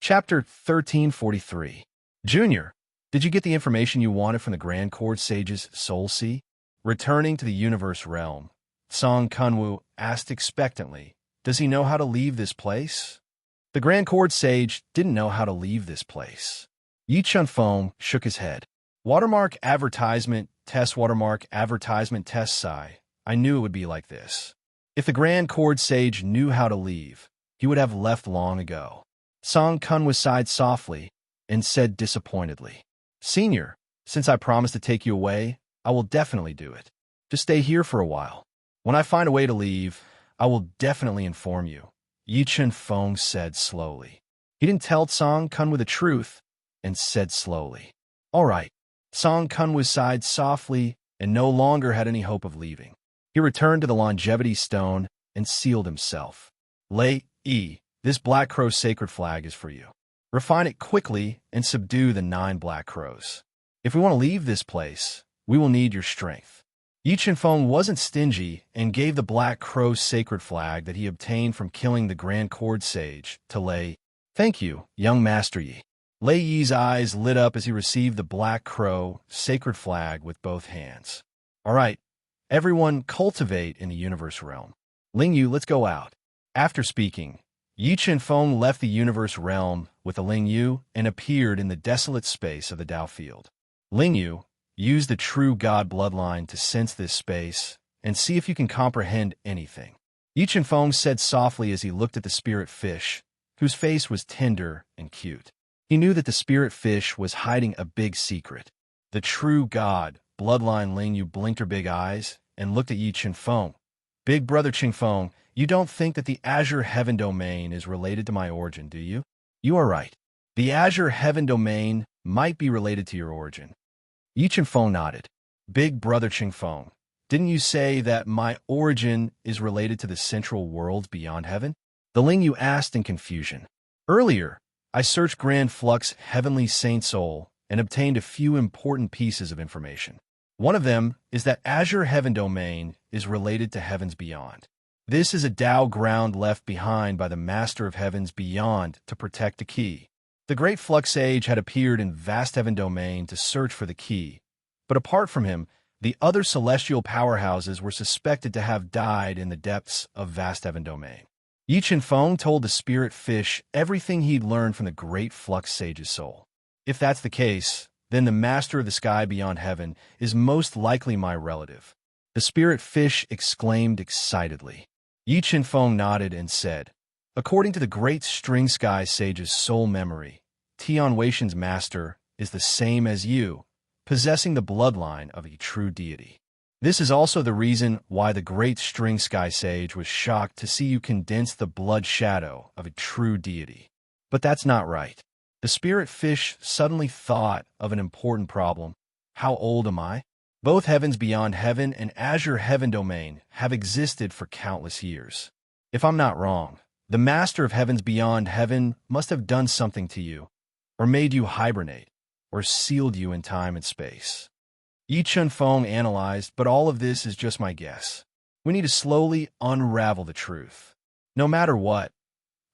Chapter 1343. Junior, did you get the information you wanted from the Grand Court Sage's Soul Sea? Returning to the universe realm, Song Kunwu asked expectantly, does he know how to leave this place? The Grand Court Sage didn't know how to leave this place. Yi Chunfeng shook his head. Watermark advertisement test sigh. I knew it would be like this. If the Grand Court Sage knew how to leave, he would have left long ago. Song Kunwu sighed softly and said disappointedly, Senior, since I promised to take you away, I will definitely do it. Just stay here for a while. When I find a way to leave, I will definitely inform you, Yi Chunfeng said slowly. He didn't tell Song Kunwu the truth and said slowly, all right. Song Kunwu sighed softly and no longer had any hope of leaving. He returned to the longevity stone and sealed himself. Lei Yi, this black crow sacred flag is for you. Refine it quickly and subdue the 9 black crows. If we want to leave this place, we will need your strength. Yi Chunfeng wasn't stingy and gave the black crow sacred flag that he obtained from killing the Grand Court Sage to Lei. Thank you, young Master Yi. Lei Yi's eyes lit up as he received the black crow sacred flag with both hands. All right, everyone cultivate in the universe realm. Ling Yu, let's go out. After speaking, Yi Chunfeng left the universe realm with the Ling Yu and appeared in the desolate space of the Dao field. Ling Yu, use the true God bloodline to sense this space and see if you can comprehend anything. Yi Chunfeng said softly as he looked at the spirit fish, whose face was tender and cute. He knew that the spirit fish was hiding a big secret. The true God bloodline Ling Yu blinked her big eyes and looked at Yi Chunfeng. Big brother Chunfeng, you don't think that the Azure Heaven Domain is related to my origin, do you? You are right. The Azure Heaven Domain might be related to your origin. Yi Chunfeng nodded. Big brother Chunfeng, didn't you say that my origin is related to the central world beyond heaven? The Ling Yu asked in confusion. Earlier, I searched Grand Flux Heavenly Saint Soul and obtained a few important pieces of information. One of them is that Azure Heaven Domain is related to heavens beyond. This is a Tao ground left behind by the Master of Heavens beyond to protect the key. The Great Flux Sage had appeared in Vast Heaven Domain to search for the key, but apart from him, the other celestial powerhouses were suspected to have died in the depths of Vast Heaven Domain. Yi Chunfeng told the spirit fish everything he'd learned from the Great Flux Sage's soul. If that's the case, then the Master of the Sky beyond heaven is most likely my relative. The spirit fish exclaimed excitedly. Yi Chunfeng nodded and said, according to the Great String Sky Sage's soul memory, Tian Weishan's master is the same as you, possessing the bloodline of a true deity. This is also the reason why the Great String Sky Sage was shocked to see you condense the blood shadow of a true deity. But that's not right. The spirit fish suddenly thought of an important problem. How old am I? Both heavens beyond heaven and Azure Heaven Domain have existed for countless years. If I'm not wrong, the Master of Heavens beyond heaven must have done something to you, or made you hibernate, or sealed you in time and space. Yi Chunfeng analyzed, but all of this is just my guess. We need to slowly unravel the truth. No matter what,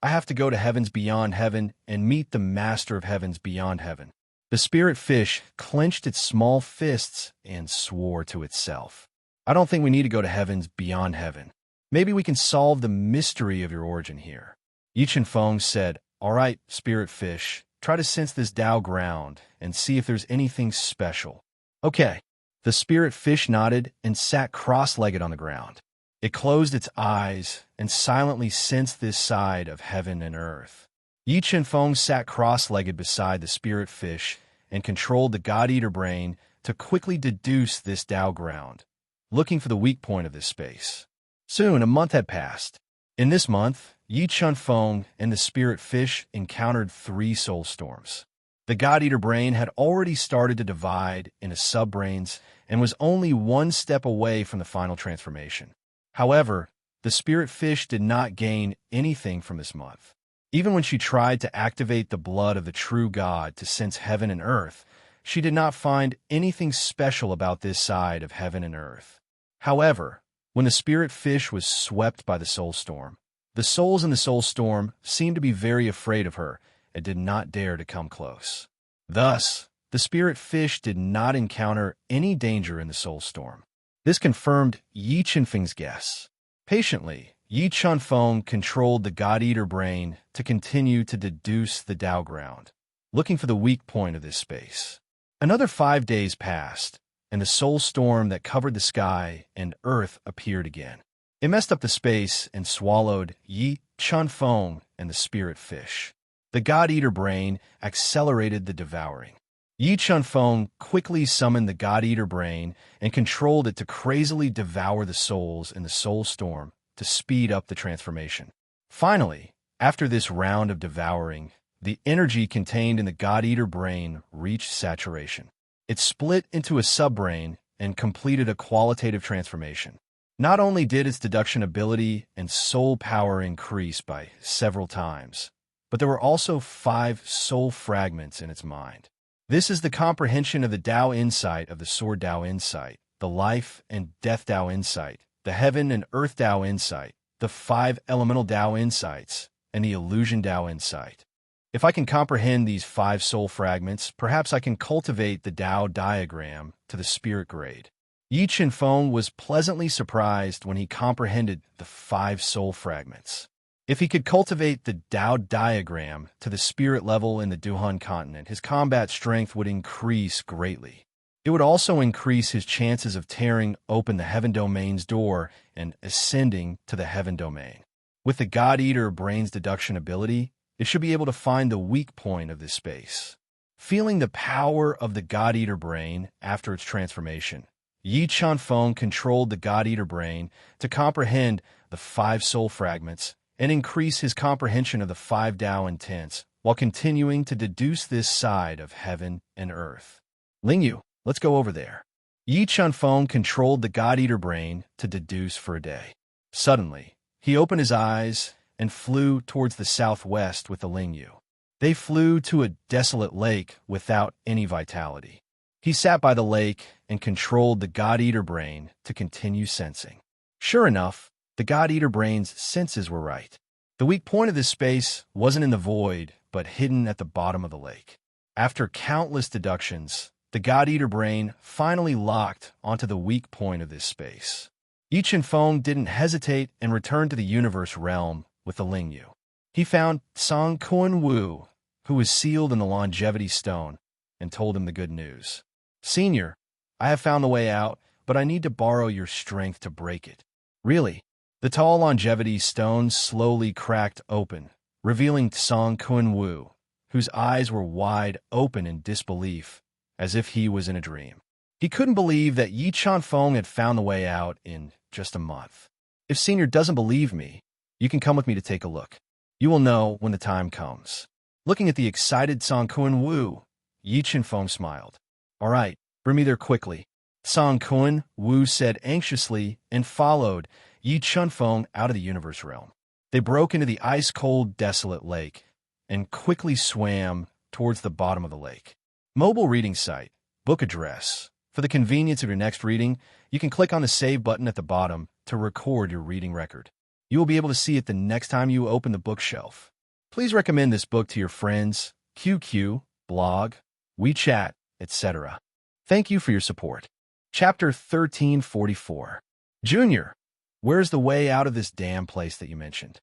I have to go to heavens beyond heaven and meet the Master of Heavens beyond heaven. The spirit fish clenched its small fists and swore to itself. I don't think we need to go to heavens beyond heaven. Maybe we can solve the mystery of your origin here. Yi Chunfeng said, all right, spirit fish, try to sense this Tao ground and see if there's anything special. Okay. The spirit fish nodded and sat cross-legged on the ground. It closed its eyes and silently sensed this side of heaven and earth. Yi Chunfeng sat cross-legged beside the spirit fish and controlled the God-Eater brain to quickly deduce this Tao ground, looking for the weak point of this space. Soon, a month had passed. In this month, Yi Chunfeng and the spirit fish encountered 3 soul storms. The God-Eater brain had already started to divide into sub-brains and was only 1 step away from the final transformation. However, the spirit fish did not gain anything from this month. Even when she tried to activate the blood of the true God to sense heaven and earth, she did not find anything special about this side of heaven and earth. However, when the spirit fish was swept by the soul storm, the souls in the soul storm seemed to be very afraid of her and did not dare to come close. Thus, the spirit fish did not encounter any danger in the soul storm. This confirmed Yi Qinfeng's guess. Patiently, Yi Chunfeng controlled the God-Eater brain to continue to deduce the Tao ground, looking for the weak point of this space. Another 5 days passed, and the soul storm that covered the sky and earth appeared again. It messed up the space and swallowed Yi Chunfeng and the spirit fish. The God-Eater brain accelerated the devouring. Yi Chunfeng quickly summoned the God-Eater brain and controlled it to crazily devour the souls in the soul storm to speed up the transformation. Finally, after this round of devouring, the energy contained in the God-Eater brain reached saturation. It split into a subbrain and completed a qualitative transformation. Not only did its deduction ability and soul power increase by several times, but there were also 5 soul fragments in its mind. This is the comprehension of the Tao insight of the Sword Tao insight, the Life and Death Tao insight, the Heaven and Earth Tao insight, the 5 elemental Tao insights, and the Illusion Tao insight. If I can comprehend these 5 soul fragments, perhaps I can cultivate the Tao diagram to the spirit grade. Yi Qinfeng was pleasantly surprised when he comprehended the 5 soul fragments. If he could cultivate the Tao diagram to the spirit level in the Duhan continent, his combat strength would increase greatly. It would also increase his chances of tearing open the Heaven Domain's door and ascending to the Heaven Domain. With the God-Eater brain's deduction ability, it should be able to find the weak point of this space. Feeling the power of the God-Eater brain after its transformation, Yi Chunfeng controlled the God-Eater brain to comprehend the 5 soul fragments and increase his comprehension of the 5 Tao intents while continuing to deduce this side of heaven and earth. Lingyu, let's go over there. Yi Chunfeng controlled the God-Eater brain to deduce for a day. Suddenly, he opened his eyes and flew towards the southwest with the Lingyu. They flew to a desolate lake without any vitality. He sat by the lake and controlled the God-Eater brain to continue sensing. Sure enough, the God-Eater brain's senses were right. The weak point of this space wasn't in the void, but hidden at the bottom of the lake. After countless deductions, the God-Eater brain finally locked onto the weak point of this space. Yi Qinfeng didn't hesitate and returned to the universe realm with the Lingyu. He found Song Kun Wu, who was sealed in the longevity stone, and told him the good news. Senior, I have found the way out, but I need to borrow your strength to break it. Really? The tall longevity stone slowly cracked open, revealing Song Kun Wu, whose eyes were wide open in disbelief, as if he was in a dream. He couldn't believe that Yi Chunfeng had found the way out in just a month. If Senior doesn't believe me, you can come with me to take a look. You will know when the time comes. Looking at the excited Song Kun Wu, Yi Qinfeng smiled. All right, bring me there quickly. Song Kun Wu said anxiously and followed Yi Chunfeng out of the universe realm. They broke into the ice-cold, desolate lake and quickly swam towards the bottom of the lake. Mobile reading site, book address. For the convenience of your next reading, you can click on the Save button at the bottom to record your reading record. You will be able to see it the next time you open the bookshelf. Please recommend this book to your friends, QQ, blog, WeChat, etc. Thank you for your support. Chapter 1344. Junior, where's the way out of this damn place that you mentioned?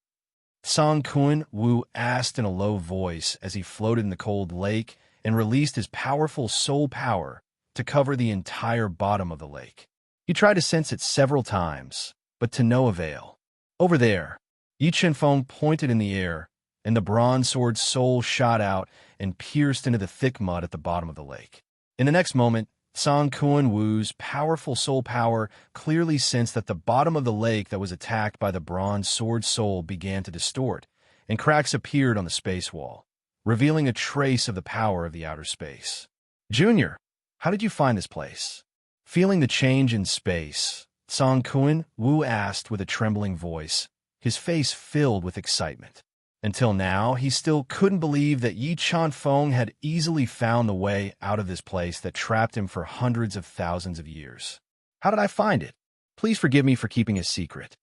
Song Kun Wu asked in a low voice as he floated in the cold lake and released his powerful soul power to cover the entire bottom of the lake. He tried to sense it several times, but to no avail. Over there, Yi Qinfeng pointed in the air, and the bronze sword's soul shot out and pierced into the thick mud at the bottom of the lake. In the next moment, Song Kun Wu's powerful soul power clearly sensed that the bottom of the lake that was attacked by the bronze sword soul began to distort, and cracks appeared on the space wall, revealing a trace of the power of the outer space. Junior, how did you find this place? Feeling the change in space, Song Kun Wu asked with a trembling voice, his face filled with excitement. Until now, he still couldn't believe that Yi Chunfeng had easily found the way out of this place that trapped him for hundreds of thousands of years. How did I find it? Please forgive me for keeping a secret.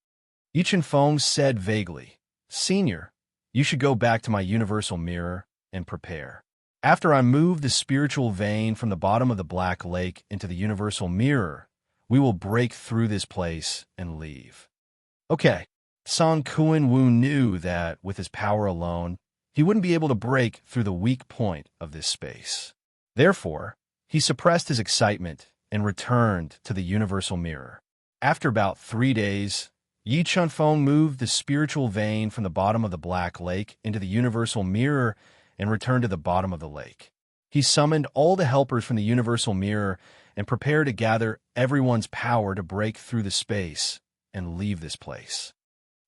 Yi Chunfeng said vaguely, Senior, you should go back to my universal mirror and prepare. After I move the spiritual vein from the bottom of the black lake into the universal mirror, we will break through this place and leave. Okay, Song Kuan Wu knew that, with his power alone, he wouldn't be able to break through the weak point of this space. Therefore, he suppressed his excitement and returned to the universal mirror. After about 3 days, Yi Chunfeng moved the spiritual vein from the bottom of the black lake into the universal mirror and returned to the bottom of the lake. He summoned all the helpers from the universal mirror and prepared to gather everyone's power to break through the space and leave this place.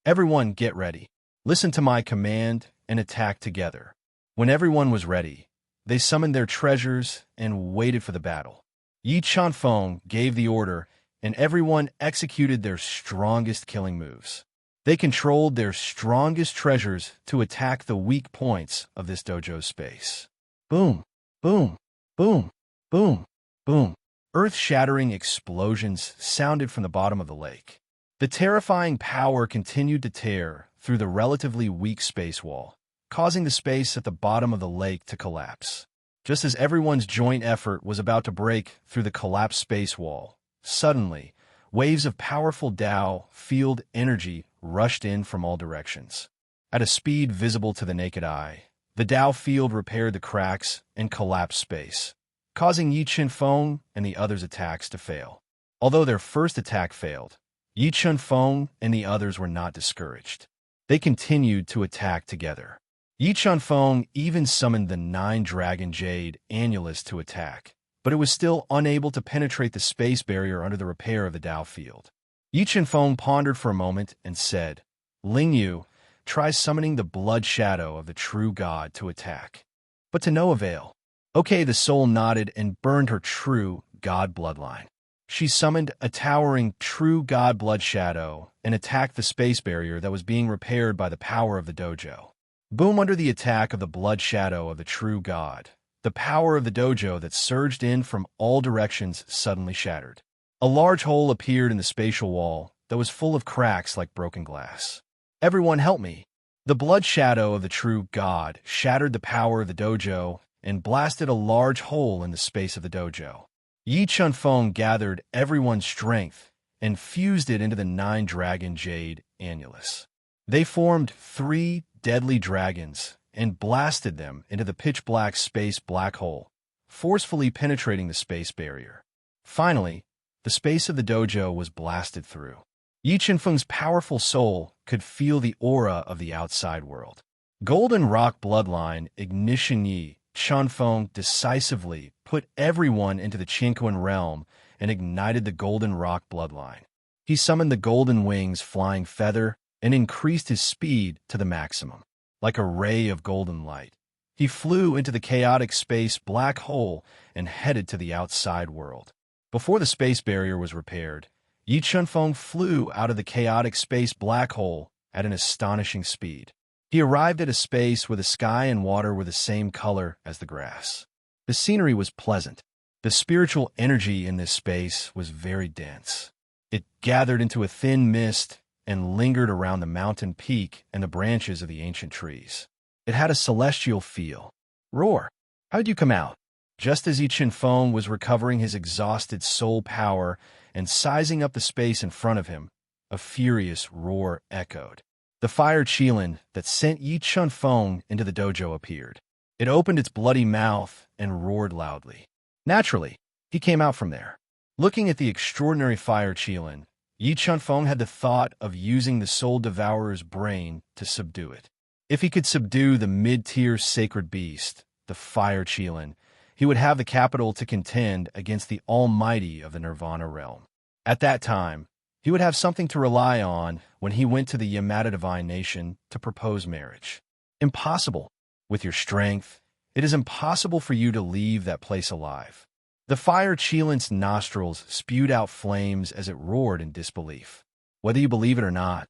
Everyone get ready. Listen to my command and attack together. When everyone was ready, they summoned their treasures and waited for the battle. Yi Chunfeng gave the order, and everyone executed their strongest killing moves. They controlled their strongest treasures to attack the weak points of this dojo space. Boom, boom, boom, boom, boom. Earth-shattering explosions sounded from the bottom of the lake. The terrifying power continued to tear through the relatively weak space wall, causing the space at the bottom of the lake to collapse. Just as everyone's joint effort was about to break through the collapsed space wall, suddenly, waves of powerful Tao field energy rushed in from all directions. At a speed visible to the naked eye, the Tao field repaired the cracks and collapsed space, causing Yi Chunfeng and the others' attacks to fail. Although their first attack failed, Yi Chunfeng and the others were not discouraged. They continued to attack together. Yi Chunfeng even summoned the 9-dragon jade annulus to attack, but it was still unable to penetrate the space barrier under the repair of the Tao field. Yi Chunfeng pondered for a moment and said, "Ling Yu, try summoning the blood shadow of the true god to attack." But to no avail. Okay, the soul nodded and burned her true god bloodline. She summoned a towering true god blood shadow and attacked the space barrier that was being repaired by the power of the dojo. Boom! Under the attack of the blood shadow of the true god, the power of the dojo that surged in from all directions suddenly shattered. A large hole appeared in the spatial wall that was full of cracks like broken glass. Everyone help me! The blood shadow of the true god shattered the power of the dojo and blasted a large hole in the space of the dojo. Yi Chunfeng gathered everyone's strength and fused it into the 9-dragon jade annulus. They formed 3 deadly dragons and blasted them into the pitch-black space black hole, forcefully penetrating the space barrier. Finally, the space of the dojo was blasted through. Yi Chunfeng's powerful soul could feel the aura of the outside world. Golden Rock Bloodline Ignition. Yi Chunfeng decisively put everyone into the Qinquan realm and ignited the Golden Rock Bloodline. He summoned the Golden Wings Flying Feather and increased his speed to the maximum. Like a ray of golden light, he flew into the chaotic space black hole and headed to the outside world. Before the space barrier was repaired, Yi Chunfeng flew out of the chaotic space black hole at an astonishing speed. He arrived at a space where the sky and water were the same color as the grass. The scenery was pleasant. The spiritual energy in this space was very dense. It gathered into a thin mist and lingered around the mountain peak and the branches of the ancient trees. It had a celestial feel. Roar! How'd you come out? Just as Yi Chunfeng was recovering his exhausted soul power and sizing up the space in front of him, a furious roar echoed. The fire qilin that sent Yi Chunfeng into the dojo appeared. It opened its bloody mouth and roared loudly. Naturally, he came out from there. Looking at the extraordinary fire qilin, Yi Chunfeng had the thought of using the Soul Devourer's brain to subdue it. If he could subdue the mid-tier sacred beast, the fire qilin, he would have the capital to contend against the almighty of the Nirvana realm. At that time, he would have something to rely on when he went to the Yamata Divine Nation to propose marriage. Impossible. With your strength, it is impossible for you to leave that place alive. The fire qilin's nostrils spewed out flames as it roared in disbelief. Whether you believe it or not,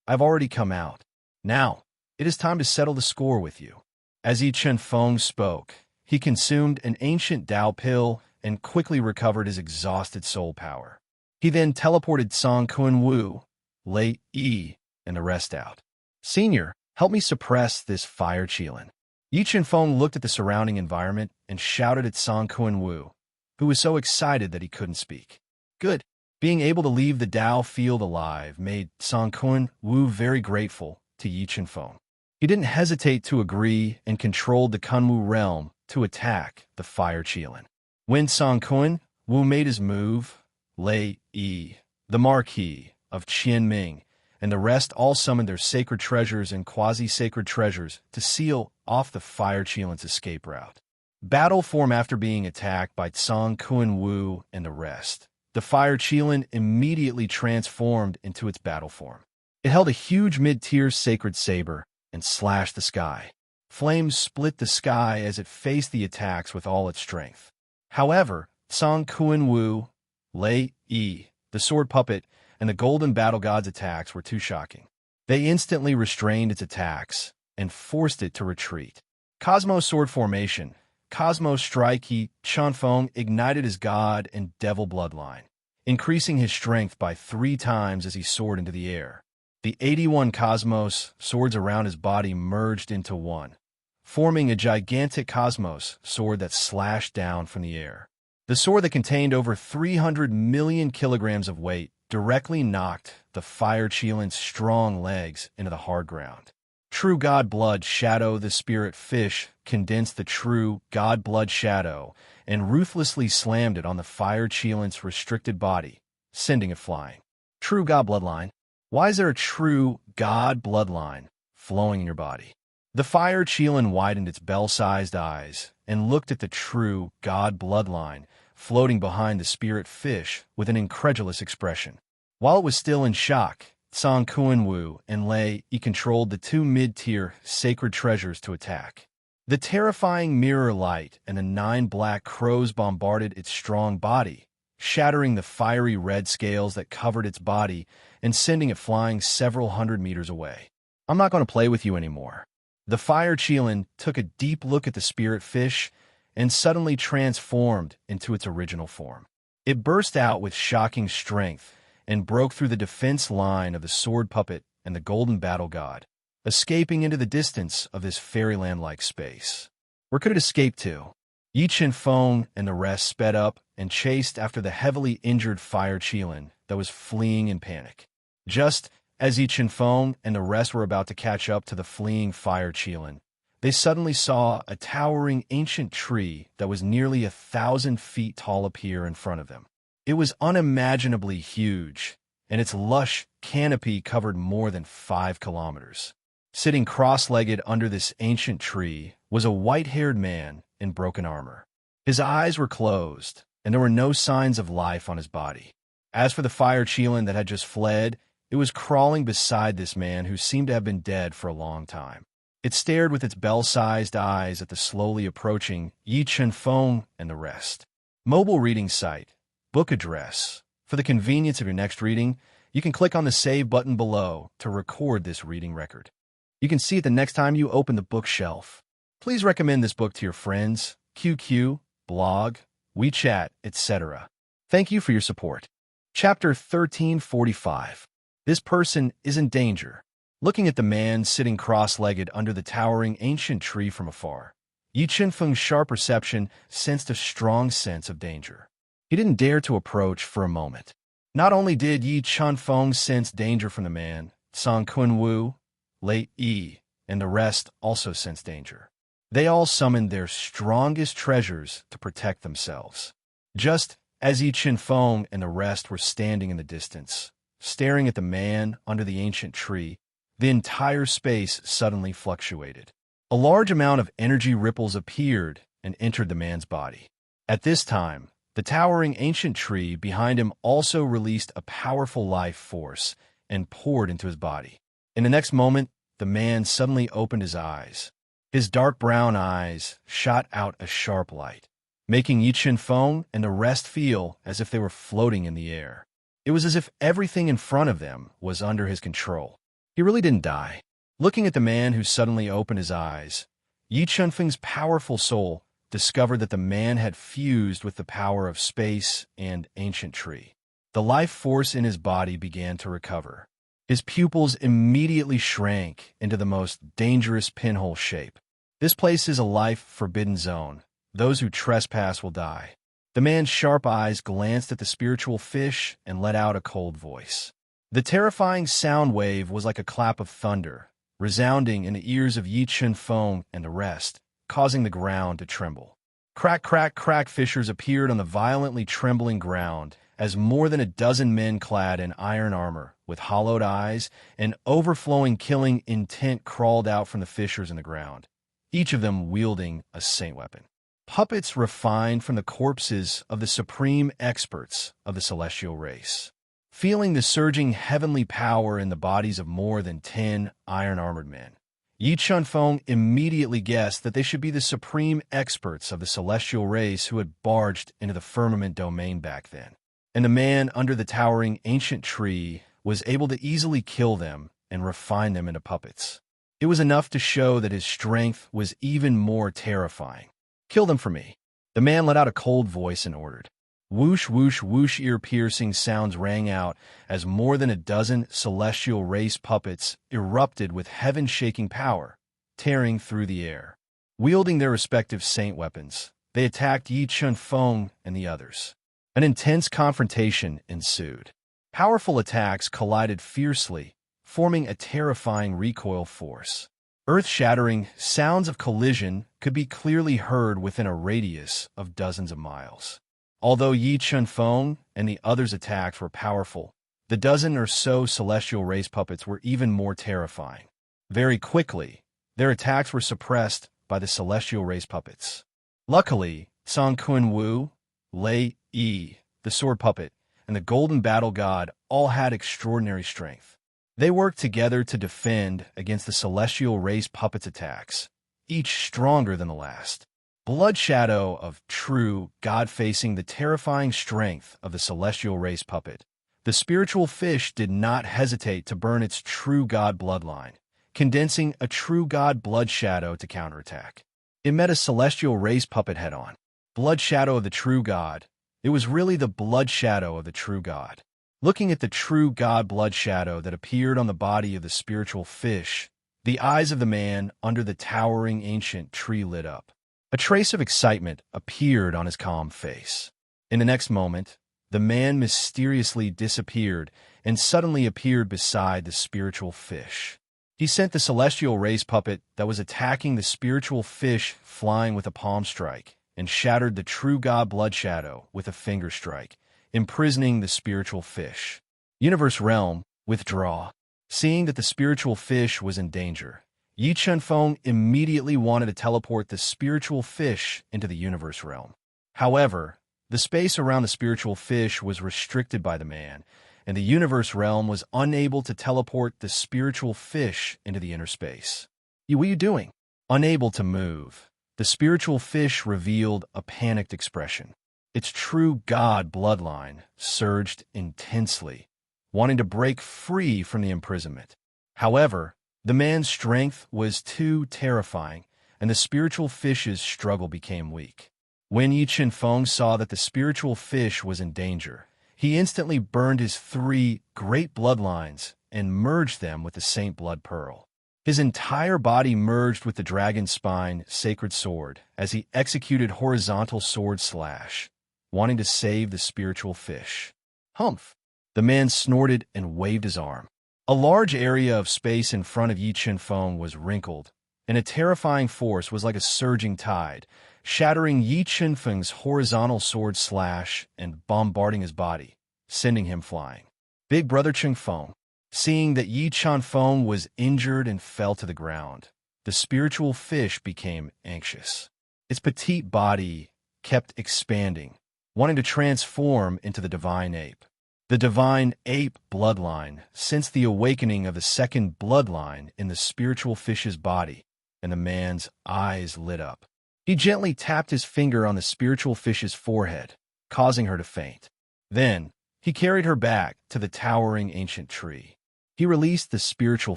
I've already come out. Now, it is time to settle the score with you. As Yi Chunfeng spoke, he consumed an ancient Tao pill and quickly recovered his exhausted soul power. He then teleported Song Kuan Wu, Lei Yi, and the rest out. Senior, help me suppress this fire qilin. Yi Chen-feng looked at the surrounding environment and shouted at Song Kun-woo, who was so excited that he couldn't speak. Good. Being able to leave the Dao field alive made Song Kun-woo very grateful to Yi Chen-feng. He didn't hesitate to agree and controlled the Kunwu realm to attack the Fire Qilin. When Song Kun-woo made his move, Lei Yi, the Marquis of Qianming, and the rest all summoned their sacred treasures and quasi-sacred treasures to seal off the Fire Qilin's escape route. Battle formed after being attacked by Song Kun-woo and the rest. The Fire Qilin immediately transformed into its battle form. It held a huge mid-tier sacred saber and slashed the sky. Flames split the sky as it faced the attacks with all its strength. However, Song Kun-woo, Lei Yi, the sword puppet, and the golden battle god's attacks were too shocking. They instantly restrained its attacks and forced it to retreat. Cosmos Sword Formation. Cosmos Strike. Yi Chen-feng ignited his god and devil bloodline, increasing his strength by 3 times as he soared into the air. The 81 Cosmos swords around his body merged into one, forming a gigantic Cosmos sword that slashed down from the air. The sword that contained over 300 million kilograms of weight directly knocked the Fire Qilin's strong legs into the hard ground. True God Blood Shadow. The spirit fish condensed the true God Blood Shadow and ruthlessly slammed it on the Fire Qilin's restricted body, sending it flying. True God Bloodline. Why is there a true God Bloodline flowing in your body? The Fire Qilin widened its bell-sized eyes and looked at the true God Bloodline floating behind the spirit fish with an incredulous expression. While it was still in shock, Song Kun-woo and Lei Yi controlled the 2 mid-tier sacred treasures to attack. The terrifying mirror light and the 9 black crows bombarded its strong body, shattering the fiery red scales that covered its body and sending it flying several hundred meters away. I'm not going to play with you anymore. The Fire Qilin took a deep look at the spirit fish and suddenly transformed into its original form. It burst out with shocking strength and broke through the defense line of the sword puppet and the golden battle god, escaping into the distance of this fairyland-like space. Where could it escape to? Yi Chen-feng and the rest sped up and chased after the heavily injured Fire Qilin that was fleeing in panic. Just as Yi Chen-feng and the rest were about to catch up to the fleeing Fire Qilin, they suddenly saw a towering ancient tree that was nearly 1,000 feet tall appear in front of them. It was unimaginably huge, and its lush canopy covered more than 5 kilometers. Sitting cross-legged under this ancient tree was a white-haired man in broken armor. His eyes were closed, and there were no signs of life on his body. As for the Fire Qilin that had just fled, it was crawling beside this man who seemed to have been dead for a long time. It stared with its bell-sized eyes at the slowly approaching Yi Chen-feng and the rest. Mobile reading site. Book address. For the convenience of your next reading, you can click on the Save button below to record this reading record. You can see it the next time you open the bookshelf. Please recommend this book to your friends, QQ, blog, WeChat, etc. Thank you for your support. Chapter 1345. This person is in danger. Looking at the man sitting cross-legged under the towering ancient tree from afar, Yi Chen-feng's sharp perception sensed a strong sense of danger. He didn't dare to approach for a moment. Not only did Yi Chen-feng sense danger from the man, Song Kun-woo, Lei Yi, and the rest also sensed danger. They all summoned their strongest treasures to protect themselves. Just as Yi Chen-feng and the rest were standing in the distance, staring at the man under the ancient tree, the entire space suddenly fluctuated. A large amount of energy ripples appeared and entered the man's body. At this time, the towering ancient tree behind him also released a powerful life force and poured into his body. In the next moment, the man suddenly opened his eyes. His dark brown eyes shot out a sharp light, making Yi Chen-feng and the rest feel as if they were floating in the air. It was as if everything in front of them was under his control. He really didn't die. Looking at the man who suddenly opened his eyes, Yi Chen-feng's powerful soul discovered that the man had fused with the power of space and ancient tree. The life force in his body began to recover. His pupils immediately shrank into the most dangerous pinhole shape. This place is a life-forbidden zone. Those who trespass will die. The man's sharp eyes glanced at the spiritual fish and let out a cold voice. The terrifying sound wave was like a clap of thunder, resounding in the ears of Yi Chun Feng and the rest, causing the ground to tremble. Crack, crack, crack fissures appeared on the violently trembling ground as more than a dozen men clad in iron armor, with hollowed eyes and overflowing killing intent crawled out from the fissures in the ground, each of them wielding a saint weapon. Puppets refined from the corpses of the supreme experts of the celestial race. Feeling the surging heavenly power in the bodies of more than 10 iron-armored men, Yi Chun Feng immediately guessed that they should be the supreme experts of the celestial race who had barged into the firmament domain back then. And the man under the towering ancient tree was able to easily kill them and refine them into puppets. It was enough to show that his strength was even more terrifying. "Kill them for me." The man let out a cold voice and ordered. Whoosh, whoosh, whoosh, ear-piercing sounds rang out as more than a dozen celestial race puppets erupted with heaven-shaking power, tearing through the air. Wielding their respective saint weapons, they attacked Yi Chun Feng and the others. An intense confrontation ensued. Powerful attacks collided fiercely, forming a terrifying recoil force. Earth-shattering sounds of collision could be clearly heard within a radius of dozens of miles. Although Yi Chun Feng and the others' attacks were powerful, the dozen or so celestial race puppets were even more terrifying. Very quickly, their attacks were suppressed by the celestial race puppets. Luckily, Song Kun Wu, Lei Yi, the sword puppet, and the golden battle god all had extraordinary strength. They worked together to defend against the celestial race puppets' attacks, each stronger than the last. Blood shadow of true God facing the terrifying strength of the celestial race puppet, the spiritual fish did not hesitate to burn its true God bloodline, condensing a true God blood shadow to counterattack. It met a celestial race puppet head-on. Blood shadow of the true God. It was really the blood shadow of the true God. Looking at the true God blood shadow that appeared on the body of the spiritual fish, the eyes of the man under the towering ancient tree lit up. A trace of excitement appeared on his calm face. In the next moment, the man mysteriously disappeared and suddenly appeared beside the spiritual fish. He sent the celestial race puppet that was attacking the spiritual fish flying with a palm strike and shattered the true God blood shadow with a finger strike, imprisoning the spiritual fish. Universe realm, withdraw. Seeing that the spiritual fish was in danger, Yi Chun Feng immediately wanted to teleport the spiritual fish into the universe realm. However, the space around the spiritual fish was restricted by the man, and the universe realm was unable to teleport the spiritual fish into the inner space. "What are you doing?" Unable to move, the spiritual fish revealed a panicked expression. Its true God bloodline surged intensely, wanting to break free from the imprisonment. However, the man's strength was too terrifying, and the spiritual fish's struggle became weak. When Yi Chun Feng saw that the spiritual fish was in danger, he instantly burned his 3 great bloodlines and merged them with the Saint Blood Pearl. His entire body merged with the dragon spine sacred sword as he executed horizontal sword slash, wanting to save the spiritual fish. "Humph!" The man snorted and waved his arm. A large area of space in front of Yi Chun Feng was wrinkled, and a terrifying force was like a surging tide, shattering Yi Chun Feng's horizontal sword slash and bombarding his body, sending him flying. Big Brother Chun Feng, seeing that Yi Chun Feng was injured and fell to the ground, the spiritual fish became anxious. Its petite body kept expanding, wanting to transform into the divine ape. The divine ape bloodline sensed the awakening of the second bloodline in the spiritual fish's body, and the man's eyes lit up. He gently tapped his finger on the spiritual fish's forehead, causing her to faint. Then, he carried her back to the towering ancient tree. He released the spiritual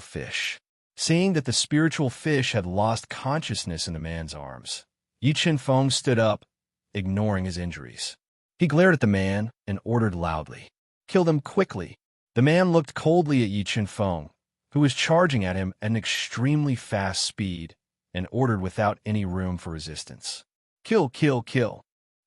fish. Seeing that the spiritual fish had lost consciousness in the man's arms, Yi Chun Feng stood up, ignoring his injuries. He glared at the man and ordered loudly, "Kill them quickly." The man looked coldly at Yi Chun Feng, who was charging at him at an extremely fast speed, and ordered without any room for resistance. Kill, kill, kill.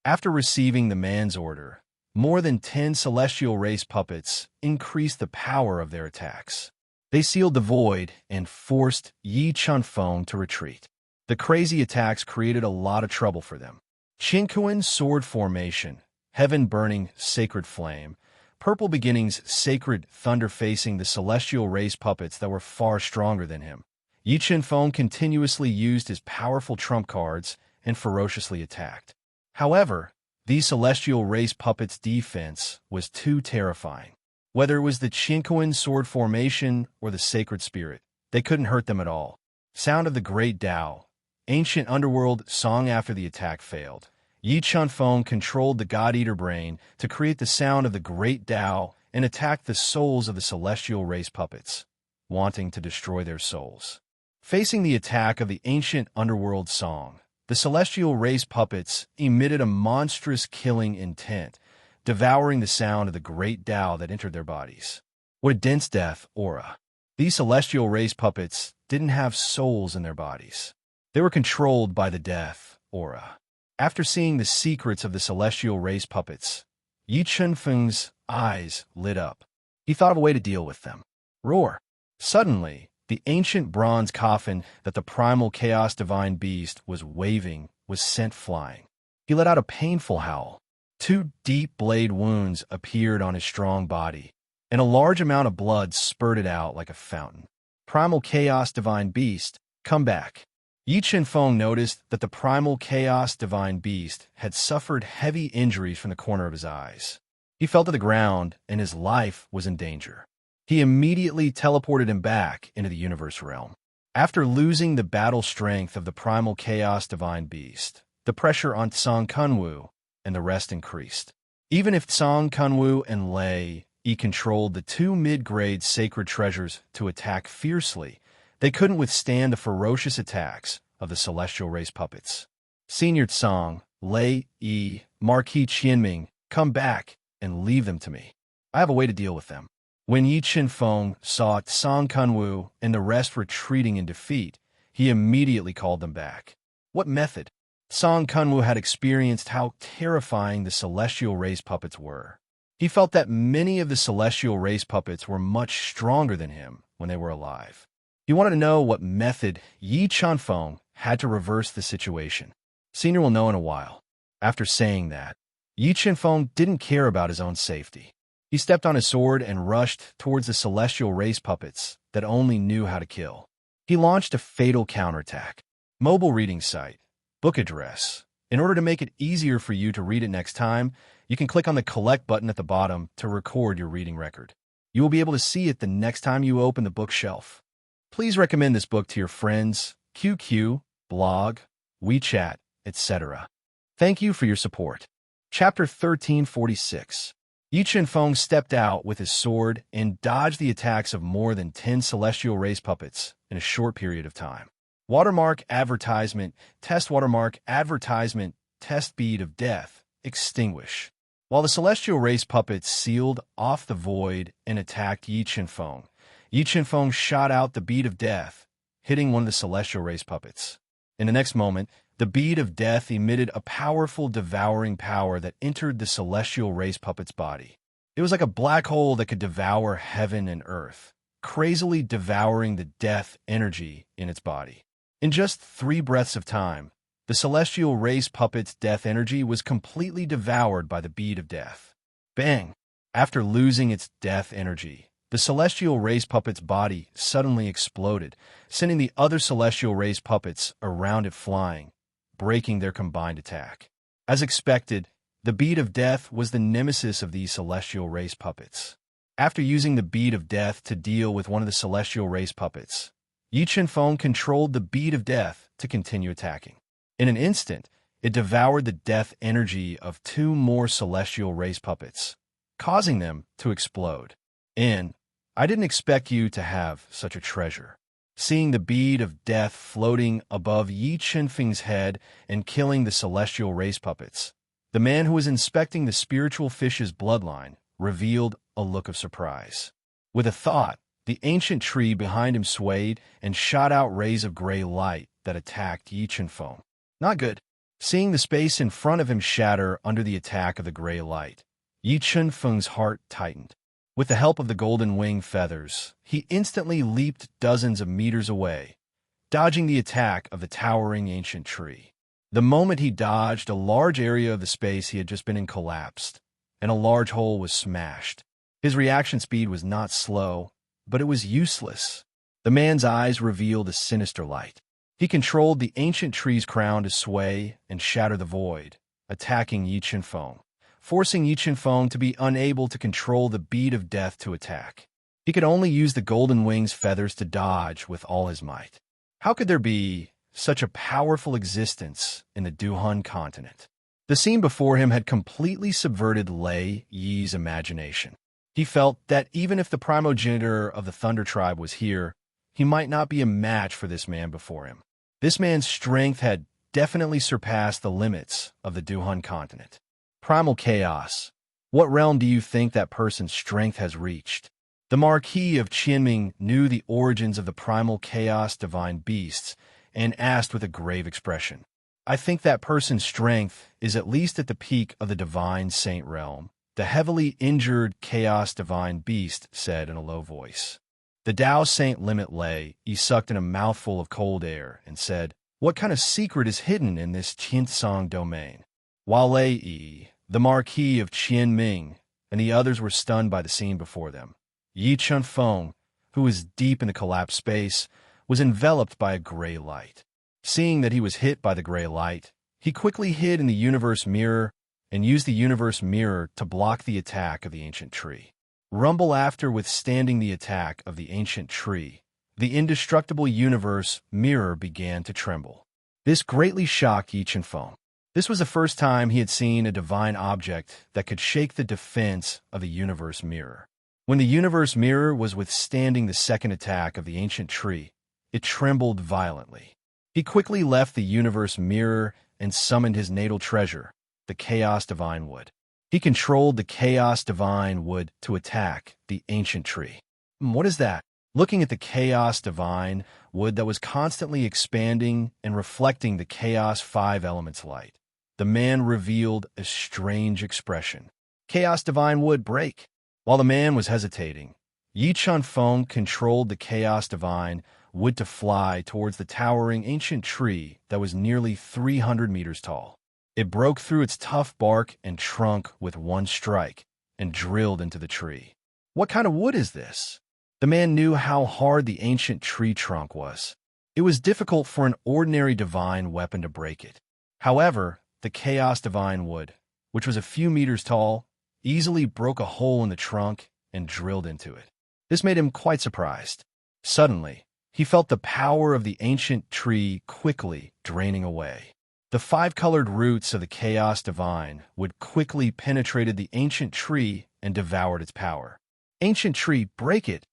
After receiving the man's order, more than 10 celestial race puppets increased the power of their attacks. They sealed the void and forced Yi Chunfeng to retreat. The crazy attacks created a lot of trouble for them. Qinquan sword formation, heaven burning sacred flame, purple beginnings sacred thunder facing the celestial race puppets that were far stronger than him. Yi Chunfeng continuously used his powerful trump cards and ferociously attacked. However, these celestial race puppets' defense was too terrifying. Whether it was the Qinquan sword formation or the sacred spirit, they couldn't hurt them at all. Sound of the Great Tao, ancient underworld song. After the attack failed, Yi Chunfeng controlled the God-Eater brain to create the sound of the Great Tao and attacked the souls of the celestial race puppets, wanting to destroy their souls. Facing the attack of the ancient underworld song, the celestial race puppets emitted a monstrous killing intent, devouring the sound of the Great Tao that entered their bodies. What a dense death aura. These celestial race puppets didn't have souls in their bodies. They were controlled by the death aura. After seeing the secrets of the celestial race puppets, Yi Chunfeng's eyes lit up. He thought of a way to deal with them. Roar! Suddenly, the ancient bronze coffin that the primal chaos divine beast was waving was sent flying. He let out a painful howl. 2 deep blade wounds appeared on his strong body, and a large amount of blood spurted out like a fountain. Primal chaos divine beast, come back. Yi Chunfeng noticed that the primal chaos divine beast had suffered heavy injuries from the corner of his eyes. He fell to the ground, and his life was in danger. He immediately teleported him back into the universe realm. After losing the battle strength of the primal chaos divine beast, the pressure on Song Kunwu and the rest increased. Even if Song Kunwu and Lei Yi controlled the 2 mid-grade sacred treasures to attack fiercely, they couldn't withstand the ferocious attacks of the celestial race puppets. Senior Tsang, Lei Yi, Marquis Qianming, come back and leave them to me. I have a way to deal with them. When Yi Chunfeng saw Song Kunwu and the rest retreating in defeat, he immediately called them back. What method? Song Kunwu had experienced how terrifying the celestial race puppets were. He felt that many of the celestial race puppets were much stronger than him when they were alive. He wanted to know what method Yi Chunfeng had to reverse the situation. Senior will know in a while. After saying that, Yi Chunfeng didn't care about his own safety. He stepped on his sword and rushed towards the celestial race puppets that only knew how to kill. He launched a fatal counterattack. Mobile reading site. Book address. In order to make it easier for you to read it next time, you can click on the Collect button at the bottom to record your reading record. You will be able to see it the next time you open the bookshelf. Please recommend this book to your friends, QQ, blog, WeChat, etc. Thank you for your support. Chapter 1346. Yi Chunfeng stepped out with his sword and dodged the attacks of more than 10 celestial race puppets in a short period of time. Watermark advertisement, test watermark advertisement, test bead of death, extinguish. While the celestial race puppets sealed off the void and attacked Yi Chunfeng shot out the bead of death, hitting one of the celestial race puppets. In the next moment, the bead of death emitted a powerful devouring power that entered the celestial race puppet's body. It was like a black hole that could devour heaven and earth, crazily devouring the death energy in its body. In just 3 breaths of time, the celestial race puppet's death energy was completely devoured by the bead of death. Bang! After losing its death energy, the celestial race puppet's body suddenly exploded, sending the other celestial race puppets around it flying, breaking their combined attack. As expected, the bead of death was the nemesis of these celestial race puppets. After using the bead of death to deal with one of the celestial race puppets, Yi Chunfeng controlled the bead of death to continue attacking. In an instant, it devoured the death energy of 2 more celestial race puppets, causing them to explode. I didn't expect you to have such a treasure. Seeing the bead of death floating above Yi Chunfeng's head and killing the celestial race puppets, the man who was inspecting the spiritual fish's bloodline revealed a look of surprise. With a thought, the ancient tree behind him swayed and shot out rays of gray light that attacked Yi Chunfeng. Not good. Seeing the space in front of him shatter under the attack of the gray light, Yi Chunfeng's heart tightened. With the help of the golden wing feathers, he instantly leaped dozens of meters away, dodging the attack of the towering ancient tree. The moment he dodged, a large area of the space he had just been in collapsed, and a large hole was smashed. His reaction speed was not slow, but it was useless. The man's eyes revealed a sinister light. He controlled the ancient tree's crown to sway and shatter the void, attacking Yi Chunfeng, forcing Yi Chunfeng to be unable to control the beat of death to attack. He could only use the golden wing's feathers to dodge with all his might. How could there be such a powerful existence in the Duhun continent? The scene before him had completely subverted Lei Yi's imagination. He felt that even if the primogenitor of the Thunder Tribe was here, he might not be a match for this man before him. This man's strength had definitely surpassed the limits of the Duhun continent. Primal chaos. What realm do you think that person's strength has reached? The Marquis of Qianming knew the origins of the primal chaos divine beasts and asked with a grave expression, "I think that person's strength is at least at the peak of the divine saint realm," the heavily injured chaos divine beast said in a low voice. The Tao Saint Limit lay, he sucked in a mouthful of cold air and said, "What kind of secret is hidden in this Qinsong domain?" While Lei, the Marquis of Qianming, and the others were stunned by the scene before them, Yi Chunfeng, who was deep in the collapsed space, was enveloped by a gray light. Seeing that he was hit by the gray light, he quickly hid in the universe mirror and used the universe mirror to block the attack of the ancient tree. Rumble after withstanding the attack of the ancient tree, the indestructible universe mirror began to tremble. This greatly shocked Yi Chunfeng. This was the first time he had seen a divine object that could shake the defense of the universe mirror. When the universe mirror was withstanding the second attack of the ancient tree, it trembled violently. He quickly left the universe mirror and summoned his natal treasure, the Chaos Divine Wood. He controlled the Chaos Divine Wood to attack the ancient tree. What is that? Looking at the Chaos Divine Wood that was constantly expanding and reflecting the Chaos 5 Elements light, the man revealed a strange expression. Chaos Divine Wood, break! While the man was hesitating, Yi Chunfeng controlled the Chaos Divine Wood to fly towards the towering ancient tree that was nearly 300 meters tall. It broke through its tough bark and trunk with one strike and drilled into the tree. What kind of wood is this? The man knew how hard the ancient tree trunk was. It was difficult for an ordinary divine weapon to break it. However, the Chaos Divine Wood, which was a few meters tall, easily broke a hole in the trunk and drilled into it. This made him quite surprised. Suddenly, he felt the power of the ancient tree quickly draining away. The 5-colored roots of the Chaos Divine Wood quickly penetrated the ancient tree and devoured its power. Ancient tree, break it!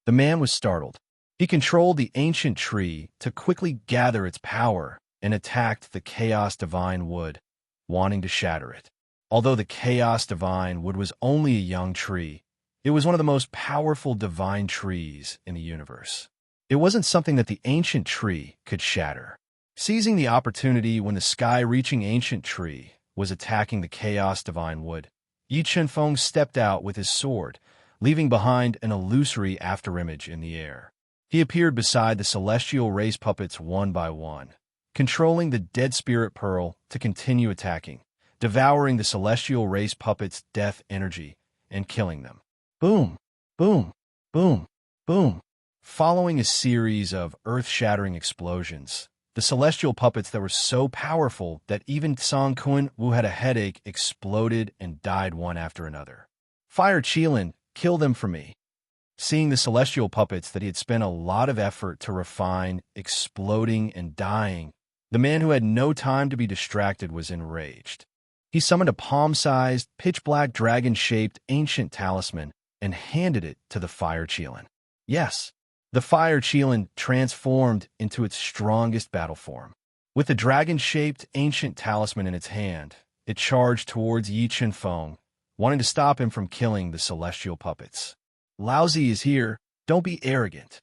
The man was startled. He controlled the ancient tree to quickly gather its power and attacked the Chaos Divine Wood, wanting to shatter it. Although the Chaos Divine Wood was only a young tree, it was one of the most powerful divine trees in the universe. It wasn't something that the ancient tree could shatter. Seizing the opportunity when the sky-reaching ancient tree was attacking the Chaos Divine Wood, Yi Chunfeng stepped out with his sword, leaving behind an illusory afterimage in the air. He appeared beside the celestial race puppets one by one, controlling the Dead Spirit Pearl to continue attacking, devouring the celestial race puppets' death energy and killing them. Boom, boom, boom, boom. Following a series of earth-shattering explosions, the celestial puppets that were so powerful that even Song Kun, who had a headache, exploded and died one after another. Fire Qilin, kill them for me. Seeing the celestial puppets that he had spent a lot of effort to refine, exploding and dying, the man who had no time to be distracted was enraged. He summoned a palm-sized, pitch-black dragon-shaped ancient talisman and handed it to the Fire Qilin. Yes, the Fire Qilin transformed into its strongest battle form. With the dragon-shaped ancient talisman in its hand, it charged towards Yi Chunfeng, wanting to stop him from killing the celestial puppets. Laozi is here, don't be arrogant.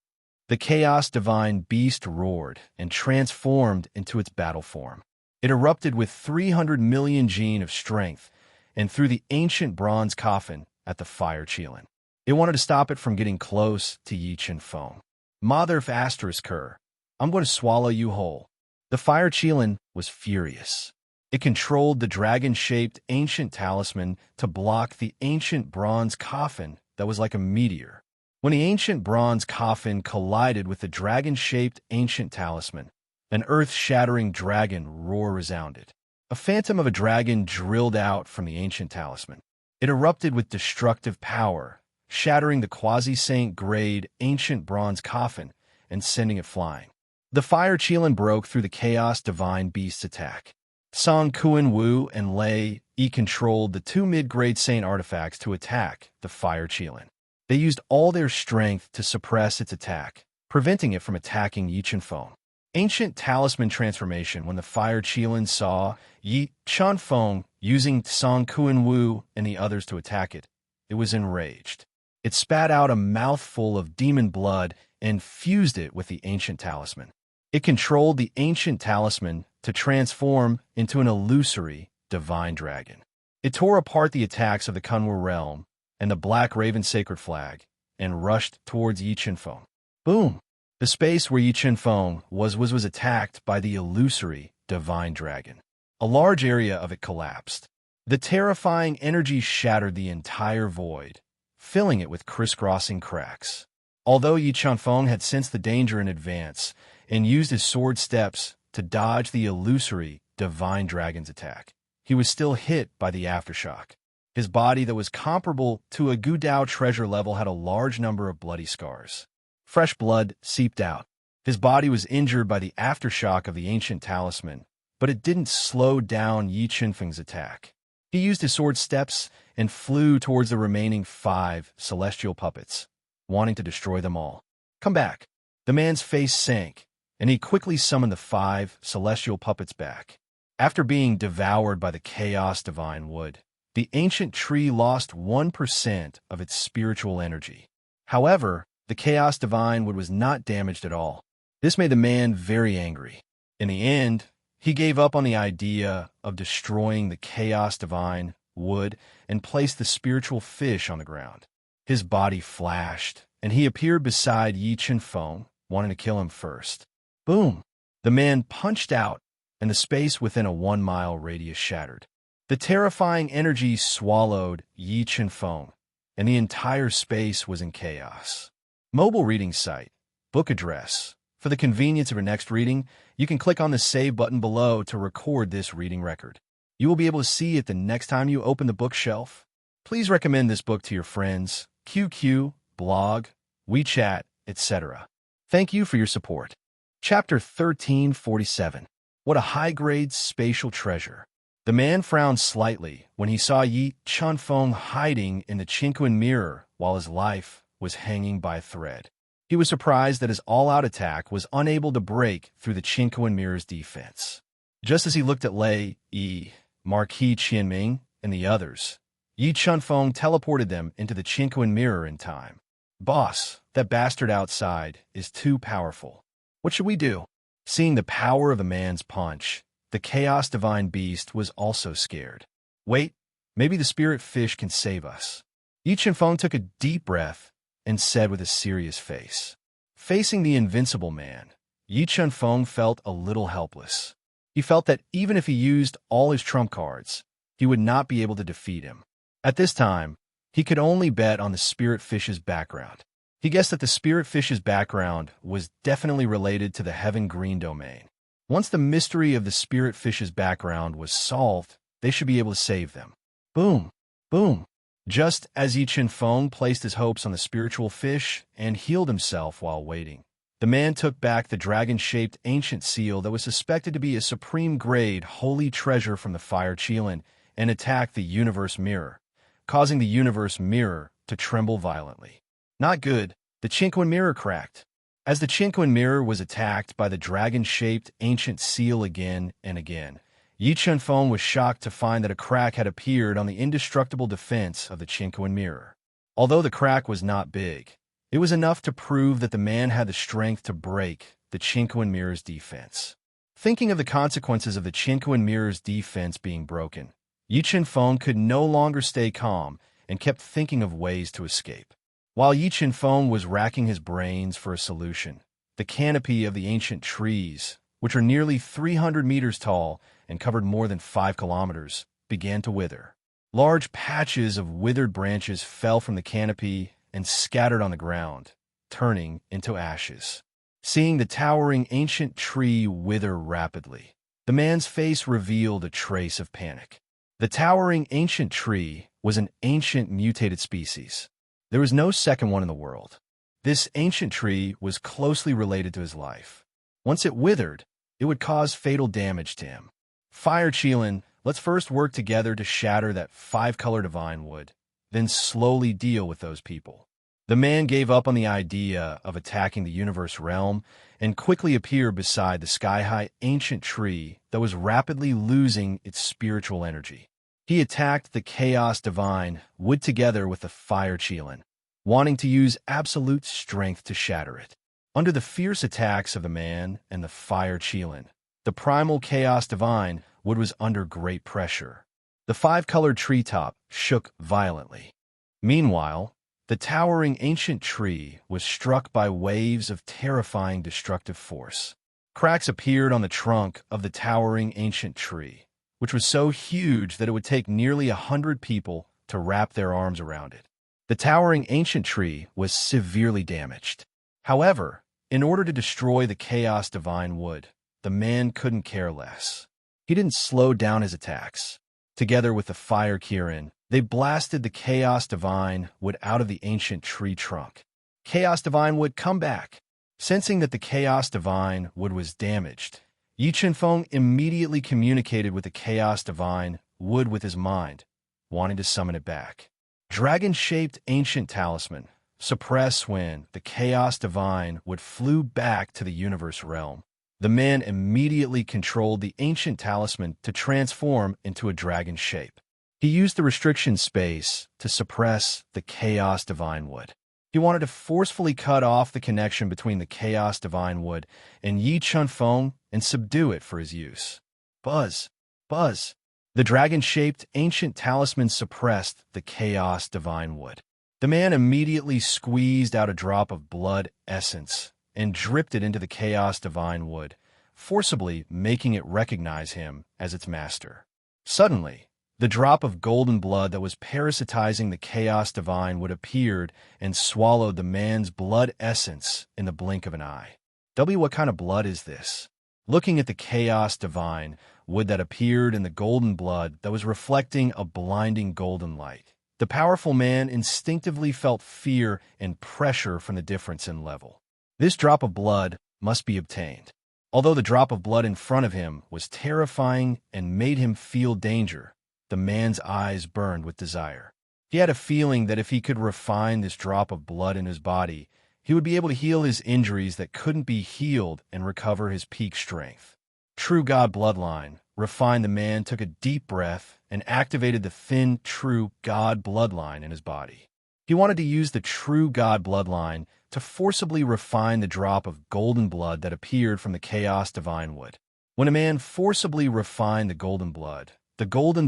The chaos divine beast roared and transformed into its battle form. It erupted with 300 million gene of strength and threw the ancient bronze coffin at the fire Qilin. It wanted to stop it from getting close to Yi Qinfeng. Mother of asterisk her, I'm going to swallow you whole. The fire Qilin was furious. It controlled the dragon-shaped ancient talisman to block the ancient bronze coffin that was like a meteor. When the ancient bronze coffin collided with the dragon-shaped ancient talisman, an earth-shattering dragon roar resounded. A phantom of a dragon drilled out from the ancient talisman. It erupted with destructive power, shattering the quasi-saint grade ancient bronze coffin and sending it flying. The fire Qilin broke through the chaos divine beast's attack. Song Kuan Wu and Lei Yi controlled the two mid-grade saint artifacts to attack the fire Qilin. They used all their strength to suppress its attack, preventing it from attacking Yi Qinfeng. Ancient talisman transformation. When the fire Qilin saw Yi Qinfeng using Song Kuan Wu and the others to attack it, it was enraged. It spat out a mouthful of demon blood and fused it with the ancient talisman. It controlled the ancient talisman to transform into an illusory divine dragon. It tore apart the attacks of the Kunwu realm and the Black Raven sacred flag and rushed towards Yi Qinfeng. Boom! The space where Yi Qinfeng was attacked by the illusory divine dragon. A large area of it collapsed. The terrifying energy shattered the entire void, filling it with crisscrossing cracks. Although Yi Qinfeng had sensed the danger in advance and used his sword steps to dodge the illusory divine dragon's attack, he was still hit by the aftershock. His body that was comparable to a Gudao treasure level had a large number of bloody scars. Fresh blood seeped out. His body was injured by the aftershock of the ancient talisman, but it didn't slow down Yi Qinfeng's attack. He used his sword steps and flew towards the remaining 5 celestial puppets, wanting to destroy them all. Come back. The man's face sank, and he quickly summoned the 5 celestial puppets back. After being devoured by the chaos divine wood, the ancient tree lost 1% of its spiritual energy. However, the chaos divine wood was not damaged at all. This made the man very angry. In the end, he gave up on the idea of destroying the chaos divine wood and placed the spiritual fish on the ground. His body flashed, and he appeared beside Yi Qinfeng, wanting to kill him first. Boom! The man punched out, and the space within a 1-mile radius shattered. The terrifying energy swallowed Yi Qinfeng, and the entire space was in chaos. Mobile reading site, book address. For the convenience of your next reading, you can click on the Save button below to record this reading record. You will be able to see it the next time you open the bookshelf. Please recommend this book to your friends, QQ, blog, WeChat, etc. Thank you for your support. Chapter 1347. What a high-grade spatial treasure. The man frowned slightly when he saw Yi Qinfeng hiding in the Qinquan mirror while his life was hanging by a thread. He was surprised that his all-out attack was unable to break through the Qinquan mirror's defense. Just as he looked at Lei Yi, Marquis Qianming, and the others, Yi Qinfeng teleported them into the Qinquan mirror in time. Boss, that bastard outside is too powerful. What should we do? Seeing the power of the man's punch, the chaos divine beast was also scared. Wait, maybe the spirit fish can save us. Yi Qinfeng took a deep breath and said with a serious face. Facing the invincible man, Yi Qinfeng felt a little helpless. He felt that even if he used all his trump cards, he would not be able to defeat him. At this time, he could only bet on the spirit fish's background. He guessed that the spirit fish's background was definitely related to the Heaven Green domain. Once the mystery of the spirit fish's background was solved, they should be able to save them. Boom! Boom! Just as Yi Qinfeng placed his hopes on the spiritual fish and healed himself while waiting, the man took back the dragon-shaped ancient seal that was suspected to be a supreme-grade holy treasure from the fire Qilin and attacked the universe mirror, causing the universe mirror to tremble violently. Not good. The Qinquan mirror cracked. As the Qinquan mirror was attacked by the dragon-shaped ancient seal again and again, Yi Qinfeng was shocked to find that a crack had appeared on the indestructible defense of the Qinquan mirror. Although the crack was not big, It was enough to prove that the man had the strength to break the Chinquan mirror's defense. Thinking of the consequences of the Chinquan mirror's defense being broken, Yi Feng could no longer stay calm and kept thinking of ways to escape. While Yi Feng was racking his brains for a solution, the canopy of the ancient trees, which are nearly 300 meters tall and covered more than 5 kilometers, began to wither. Large patches of withered branches fell from the canopy and scattered on the ground, turning into ashes. Seeing the towering ancient tree wither rapidly, the man's face revealed a trace of panic. The towering ancient tree was an ancient mutated species. There was no second one in the world. This ancient tree was closely related to his life. Once it withered, it would cause fatal damage to him. Fire Qilin, let's first work together to shatter that 5-color divine wood, then slowly deal with those people. The man gave up on the idea of attacking the universe realm and quickly appeared beside the sky-high ancient tree that was rapidly losing its spiritual energy. He attacked the chaos divine wood together with the fire Qilin, wanting to use absolute strength to shatter it. Under the fierce attacks of the man and the fire Qilin, the primal chaos divine wood was under great pressure. The 5-colored treetop shook violently. Meanwhile, the towering ancient tree was struck by waves of terrifying destructive force. Cracks appeared on the trunk of the towering ancient tree, which was so huge that it would take nearly 100 people to wrap their arms around it. The towering ancient tree was severely damaged. However, in order to destroy the chaos divine wood, the man couldn't care less. He didn't slow down his attacks. Together with the fire Kirin, they blasted the chaos divine wood out of the ancient tree trunk. Chaos divine wood, come back! Sensing that the chaos divine wood was damaged, Yi Feng immediately communicated with the chaos divine wood with his mind, wanting to summon it back. Dragon-shaped ancient talisman, suppress when the chaos divine wood flew back to the universe realm. The man immediately controlled the ancient talisman to transform into a dragon shape. He used the restriction space to suppress the chaos divine wood. He wanted to forcefully cut off the connection between the chaos divine wood and Yi Feng and subdue it for his use. Buzz! Buzz! The dragon-shaped ancient talisman suppressed the chaos divine wood. The man immediately squeezed out a drop of blood essence and dripped it into the chaos divine wood, forcibly making it recognize him as its master. Suddenly, the drop of golden blood that was parasitizing the chaos divine wood appeared and swallowed the man's blood essence in the blink of an eye. What kind of blood is this? Looking at the chaos divine wood that appeared in the golden blood that was reflecting a blinding golden light, the powerful man instinctively felt fear and pressure from the difference in level. This drop of blood must be obtained. Although the drop of blood in front of him was terrifying and made him feel danger, the man's eyes burned with desire. He had a feeling that if he could refine this drop of blood in his body, he would be able to heal his injuries that couldn't be healed and recover his peak strength. True God Bloodline, refined, the man took a deep breath and activated the thin, true God Bloodline in his body. He wanted to use the true God Bloodline to forcibly refine the drop of golden blood that appeared from the chaos divine wood. When a man forcibly refined the golden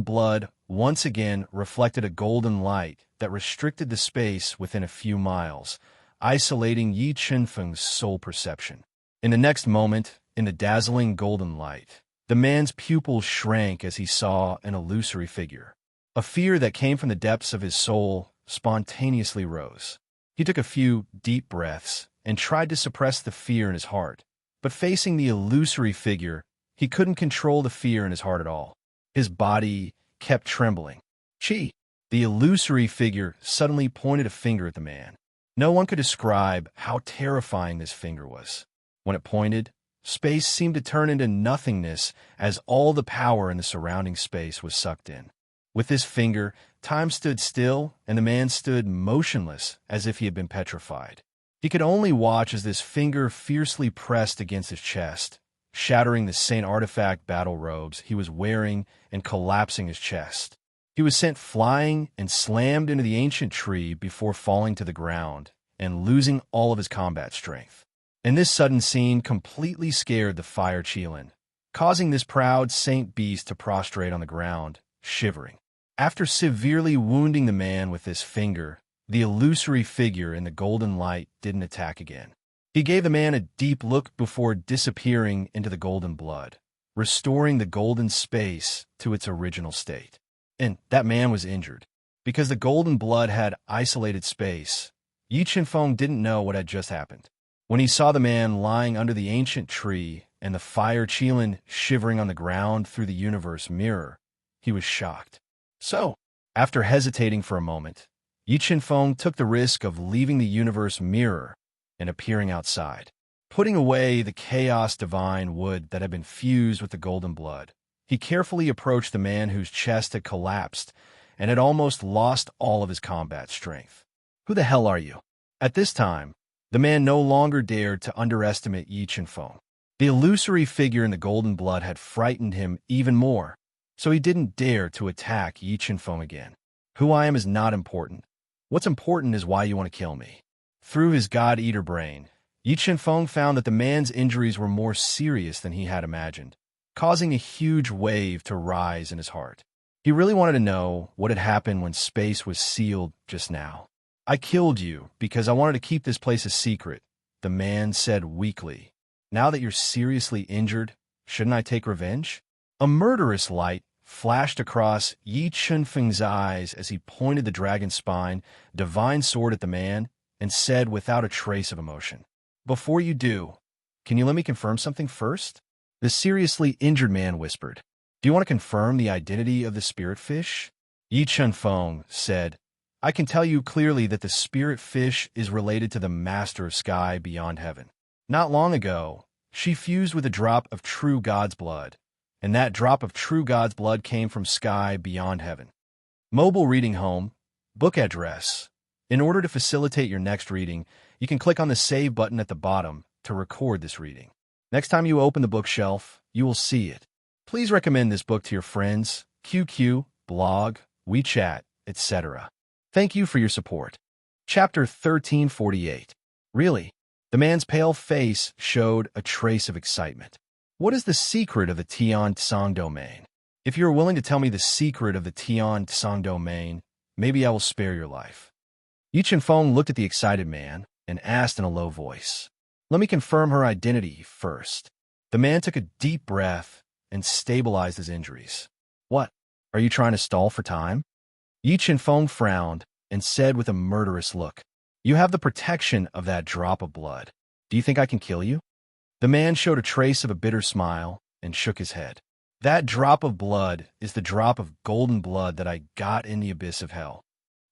blood once again reflected a golden light that restricted the space within a few miles, isolating Yi Feng's soul perception. In the next moment, in the dazzling golden light, the man's pupils shrank as he saw an illusory figure. A fear that came from the depths of his soul spontaneously rose. He took a few deep breaths and tried to suppress the fear in his heart, but facing the illusory figure, he couldn't control the fear in his heart at all. His body kept trembling. Chi! The illusory figure suddenly pointed a finger at the man. No one could describe how terrifying this finger was. When it pointed, space seemed to turn into nothingness as all the power in the surrounding space was sucked in. With this finger, time stood still, and the man stood motionless as if he had been petrified. He could only watch as this finger fiercely pressed against his chest, shattering the Saint Artifact battle robes he was wearing and collapsing his chest. He was sent flying and slammed into the ancient tree before falling to the ground and losing all of his combat strength. And this sudden scene completely scared the fire Qilin, causing this proud saint beast to prostrate on the ground, shivering. After severely wounding the man with this finger, the illusory figure in the golden light didn't attack again. He gave the man a deep look before disappearing into the golden blood, restoring the golden space to its original state. And that man was injured. Because the golden blood had isolated space, Yi Qinfeng didn't know what had just happened. When he saw the man lying under the ancient tree and the fire Qilin shivering on the ground through the universe mirror, he was shocked. So, after hesitating for a moment, Yi Qinfeng took the risk of leaving the universe mirror and appearing outside. Putting away the chaos divine wood that had been fused with the golden blood, he carefully approached the man whose chest had collapsed and had almost lost all of his combat strength. "Who the hell are you?" At this time, the man no longer dared to underestimate Yi Qinfeng. The illusory figure in the golden blood had frightened him even more, so he didn't dare to attack Yi Qinfeng again. "Who I am is not important. What's important is why you want to kill me." Through his God-Eater brain, Yi Qinfeng found that the man's injuries were more serious than he had imagined, causing a huge wave to rise in his heart. He really wanted to know what had happened when space was sealed just now. "I killed you because I wanted to keep this place a secret," the man said weakly. "Now that you're seriously injured, shouldn't I take revenge?" A murderous light flashed across Yi Qinfeng's eyes as he pointed the dragon spine, divine sword at the man, and said without a trace of emotion, "Before you do, can you let me confirm something first?" The seriously injured man whispered, "Do you want to confirm the identity of the spirit fish?" Yi Qinfeng said, "I can tell you clearly that the spirit fish is related to the master of sky beyond heaven. Not long ago, she fused with a drop of true God's blood, and that drop of true God's blood came from sky beyond heaven." Mobile reading home, book address. In order to facilitate your next reading, you can click on the Save button at the bottom to record this reading. Next time you open the bookshelf, you will see it. Please recommend this book to your friends, QQ, blog, WeChat, etc. Thank you for your support. Chapter 1348. Really? The man's pale face showed a trace of excitement. "What is the secret of the Tian Tsang domain? If you are willing to tell me the secret of the Tian Tsang domain, maybe I will spare your life." Yi Qinfeng looked at the excited man and asked in a low voice, "Let me confirm her identity first." The man took a deep breath and stabilized his injuries. "What? Are you trying to stall for time?" Yi Qinfeng frowned and said with a murderous look, "You have the protection of that drop of blood. Do you think I can kill you?" The man showed a trace of a bitter smile and shook his head. "That drop of blood is the drop of golden blood that I got in the abyss of hell."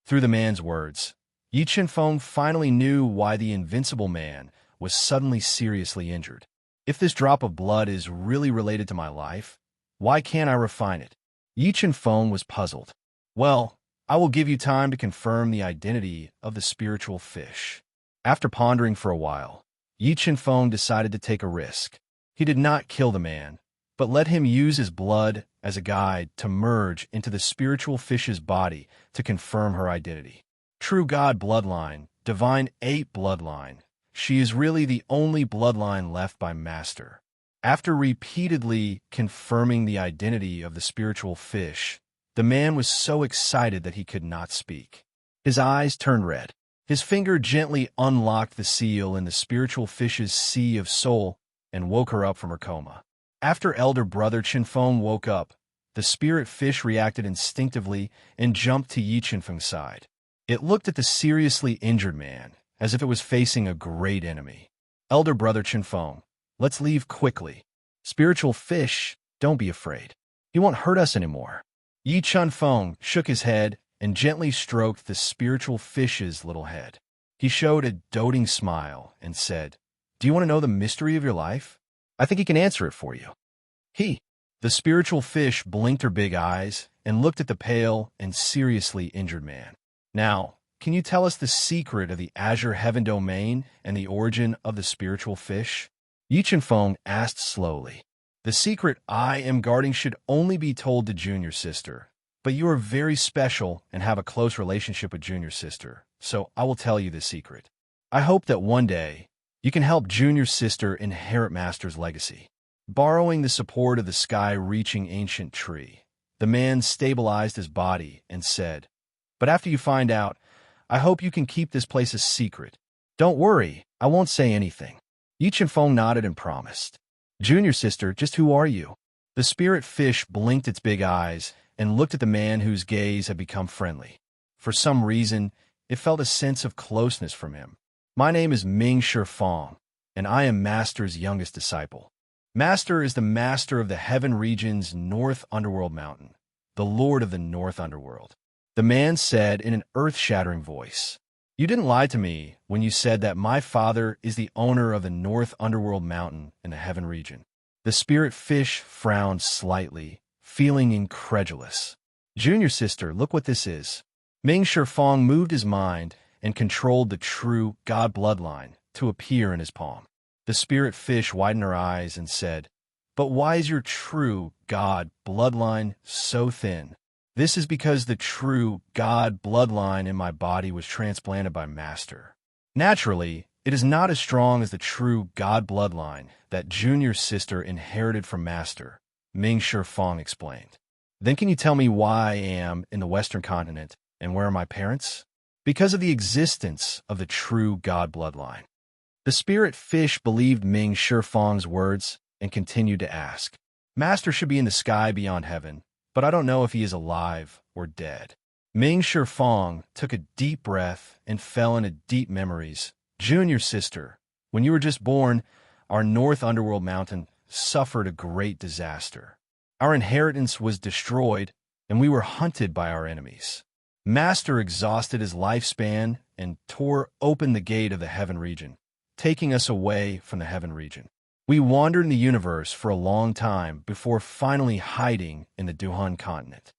Through the man's words, Yi Qinfeng finally knew why the invincible man was suddenly seriously injured. If this drop of blood is really related to my life, why can't I refine it? Yi Qinfeng was puzzled. "Well, I will give you time to confirm the identity of the spiritual fish." After pondering for a while, Yi Qinfeng decided to take a risk. He did not kill the man, but let him use his blood as a guide to merge into the spiritual fish's body to confirm her identity. True God bloodline, divine 8 bloodline. She is really the only bloodline left by Master. After repeatedly confirming the identity of the spiritual fish, the man was so excited that he could not speak. His eyes turned red. His finger gently unlocked the seal in the spiritual fish's sea of soul and woke her up from her coma. After elder brother Qinfeng woke up, the spirit fish reacted instinctively and jumped to Yi Qinfeng's side. It looked at the seriously injured man, as if it was facing a great enemy. "Elder brother Qinfeng, let's leave quickly. Spiritual fish, don't be afraid. He won't hurt us anymore." Yi Qinfeng shook his head and gently stroked the spiritual fish's little head. He showed a doting smile and said, "Do you want to know the mystery of your life? I think he can answer it for you." The spiritual fish blinked her big eyes and looked at the pale and seriously injured man. "Now, can you tell us the secret of the Azure Heaven domain and the origin of the spiritual fish?" Yi Qinfeng asked slowly. "The secret I am guarding should only be told to Junior Sister, but you are very special and have a close relationship with Junior Sister, so I will tell you the secret." I hope that one day you can help Junior's sister inherit Master's legacy. Borrowing the support of the sky-reaching ancient tree, the man stabilized his body and said, "But after you find out, I hope you can keep this place a secret. Don't worry, I won't say anything." Yi Chen-feng nodded and promised. "Junior sister, just who are you?" The spirit fish blinked its big eyes and looked at the man whose gaze had become friendly. For some reason, it felt a sense of closeness from him. "My name is Ming Feng, and I am Master's youngest disciple. Master is the master of the heaven region's North Underworld Mountain, the lord of the North Underworld." The man said in an earth-shattering voice, "You didn't lie to me when you said that my father is the owner of the North Underworld Mountain in the heaven region." The spirit fish frowned slightly, feeling incredulous. "Junior sister, look what this is." Ming Feng moved his mind and controlled the true God bloodline to appear in his palm. The spirit fish widened her eyes and said, "But why is your true God bloodline so thin?" "This is because the true God bloodline in my body was transplanted by Master. Naturally, it is not as strong as the true God bloodline that Junior's sister inherited from Master," Ming Feng explained. "Then can you tell me why I am in the Western continent, and where are my parents?" "Because of the existence of the true God bloodline." The spirit fish believed Ming Feng's words and continued to ask, "Master should be in the sky beyond heaven, but I don't know if he is alive or dead." Ming Feng took a deep breath and fell into deep memories. "Junior sister, when you were just born, our North Underworld Mountain suffered a great disaster. Our inheritance was destroyed, and we were hunted by our enemies. Master exhausted his lifespan and tore open the gate of the heaven region, taking us away from the heaven region. We wandered in the universe for a long time before finally hiding in the Duhan continent.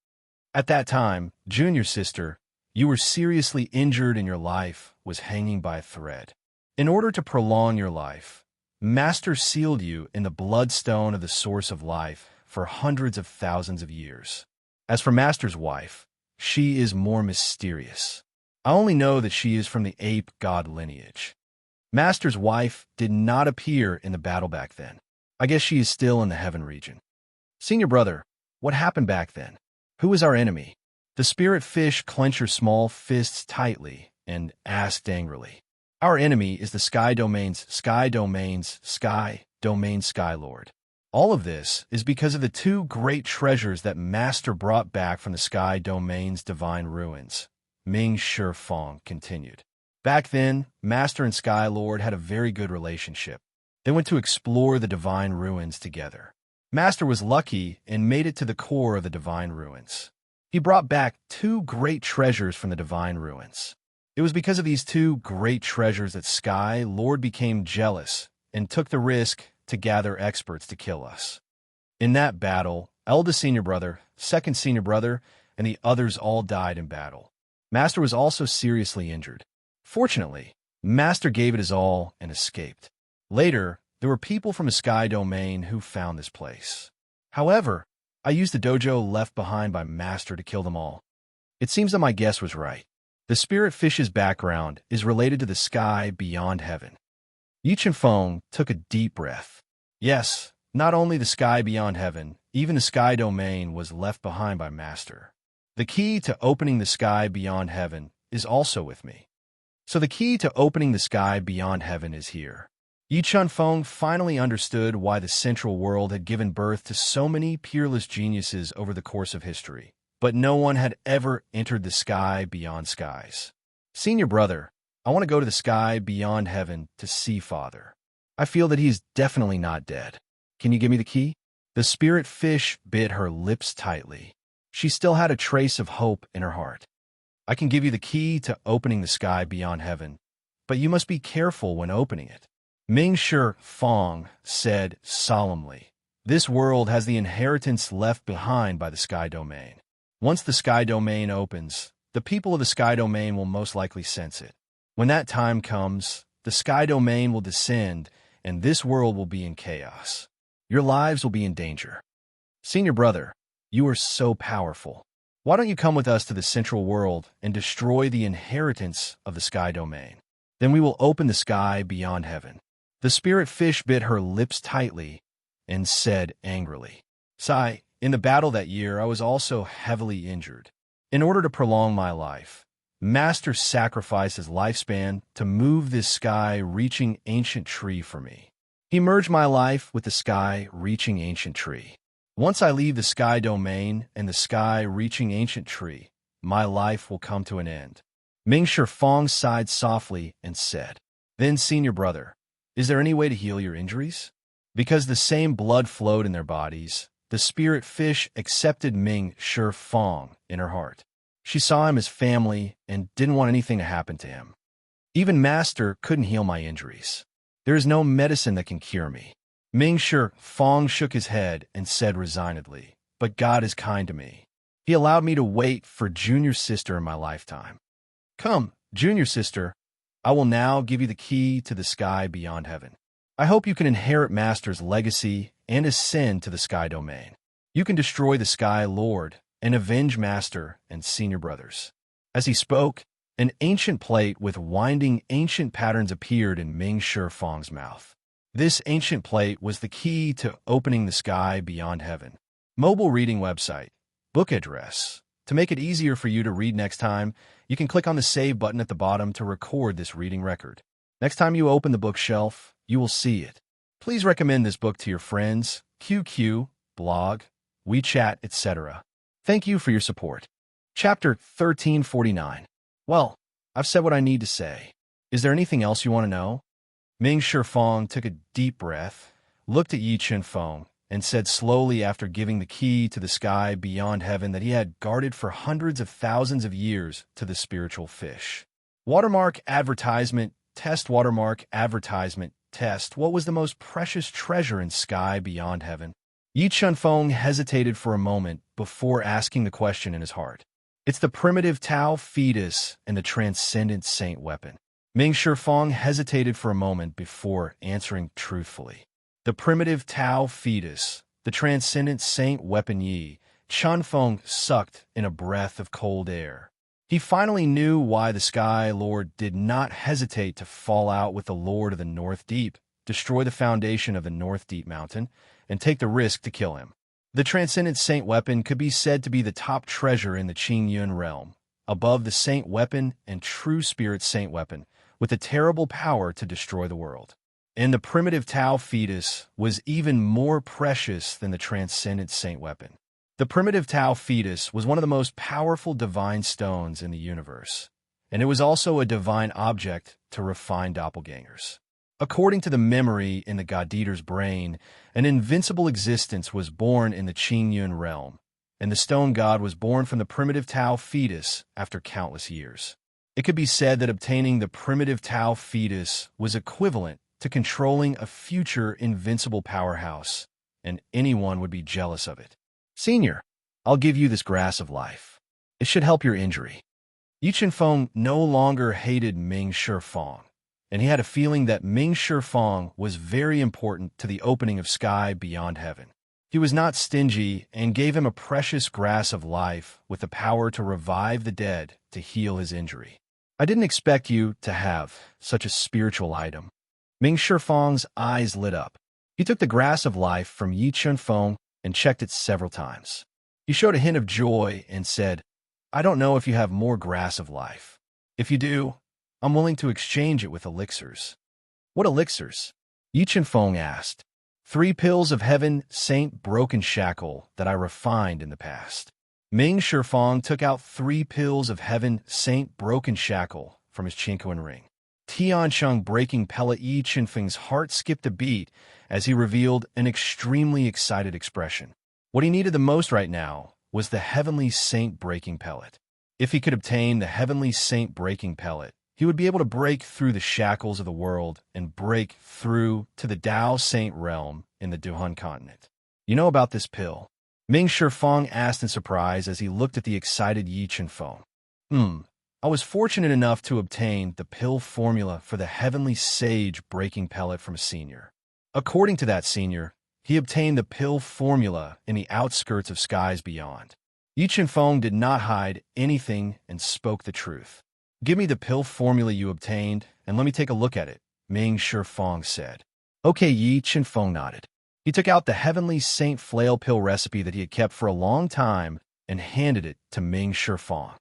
At that time, Junior sister, you were seriously injured and your life was hanging by a thread. In order to prolong your life, Master sealed you in the bloodstone of the source of life for hundreds of thousands of years. As for Master's wife, she is more mysterious. I only know that she is from the ape god lineage. Master's wife did not appear in the battle back then. I guess she is still in the heaven region." "Senior brother, what happened back then? Who is our enemy?" The spirit fish clenched her small fists tightly and asked angrily. "Our enemy is the Sky Domain's Sky Lord. All of this is because of the two great treasures that Master brought back from the Sky Domain's divine ruins," Ming Feng continued. "Back then, Master and Sky Lord had a very good relationship. They went to explore the divine ruins together. Master was lucky and made it to the core of the divine ruins. He brought back two great treasures from the divine ruins. It was because of these two great treasures that Sky Lord became jealous and took the risk to gather experts to kill us. In that battle, eldest senior brother, second senior brother, and the others all died in battle. Master was also seriously injured. Fortunately, Master gave it his all and escaped. Later, there were people from the Sky Domain who found this place. However, I used the dojo left behind by Master to kill them all. It seems that my guess was right. The spirit fish's background is related to the sky beyond heaven." Yi Chen-feng took a deep breath. "Yes, not only the sky beyond heaven, even the Sky Domain was left behind by Master. The key to opening the sky beyond heaven is also with me. So the key to opening the sky beyond heaven is here." Yi Chen-feng finally understood why the Central World had given birth to so many peerless geniuses over the course of history, but no one had ever entered the sky beyond skies. "Senior brother, I want to go to the sky beyond heaven to see Father. I feel that he is definitely not dead. Can you give me the key?" The spirit fish bit her lips tightly. She still had a trace of hope in her heart. "I can give you the key to opening the sky beyond heaven, but you must be careful when opening it," Ming Feng said solemnly. "This world has the inheritance left behind by the Sky Domain. Once the Sky Domain opens, the people of the Sky Domain will most likely sense it. When that time comes, the Sky Domain will descend, and this world will be in chaos. Your lives will be in danger. Senior brother, you are so powerful. Why don't you come with us to the Central World and destroy the inheritance of the Sky Domain? Then we will open the sky beyond heaven. The spirit fish bit her lips tightly and said angrily, "Sai, in the battle that year, I was also heavily injured. In order to prolong my life, Master sacrificed his lifespan to move this sky-reaching ancient tree for me. He merged my life with the sky-reaching ancient tree. Once I leave the sky domain and the sky-reaching ancient tree, my life will come to an end." Ming Shifeng sighed softly and said, "Then, senior brother, is there any way to heal your injuries?" Because the same blood flowed in their bodies, the spirit fish accepted Ming Shifeng in her heart. She saw him as family and didn't want anything to happen to him. "Even Master couldn't heal my injuries. There is no medicine that can cure me." Ming Shifeng shook his head and said resignedly, "But God is kind to me. He allowed me to wait for junior sister in my lifetime. Come, junior sister, I will now give you the key to the sky beyond heaven. I hope you can inherit Master's legacy and ascend to the sky domain. You can destroy the Sky Lord and avenge Master and senior brothers." As he spoke, an ancient plate with winding ancient patterns appeared in Ming Shifeng's mouth. This ancient plate was the key to opening the sky beyond heaven. Mobile reading website. Book address. To make it easier for you to read next time, you can click on the Save button at the bottom to record this reading record. Next time you open the bookshelf, you will see it. Please recommend this book to your friends, QQ, blog, WeChat, etc. Thank you for your support. Chapter 1349. Well, I've said what I need to say. Is there anything else you want to know? Ming Shifeng took a deep breath, looked at Yi Chen-feng, and said slowly after giving the key to the sky beyond heaven that he had guarded for hundreds of thousands of years to the spiritual fish. Watermark advertisement, test watermark advertisement, test. What was the most precious treasure in sky beyond heaven? Yi Chen-feng hesitated for a moment before asking the question in his heart. It's the primitive Tao fetus and the transcendent saint weapon. Ming Shifeng hesitated for a moment before answering truthfully. The primitive Tao fetus, the transcendent saint weapon. Yi Chen-feng sucked in a breath of cold air. He finally knew why the Sky Lord did not hesitate to fall out with the Lord of the North Deep, destroy the foundation of the North Deep Mountain, and take the risk to kill him. The transcendent saint weapon could be said to be the top treasure in the Qingyun realm, above the saint weapon and true spirit saint weapon, with the terrible power to destroy the world. And the primitive Tao fetus was even more precious than the transcendent saint weapon. The primitive Tao fetus was one of the most powerful divine stones in the universe, and it was also a divine object to refine doppelgangers. According to the memory in the God Eater's brain, an invincible existence was born in the Qingyun realm, and the stone god was born from the primitive Tao fetus after countless years. It could be said that obtaining the primitive Tao fetus was equivalent to controlling a future invincible powerhouse, and anyone would be jealous of it. "Senior, I'll give you this grass of life. It should help your injury." Yi Chen-feng no longer hated Ming Shifeng, and he had a feeling that Ming Shifeng was very important to the opening of sky beyond heaven. He was not stingy and gave him a precious grass of life with the power to revive the dead to heal his injury. "I didn't expect you to have such a spiritual item." Ming Shifeng's eyes lit up. He took the grass of life from Yi Chen-feng and checked it several times. He showed a hint of joy and said, "I don't know if you have more grass of life. If you do, I'm willing to exchange it with elixirs." "What elixirs?" Yi Chen-feng asked. "3 pills of heaven, Saint Broken Shackle, that I refined in the past." Ming Shifeng took out 3 pills of heaven, Saint Broken Shackle, from his Chinquan ring. Tiancheng breaking pellet. Yi Chen-feng's heart skipped a beat as he revealed an extremely excited expression. What he needed the most right now was the heavenly saint breaking pellet. If he could obtain the heavenly saint breaking pellet, he would be able to break through the shackles of the world and break through to the Tao saint realm in the Duhan continent. "You know about this pill?" Ming Shifeng asked in surprise as he looked at the excited Yi Chen-feng. I was fortunate enough to obtain the pill formula for the heavenly sage breaking pellet from a senior. According to that senior, he obtained the pill formula in the outskirts of skies beyond. Yi Chen-feng did not hide anything and spoke the truth. Give me the pill formula you obtained, and let me take a look at it, Ming Shifeng said. Okay, Yi Chenfeng nodded. He took out the Heavenly Saint Flail pill recipe that he had kept for a long time and handed it to Ming Shifeng.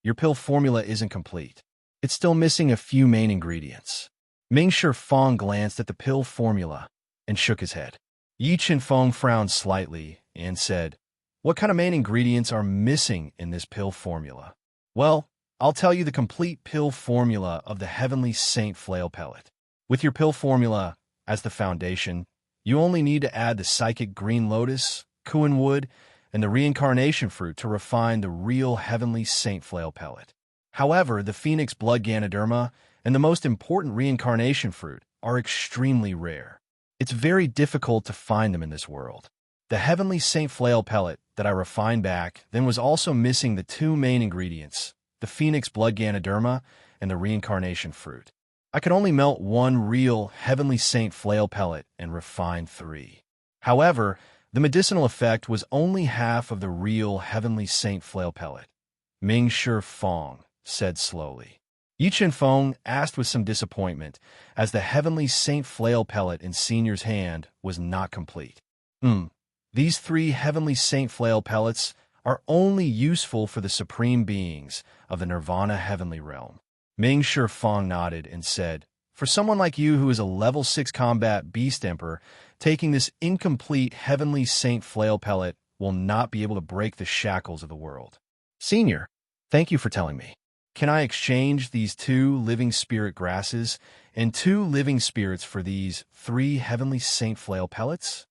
Your pill formula isn't complete. It's still missing a few main ingredients. Ming Shifeng glanced at the pill formula and shook his head. Yi Chenfeng frowned slightly and said, "What kind of main ingredients are missing in this pill formula?" "Well, I'll tell you the complete pill formula of the Heavenly Saint Flail pellet. With your pill formula as the foundation, you only need to add the psychic green lotus, Kuan wood, and the reincarnation fruit to refine the real Heavenly Saint Flail pellet. However, the phoenix blood ganoderma and the most important reincarnation fruit are extremely rare. It's very difficult to find them in this world. The Heavenly Saint Flail pellet that I refined back then was also missing the two main ingredients, the phoenix blood ganoderma and the reincarnation fruit. I could only melt one real Heavenly Saint Flail pellet and refine 3. However, the medicinal effect was only half of the real Heavenly Saint Flail pellet," Ming Shifeng said slowly. Yi Chenfeng asked with some disappointment, as the Heavenly Saint Flail pellet in Senior's hand was not complete. These 3 Heavenly Saint Flail pellets are only useful for the supreme beings of the Nirvana Heavenly Realm." Ming Shifeng nodded and said, "For someone like you who is a level 6 combat beast emperor, taking this incomplete Heavenly Saint Flail pellet will not be able to break the shackles of the world." "Senior, thank you for telling me. Can I exchange these 2 living spirit grasses and 2 living spirits for these 3 Heavenly Saint Flail pellets?"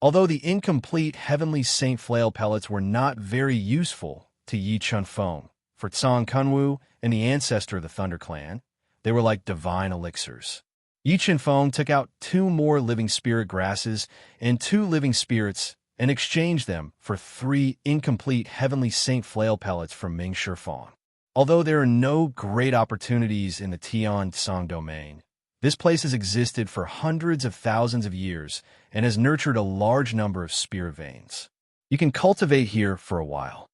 Although the incomplete Heavenly Saint Flail pellets were not very useful to Yi Chenfeng, for Tsang Kunwu and the ancestor of the Thunder Clan, they were like divine elixirs. Yi Chenfeng took out 2 more living spirit grasses and 2 living spirits and exchanged them for 3 incomplete Heavenly Saint Flail pellets from Ming Shifeng. Although there are no great opportunities in the Tian Tsang domain, this place has existed for hundreds of thousands of years and has nurtured a large number of spirit veins. You can cultivate here for a while.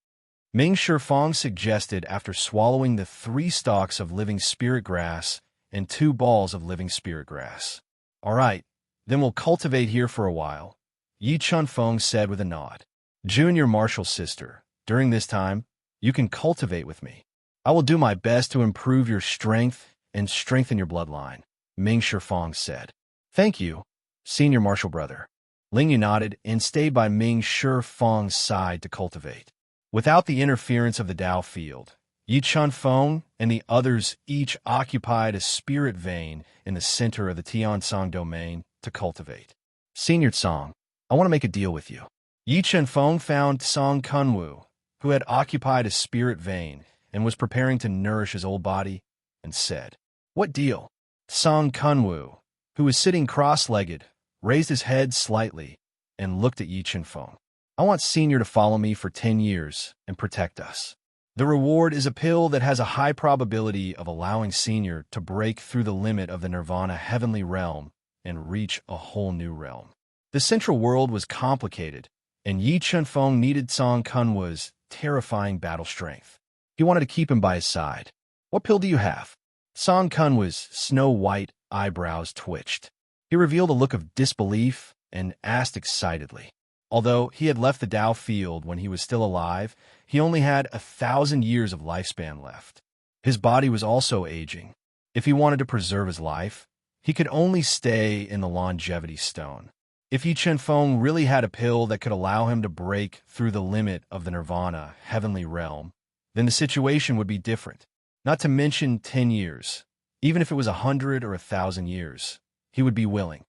Ming Shifeng suggested after swallowing the 3 stalks of living spirit grass and 2 balls of living spirit grass. "All right, then we'll cultivate here for a while," Yi Chenfeng said with a nod. "Junior Marshal Sister, during this time, you can cultivate with me. I will do my best to improve your strength and strengthen your bloodline," Ming Shifeng said. "Thank you, Senior Marshal Brother." Ling Yu nodded and stayed by Ming Shifeng's side to cultivate. Without the interference of the Dao field, Yi Chenfeng and the others each occupied a spirit vein in the center of the Tiansong domain to cultivate. "Senior Tsang, I want to make a deal with you." Yi Chenfeng found Tsang Kunwu, who had occupied a spirit vein and was preparing to nourish his old body, and said, "What deal?" Tsang Kunwu, who was sitting cross-legged, raised his head slightly and looked at Yi Chenfeng. "I want Senior to follow me for 10 years and protect us. The reward is a pill that has a high probability of allowing Senior to break through the limit of the Nirvana Heavenly Realm and reach a whole new realm." The central world was complicated, and Yi Chenfeng needed Tsang Kunwu's terrifying battle strength. He wanted to keep him by his side. "What pill do you have?" Tsang Kunwu's snow-white eyebrows twitched. He revealed a look of disbelief and asked excitedly. Although he had left the Dao field when he was still alive, he only had 1,000 years of lifespan left. His body was also aging. If he wanted to preserve his life, he could only stay in the longevity stone. If Yi Chenfeng really had a pill that could allow him to break through the limit of the Nirvana Heavenly Realm, then the situation would be different. Not to mention 10 years. Even if it was 100 or 1,000 years, he would be willing.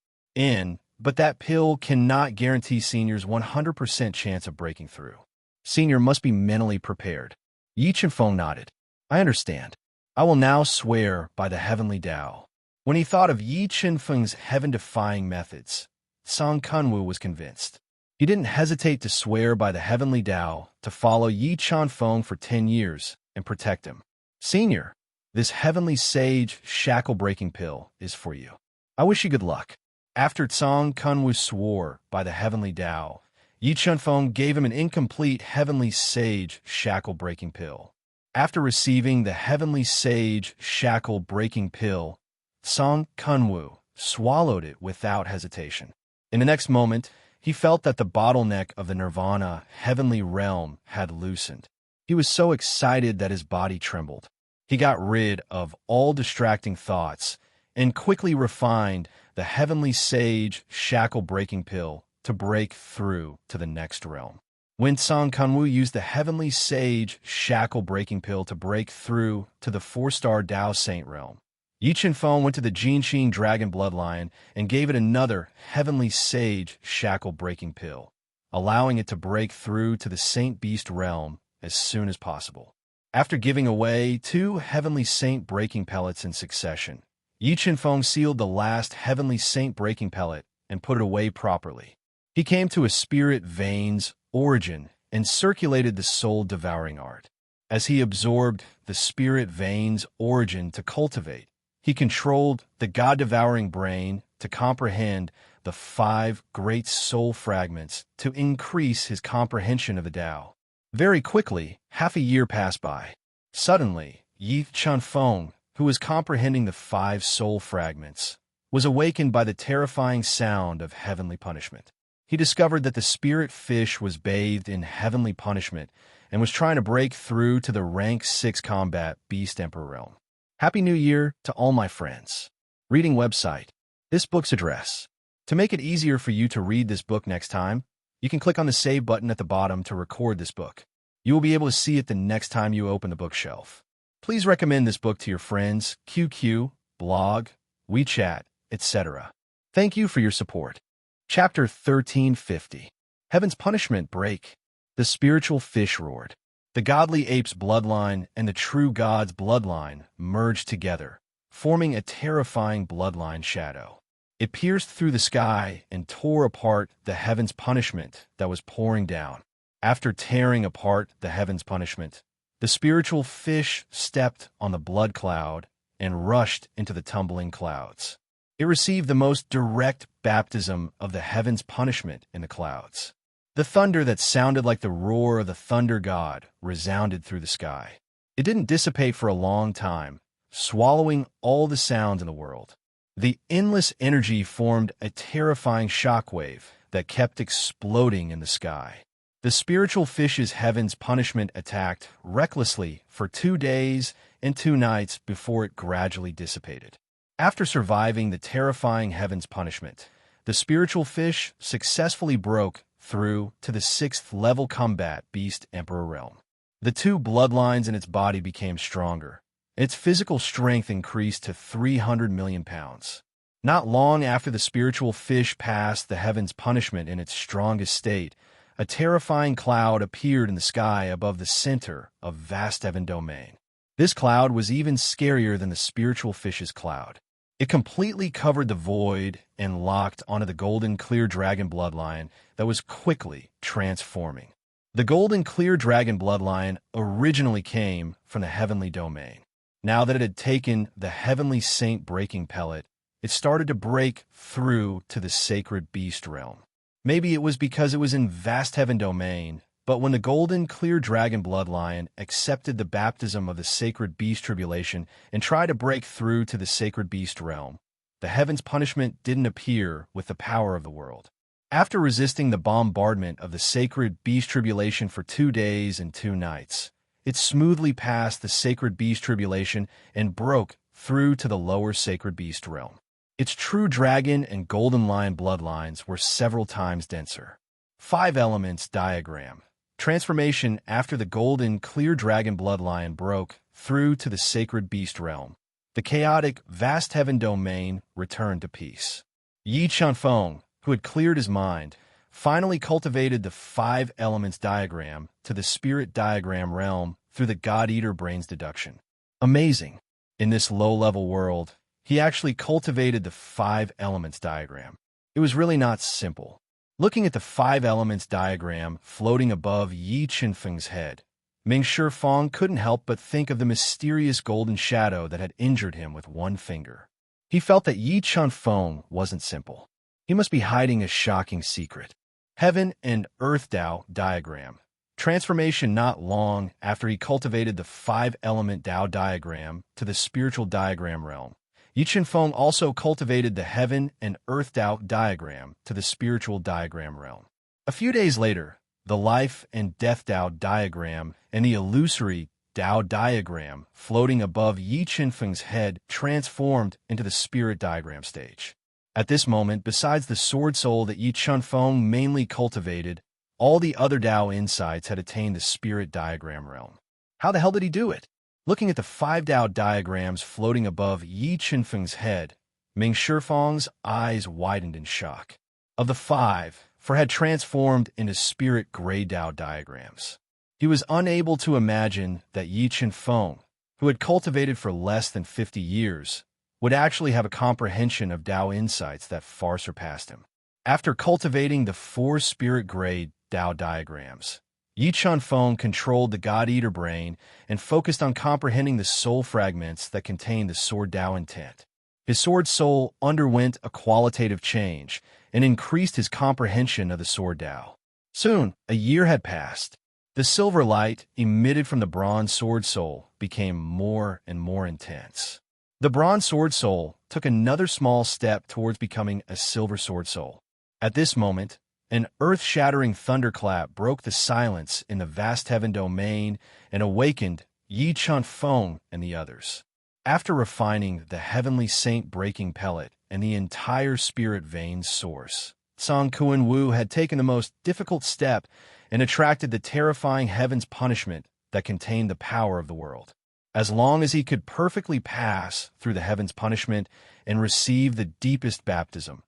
But that pill cannot guarantee Senior's 100% chance of breaking through. Senior must be mentally prepared. Yi Chenfeng nodded. "I understand. I will now swear by the Heavenly Tao." When he thought of Yi Chenfeng's heaven-defying methods, Tsang Kunwu was convinced. He didn't hesitate to swear by the Heavenly Tao to follow Yi Chenfeng for 10 years and protect him. "Senior, this Heavenly Sage shackle-breaking pill is for you. I wish you good luck." After Tsang Kunwu swore by the Heavenly Tao, Yi Chenfeng gave him an incomplete Heavenly Sage shackle-breaking pill. After receiving the heavenly sage shackle-breaking pill, Song Kunwu swallowed it without hesitation. In the next moment, he felt that the bottleneck of the nirvana heavenly realm had loosened. He was so excited that his body trembled. He got rid of all distracting thoughts and quickly refined the heavenly sage shackle-breaking pill to break through to the next realm. When Song Kunwu used the heavenly sage shackle-breaking pill to break through to the 4-star Tao Saint realm, Yi Chenfeng went to the Jinqing dragon bloodline and gave it another heavenly sage shackle-breaking pill, allowing it to break through to the Saint Beast realm as soon as possible. After giving away 2 heavenly saint breaking pellets in succession, Yi Chenfeng sealed the last heavenly saint breaking pellet and put it away properly. He came to a spirit veins origin and circulated the soul-devouring art. As he absorbed the spirit veins origin to cultivate, he controlled the God-devouring brain to comprehend the 5 great soul fragments to increase his comprehension of the Tao. Very quickly, half a year passed by. Suddenly, Yi Chenfeng, who was comprehending the 5 soul fragments, was awakened by the terrifying sound of heavenly punishment. He discovered that the spirit fish was bathed in heavenly punishment and was trying to break through to the rank 6 combat beast emperor realm. Happy New Year to all my friends. Reading website. This book's address. To make it easier for you to read this book next time, you can click on the save button at the bottom to record this book. You will be able to see it the next time you open the bookshelf. Please recommend this book to your friends, QQ, blog, WeChat, etc. Thank you for your support. Chapter 1350. Heaven's Punishment Break. The spiritual fish roared. The godly ape's bloodline and the true god's bloodline merged together, forming a terrifying bloodline shadow. It pierced through the sky and tore apart the heaven's punishment that was pouring down. After tearing apart the heaven's punishment, the spiritual fish stepped on the blood cloud and rushed into the tumbling clouds. It received the most direct baptism of the heaven's punishment in the clouds. The thunder that sounded like the roar of the thunder god resounded through the sky. It didn't dissipate for a long time, swallowing all the sounds in the world. The endless energy formed a terrifying shockwave that kept exploding in the sky. The spiritual fish's heaven's punishment attacked recklessly for 2 days and 2 nights before it gradually dissipated. After surviving the terrifying heaven's punishment, the spiritual fish successfully broke through to the 6th level combat beast emperor realm. The 2 bloodlines in its body became stronger. Its physical strength increased to 300 million pounds. Not long after the spiritual fish passed the heaven's punishment in its strongest state, a terrifying cloud appeared in the sky above the center of vast heaven domain. This cloud was even scarier than the spiritual fish's cloud. It completely covered the void and locked onto the golden clear dragon bloodline that was quickly transforming. The golden clear dragon bloodline originally came from the heavenly domain. Now that it had taken the heavenly saint breaking pellet, it started to break through to the sacred beast realm. Maybe it was because it was in vast heaven domain, but when the golden clear dragon bloodline accepted the baptism of the sacred beast tribulation and tried to break through to the sacred beast realm, the heaven's punishment didn't appear with the power of the world. After resisting the bombardment of the sacred beast tribulation for 2 days and 2 nights, it smoothly passed the sacred beast tribulation and broke through to the lower sacred beast realm. Its true dragon and golden lion bloodlines were several times denser. 5 elements diagram. Transformation after the golden clear dragon bloodline broke through to the sacred beast realm. The chaotic vast heaven domain returned to peace. Yi Chenfeng, who had cleared his mind, finally cultivated the 5 elements diagram to the spirit diagram realm through the God-Eater brain's deduction. Amazing! In this low-level world, he actually cultivated the 5 elements diagram. It was really not simple. Looking at the 5 elements diagram floating above Yi Chenfeng's head, Ming Shifeng couldn't help but think of the mysterious golden shadow that had injured him with 1 finger. He felt that Yi Chenfeng wasn't simple. He must be hiding a shocking secret. Heaven and Earth Tao diagram. transformation not long after he cultivated the five-element Tao diagram to the spiritual diagram realm. Yi Feng also cultivated the heaven and earth Tao diagram to the spiritual diagram realm. A few days later, the life and death Tao diagram and the illusory Tao diagram floating above Yi Feng's head transformed into the spirit diagram stage. At this moment, besides the sword soul that Yi Feng mainly cultivated, all the other Tao insights had attained the spirit diagram realm. How the hell did he do it? Looking at the five Tao diagrams floating above Yi Feng's head, Ming Shifeng's eyes widened in shock. Of the five, four had transformed into spirit gray Tao diagrams. He was unable to imagine that Yi Feng, who had cultivated for less than 50 years, would actually have a comprehension of Tao insights that far surpassed him. After cultivating the four spirit gray Tao diagrams, Yi Feng controlled the God-Eater brain and focused on comprehending the soul fragments that contained the sword Tao intent. His sword soul underwent a qualitative change and increased his comprehension of the sword Tao. Soon, a year had passed. The silver light emitted from the bronze sword soul became more and more intense. The bronze sword soul took another small step towards becoming a silver sword soul. At this moment, an earth-shattering thunderclap broke the silence in the vast heaven domain and awakened Yi Feng and the others. After refining the heavenly saint-breaking pellet and the entire spirit vein source, Song Kuan Wu had taken the most difficult step and attracted the terrifying heaven's punishment that contained the power of the world. As long as he could perfectly pass through the heaven's punishment and receive the deepest baptism,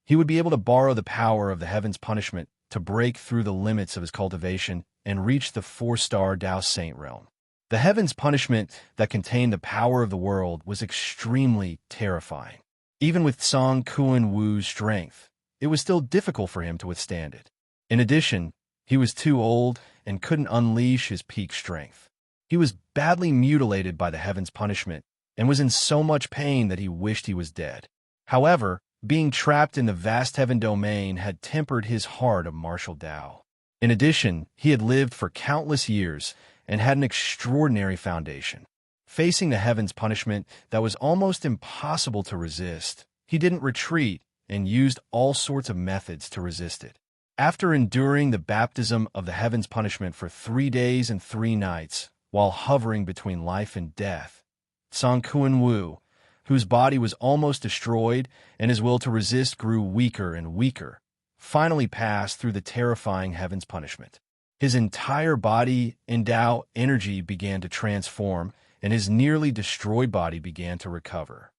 he would be able to borrow the power of the heaven's punishment to break through the limits of his cultivation and reach the four-star Tao Saint realm. The heaven's punishment that contained the power of the world was extremely terrifying. Even with Song Kuan Wu's strength, it was still difficult for him to withstand it. In addition, he was too old and couldn't unleash his peak strength. He was badly mutilated by the heaven's punishment and was in so much pain that he wished he was dead. However, being trapped in the vast heaven domain had tempered his heart of martial Tao. In addition, he had lived for countless years and had an extraordinary foundation. Facing the heaven's punishment that was almost impossible to resist, he didn't retreat and used all sorts of methods to resist it. After enduring the baptism of the heaven's punishment for 3 days and 3 nights, while hovering between life and death, Song Kuan Wu, whose body was almost destroyed and his will to resist grew weaker and weaker, finally passed through the terrifying heaven's punishment. His entire body and Tao energy began to transform, and his nearly destroyed body began to recover.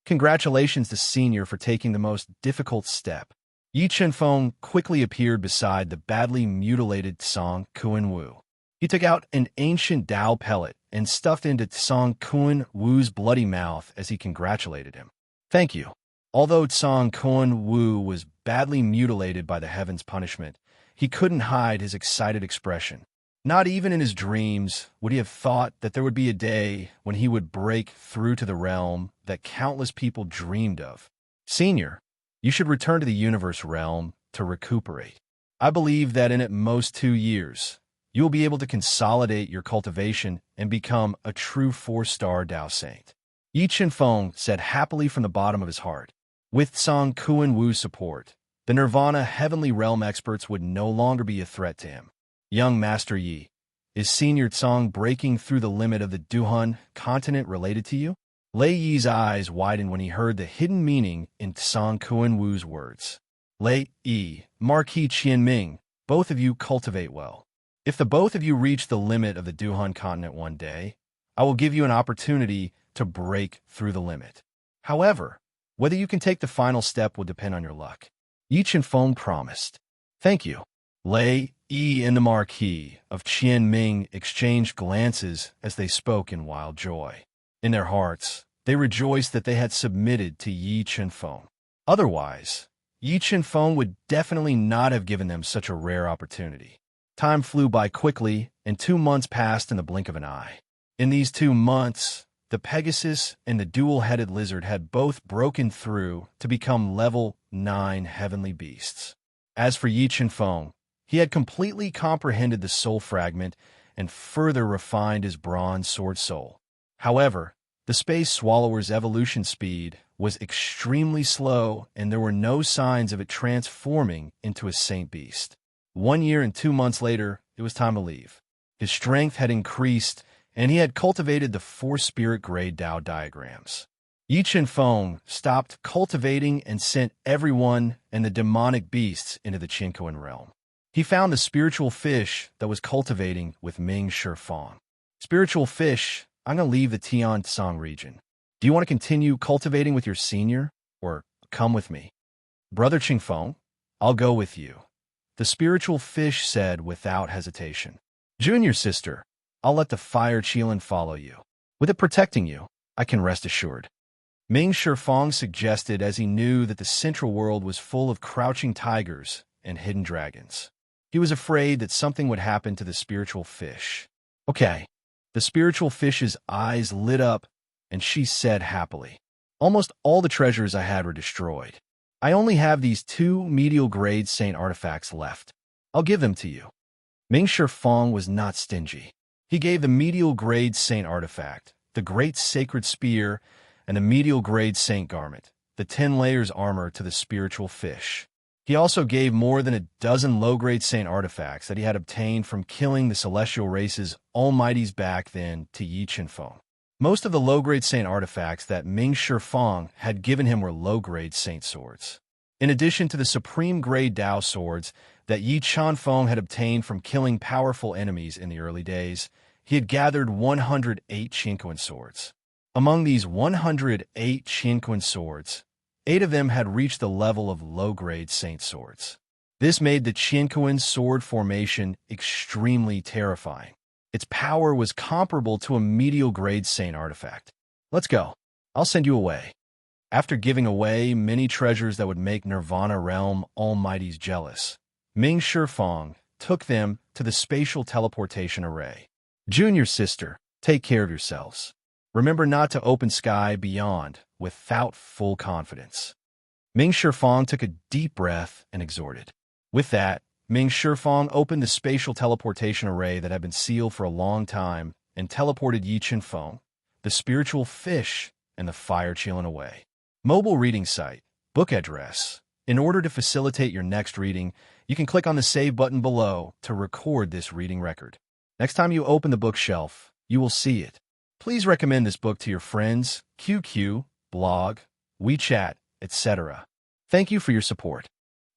Congratulations to Senior for taking the most difficult step. Yi Feng quickly appeared beside the badly mutilated Song Kuan Wu. He took out an ancient Tao pellet and stuffed into Song Kuan Wu's bloody mouth as he congratulated him. Thank you. Although Song Kuan Wu was badly mutilated by the heaven's punishment, he couldn't hide his excited expression. Not even in his dreams would he have thought that there would be a day when he would break through to the realm that countless people dreamed of. Senior, you should return to the universe realm to recuperate. I believe that in at most 2 years, you will be able to consolidate your cultivation and become a true 4-star Tao Saint. Yi Feng said happily from the bottom of his heart. With Song Kuan Wu's support, the Nirvana Heavenly Realm experts would no longer be a threat to him. Young Master Yi, is Senior Tsang breaking through the limit of the Duhan continent related to you? Lei Yi's eyes widened when he heard the hidden meaning in Song Kuan Wu's words. Lei Yi, Marquis Qianming, both of you cultivate well. If the both of you reach the limit of the Duhan continent one day, I will give you an opportunity to break through the limit. However, whether you can take the final step will depend on your luck. Yi Feng promised. Thank you. Lei Yi and the Marquis of Qianming exchanged glances as they spoke in wild joy. In their hearts, they rejoiced that they had submitted to Yi Feng. Otherwise, Yi Feng would definitely not have given them such a rare opportunity. Time flew by quickly, and 2 months passed in the blink of an eye. In these 2 months, the Pegasus and the dual-headed lizard had both broken through to become level 9 heavenly beasts. As for Yi Feng, He had completely comprehended the soul fragment and further refined his bronze sword soul. However, the space swallower's evolution speed was extremely slow, and there were no signs of it transforming into a saint beast. 1 year and 2 months later, it was time to leave. His strength had increased, and he had cultivated the 4 spirit grade Tao diagrams. Yi Chen-feng stopped cultivating and sent everyone and the demonic beasts into the Qinkuan realm. He found the spiritual fish that was cultivating with Ming Shifeng. Spiritual fish, I'm going to leave the Tiansong region. Do you want to continue cultivating with your senior, or come with me? Brother Qingfeng, I'll go with you, the spiritual fish said without hesitation. Junior sister, I'll let the fire Qilin follow you. With it protecting you, I can rest assured. Ming Shifeng suggested, as he knew that the central world was full of crouching tigers and hidden dragons. He was afraid that something would happen to the spiritual fish. Okay. The spiritual fish's eyes lit up, and she said happily, almost all the treasures I had were destroyed. I only have these 2 medial grade saint artifacts left. I'll give them to you. Ming Shifeng was not stingy. He gave the medial grade saint artifact, the great sacred spear, and the medial grade saint garment, the 10 layers armor, to the spiritual fish. He also gave more than a dozen low-grade saint artifacts that he had obtained from killing the celestial race's almighties back then to Yi Chen-feng. Most of the low-grade saint artifacts that Ming Shifeng had given him were low-grade saint swords. In addition to the supreme-grade Dao swords that Yi Chen-feng had obtained from killing powerful enemies in the early days, he had gathered 108 Qinkuan swords. Among these 108 Qinkuan swords, 8 of them had reached the level of low-grade saint swords. This made the Qinkuan sword formation extremely terrifying. Its power was comparable to a medial grade saint artifact. Let's go. I'll send you away. After giving away many treasures that would make Nirvana realm almighties jealous, Ming Shifeng took them to the spatial teleportation array. Junior sister, take care of yourselves. Remember not to open sky beyond without full confidence. Ming Shifeng took a deep breath and exhorted. With that, Ming Shifeng opened the spatial teleportation array that had been sealed for a long time and teleported Yi Chen-feng, the spiritual fish, and the fire Qilin away. Mobile reading site, book address. In order to facilitate your next reading, you can click on the save button below to record this reading record. Next time you open the bookshelf, you will see it. Please recommend this book to your friends, QQ, blog, WeChat, etc. Thank you for your support.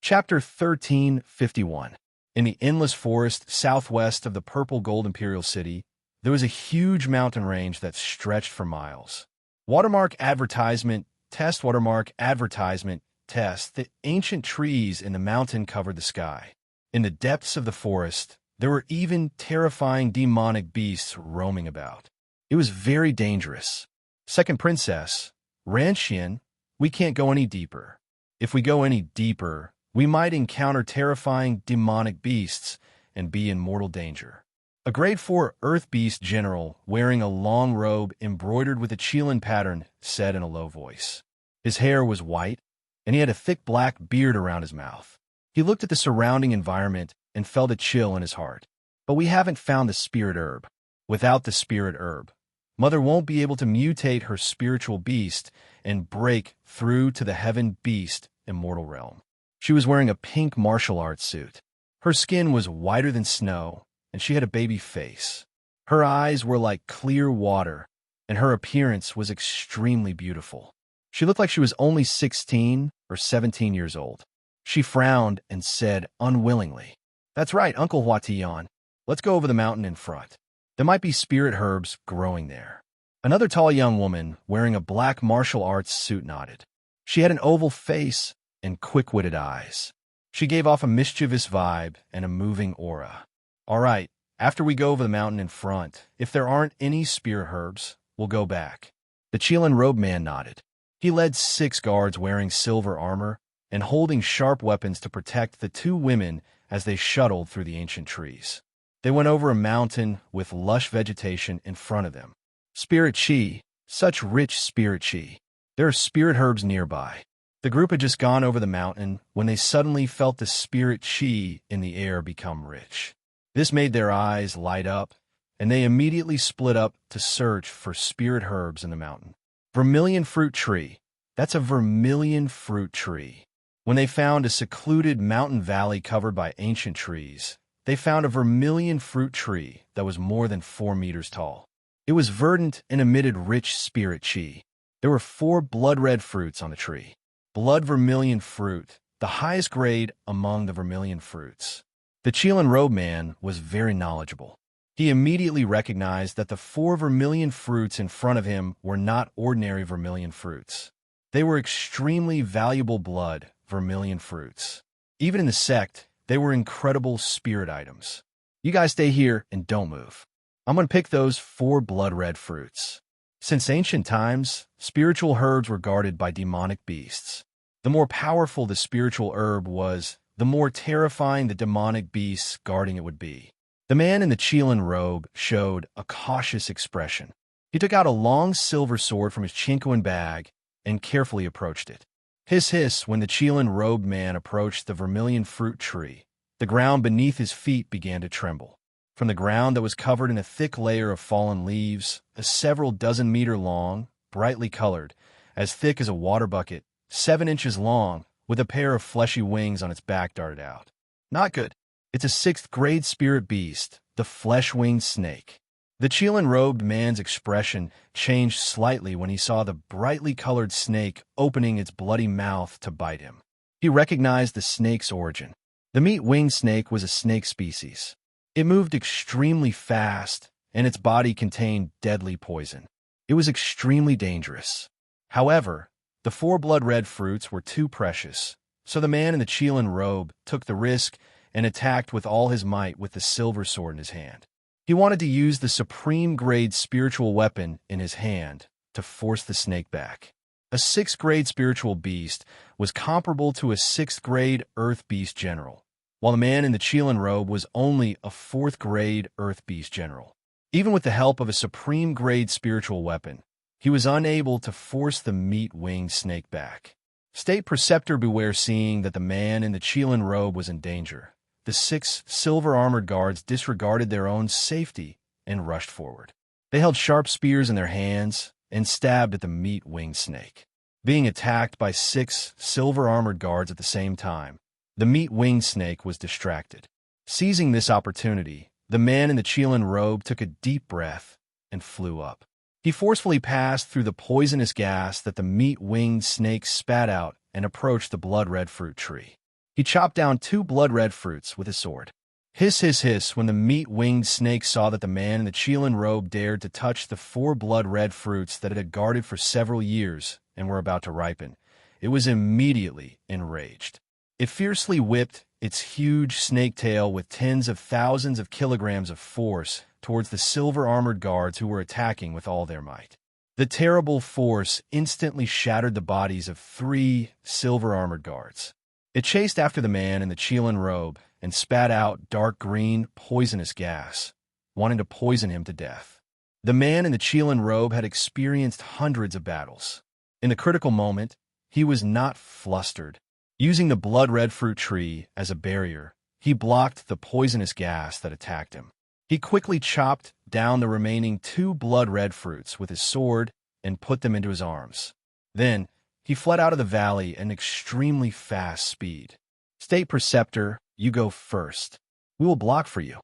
Chapter 1351. In the endless forest southwest of the purple gold imperial city, there was a huge mountain range that stretched for miles. Watermark advertisement, test watermark advertisement, test. The ancient trees in the mountain covered the sky. In the depths of the forest, there were even terrifying demonic beasts roaming about. It was very dangerous. Second princess, Ranxian, we can't go any deeper. If we go any deeper, we might encounter terrifying demonic beasts and be in mortal danger. A grade 4 earth beast general wearing a long robe embroidered with a Qilin pattern said in a low voice. His hair was white, and he had a thick black beard around his mouth. He looked at the surrounding environment and felt a chill in his heart. But we haven't found the spirit herb. Without the spirit herb, Mother won't be able to mutate her spiritual beast and break through to the heaven beast immortal realm. She was wearing a pink martial arts suit. Her skin was whiter than snow, and she had a baby face. Her eyes were like clear water, and her appearance was extremely beautiful. She looked like she was only 16 or 17 years old. She frowned and said unwillingly, "That's right, Uncle Huatian. Let's go over the mountain in front. There might be spirit herbs growing there." Another tall young woman wearing a black martial arts suit nodded. She had an oval face and quick-witted eyes. She gave off a mischievous vibe and a moving aura. "All right, after we go over the mountain in front, if there aren't any spirit herbs, we'll go back." The Qilin robe man nodded. He led 6 guards wearing silver armor and holding sharp weapons to protect the 2 women as they shuttled through the ancient trees. They went over a mountain with lush vegetation in front of them. Spirit chi, such rich spirit chi. There are spirit herbs nearby. The group had just gone over the mountain when they suddenly felt the spirit chi in the air become rich. This made their eyes light up, and they immediately split up to search for spirit herbs in the mountain. Vermilion fruit tree. That's a vermilion fruit tree. When they found a secluded mountain valley covered by ancient trees, they found a vermilion fruit tree that was more than 4 meters tall. It was verdant and emitted rich spirit chi. There were 4 blood-red fruits on the tree. Blood vermilion fruit, the highest grade among the vermilion fruits. The Chilean robe man was very knowledgeable. He immediately recognized that the 4 vermilion fruits in front of him were not ordinary vermilion fruits. They were extremely valuable blood vermilion fruits. Even in the sect, they were incredible spirit items. You guys stay here and don't move. I'm going to pick those 4 blood-red fruits. Since ancient times, spiritual herbs were guarded by demonic beasts. The more powerful the spiritual herb was, the more terrifying the demonic beasts guarding it would be. The man in the Chilean robe showed a cautious expression. He took out a long silver sword from his chinkoan bag and carefully approached it. Hiss hiss when the Chilean robed man approached the vermilion fruit tree. The ground beneath his feet began to tremble. From the ground that was covered in a thick layer of fallen leaves, a several dozen meter long, brightly colored, as thick as a water bucket, 7 inches long, with a pair of fleshy wings on its back darted out. Not good. It's a 6th grade spirit beast, the flesh-winged snake. The Chilean-robed man's expression changed slightly when he saw the brightly colored snake opening its bloody mouth to bite him. He recognized the snake's origin. The meat-winged snake was a snake species. It moved extremely fast, and its body contained deadly poison. It was extremely dangerous. However, the 4 blood-red fruits were too precious, so the man in the Chilean robe took the risk and attacked with all his might with the silver sword in his hand. He wanted to use the supreme-grade spiritual weapon in his hand to force the snake back. A 6th-grade spiritual beast was comparable to a 6th-grade earth beast general, while the man in the Chilean robe was only a 4th-grade earth beast general. Even with the help of a supreme-grade spiritual weapon, he was unable to force the meat-winged snake back. State Preceptor beware seeing that the man in the Chilean robe was in danger. The 6 silver-armored guards disregarded their own safety and rushed forward. They held sharp spears in their hands and stabbed at the meat-winged snake. Being attacked by 6 silver-armored guards at the same time, the meat-winged snake was distracted. Seizing this opportunity, the man in the Chilean robe took a deep breath and flew up. He forcefully passed through the poisonous gas that the meat-winged snake spat out and approached the blood-red fruit tree. He chopped down 2 blood-red fruits with his sword. Hiss, hiss, hiss when the meat-winged snake saw that the man in the Chilean robe dared to touch the 4 blood-red fruits that it had guarded for several years and were about to ripen. It was immediately enraged. It fiercely whipped its huge snake tail with tens of thousands of kilograms of force towards the silver-armored guards who were attacking with all their might. The terrible force instantly shattered the bodies of 3 silver-armored guards. It chased after the man in the Chilean robe and spat out dark green, poisonous gas, wanting to poison him to death. The man in the Chilean robe had experienced hundreds of battles. In the critical moment, he was not flustered. Using the blood-red fruit tree as a barrier, he blocked the poisonous gas that attacked him. He quickly chopped down the remaining 2 blood-red fruits with his sword and put them into his arms. Then, he fled out of the valley at an extremely fast speed. State Preceptor, you go first. We will block for you.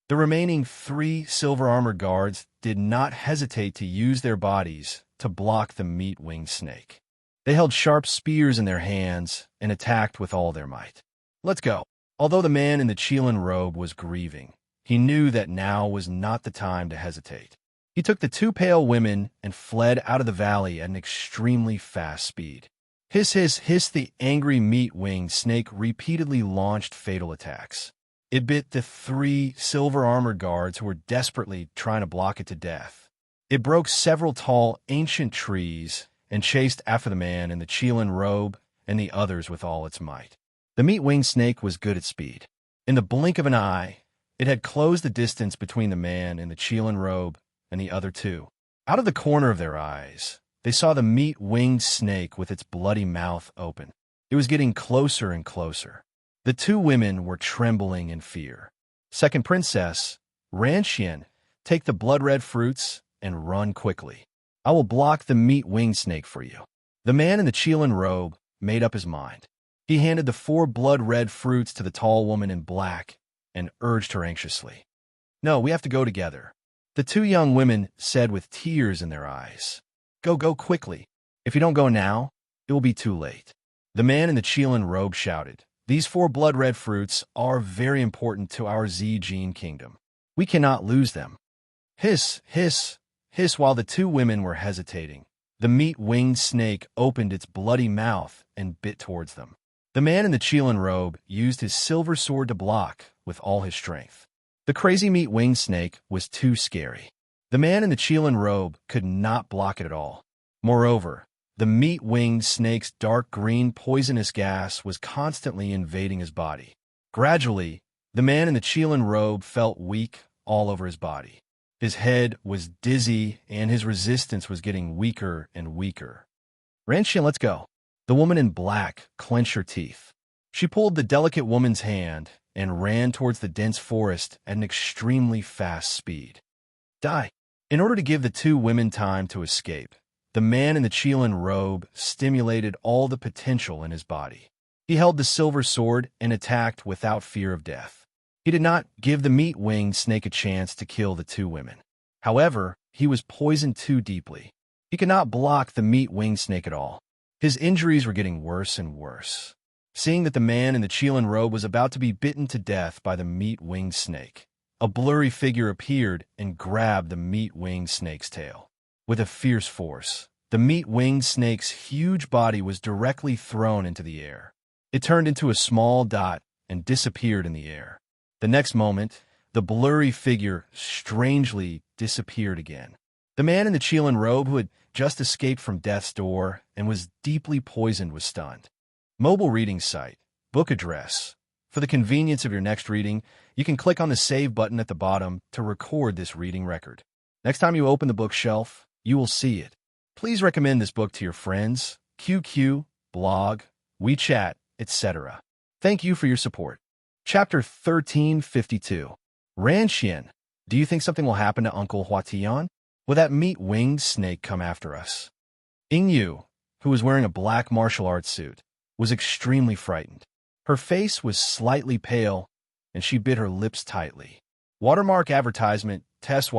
The remaining 3 silver-armored guards did not hesitate to use their bodies to block the meat-winged snake. They held sharp spears in their hands and attacked with all their might. Let's go. Although the man in the Chilean robe was grieving, he knew that now was not the time to hesitate. He took the 2 pale women and fled out of the valley at an extremely fast speed. Hiss, hiss, hiss, the angry meat-winged snake repeatedly launched fatal attacks. It bit the 3 silver-armored guards who were desperately trying to block it to death. It broke several tall, ancient trees and chased after the man in the Chilean robe and the others with all its might. The meat-winged snake was good at speed. In the blink of an eye, it had closed the distance between the man in the Chilean robe and the other 2. Out of the corner of their eyes, they saw the meat-winged snake with its bloody mouth open. It was getting closer and closer. The two women were trembling in fear. Second princess, Ranxian, take the blood-red fruits and run quickly. I will block the meat-winged snake for you. The man in the Chilan robe made up his mind. He handed the 4 blood-red fruits to the tall woman in black and urged her anxiously. No, we have to go together. The 2 young women said with tears in their eyes. Go quickly. If you don't go now, it will be too late. The man in the Chilan robe shouted, these 4 blood-red fruits are very important to our Zijin kingdom. We cannot lose them. Hiss, hiss, hiss. While the 2 women were hesitating, the meat-winged snake opened its bloody mouth and bit towards them. The man in the Chilan robe used his silver sword to block with all his strength. The crazy meat-winged snake was too scary. The man in the Chilan robe could not block it at all. Moreover, the meat-winged snake's dark green poisonous gas was constantly invading his body. Gradually, the man in the Chilan robe felt weak all over his body. His head was dizzy and his resistance was getting weaker and weaker. Ranxian, let's go. The woman in black clenched her teeth. She pulled the delicate woman's hand and ran towards the dense forest at an extremely fast speed. Die. In order to give the 2 women time to escape, the man in the Chilan robe stimulated all the potential in his body. He held the silver sword and attacked without fear of death. He did not give the meat-winged snake a chance to kill the 2 women. However, he was poisoned too deeply. He could not block the meat-winged snake at all. His injuries were getting worse and worse. Seeing that the man in the Chilan robe was about to be bitten to death by the meat-winged snake, a blurry figure appeared and grabbed the meat-winged snake's tail. With a fierce force, the meat-winged snake's huge body was directly thrown into the air. It turned into a small dot and disappeared in the air. The next moment, the blurry figure strangely disappeared again. The man in the Chilan robe who had just escaped from death's door and was deeply poisoned was stunned. Mobile reading site, book address. For the convenience of your next reading, you can click on the Save button at the bottom to record this reading record. Next time you open the bookshelf, you will see it. Please recommend this book to your friends, QQ, blog, WeChat, etc. Thank you for your support. Chapter 1352. Ranxian, do you think something will happen to Uncle Huatian? Will that meat-winged snake come after us? Ingyu, who was wearing a black martial arts suit, was extremely frightened. Her face was slightly pale, and she bit her lips tightly. Watermark advertisement test.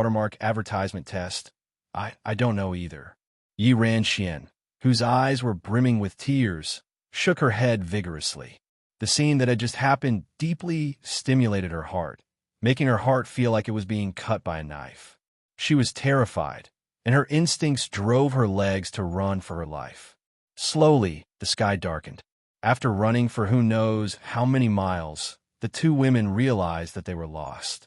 I don't know either. Yi Ranxian, whose eyes were brimming with tears, shook her head vigorously. The scene that had just happened deeply stimulated her heart, making her heart feel like it was being cut by a knife. She was terrified, and her instincts drove her legs to run for her life. Slowly, the sky darkened. After running for who knows how many miles, the 2 women realized that they were lost.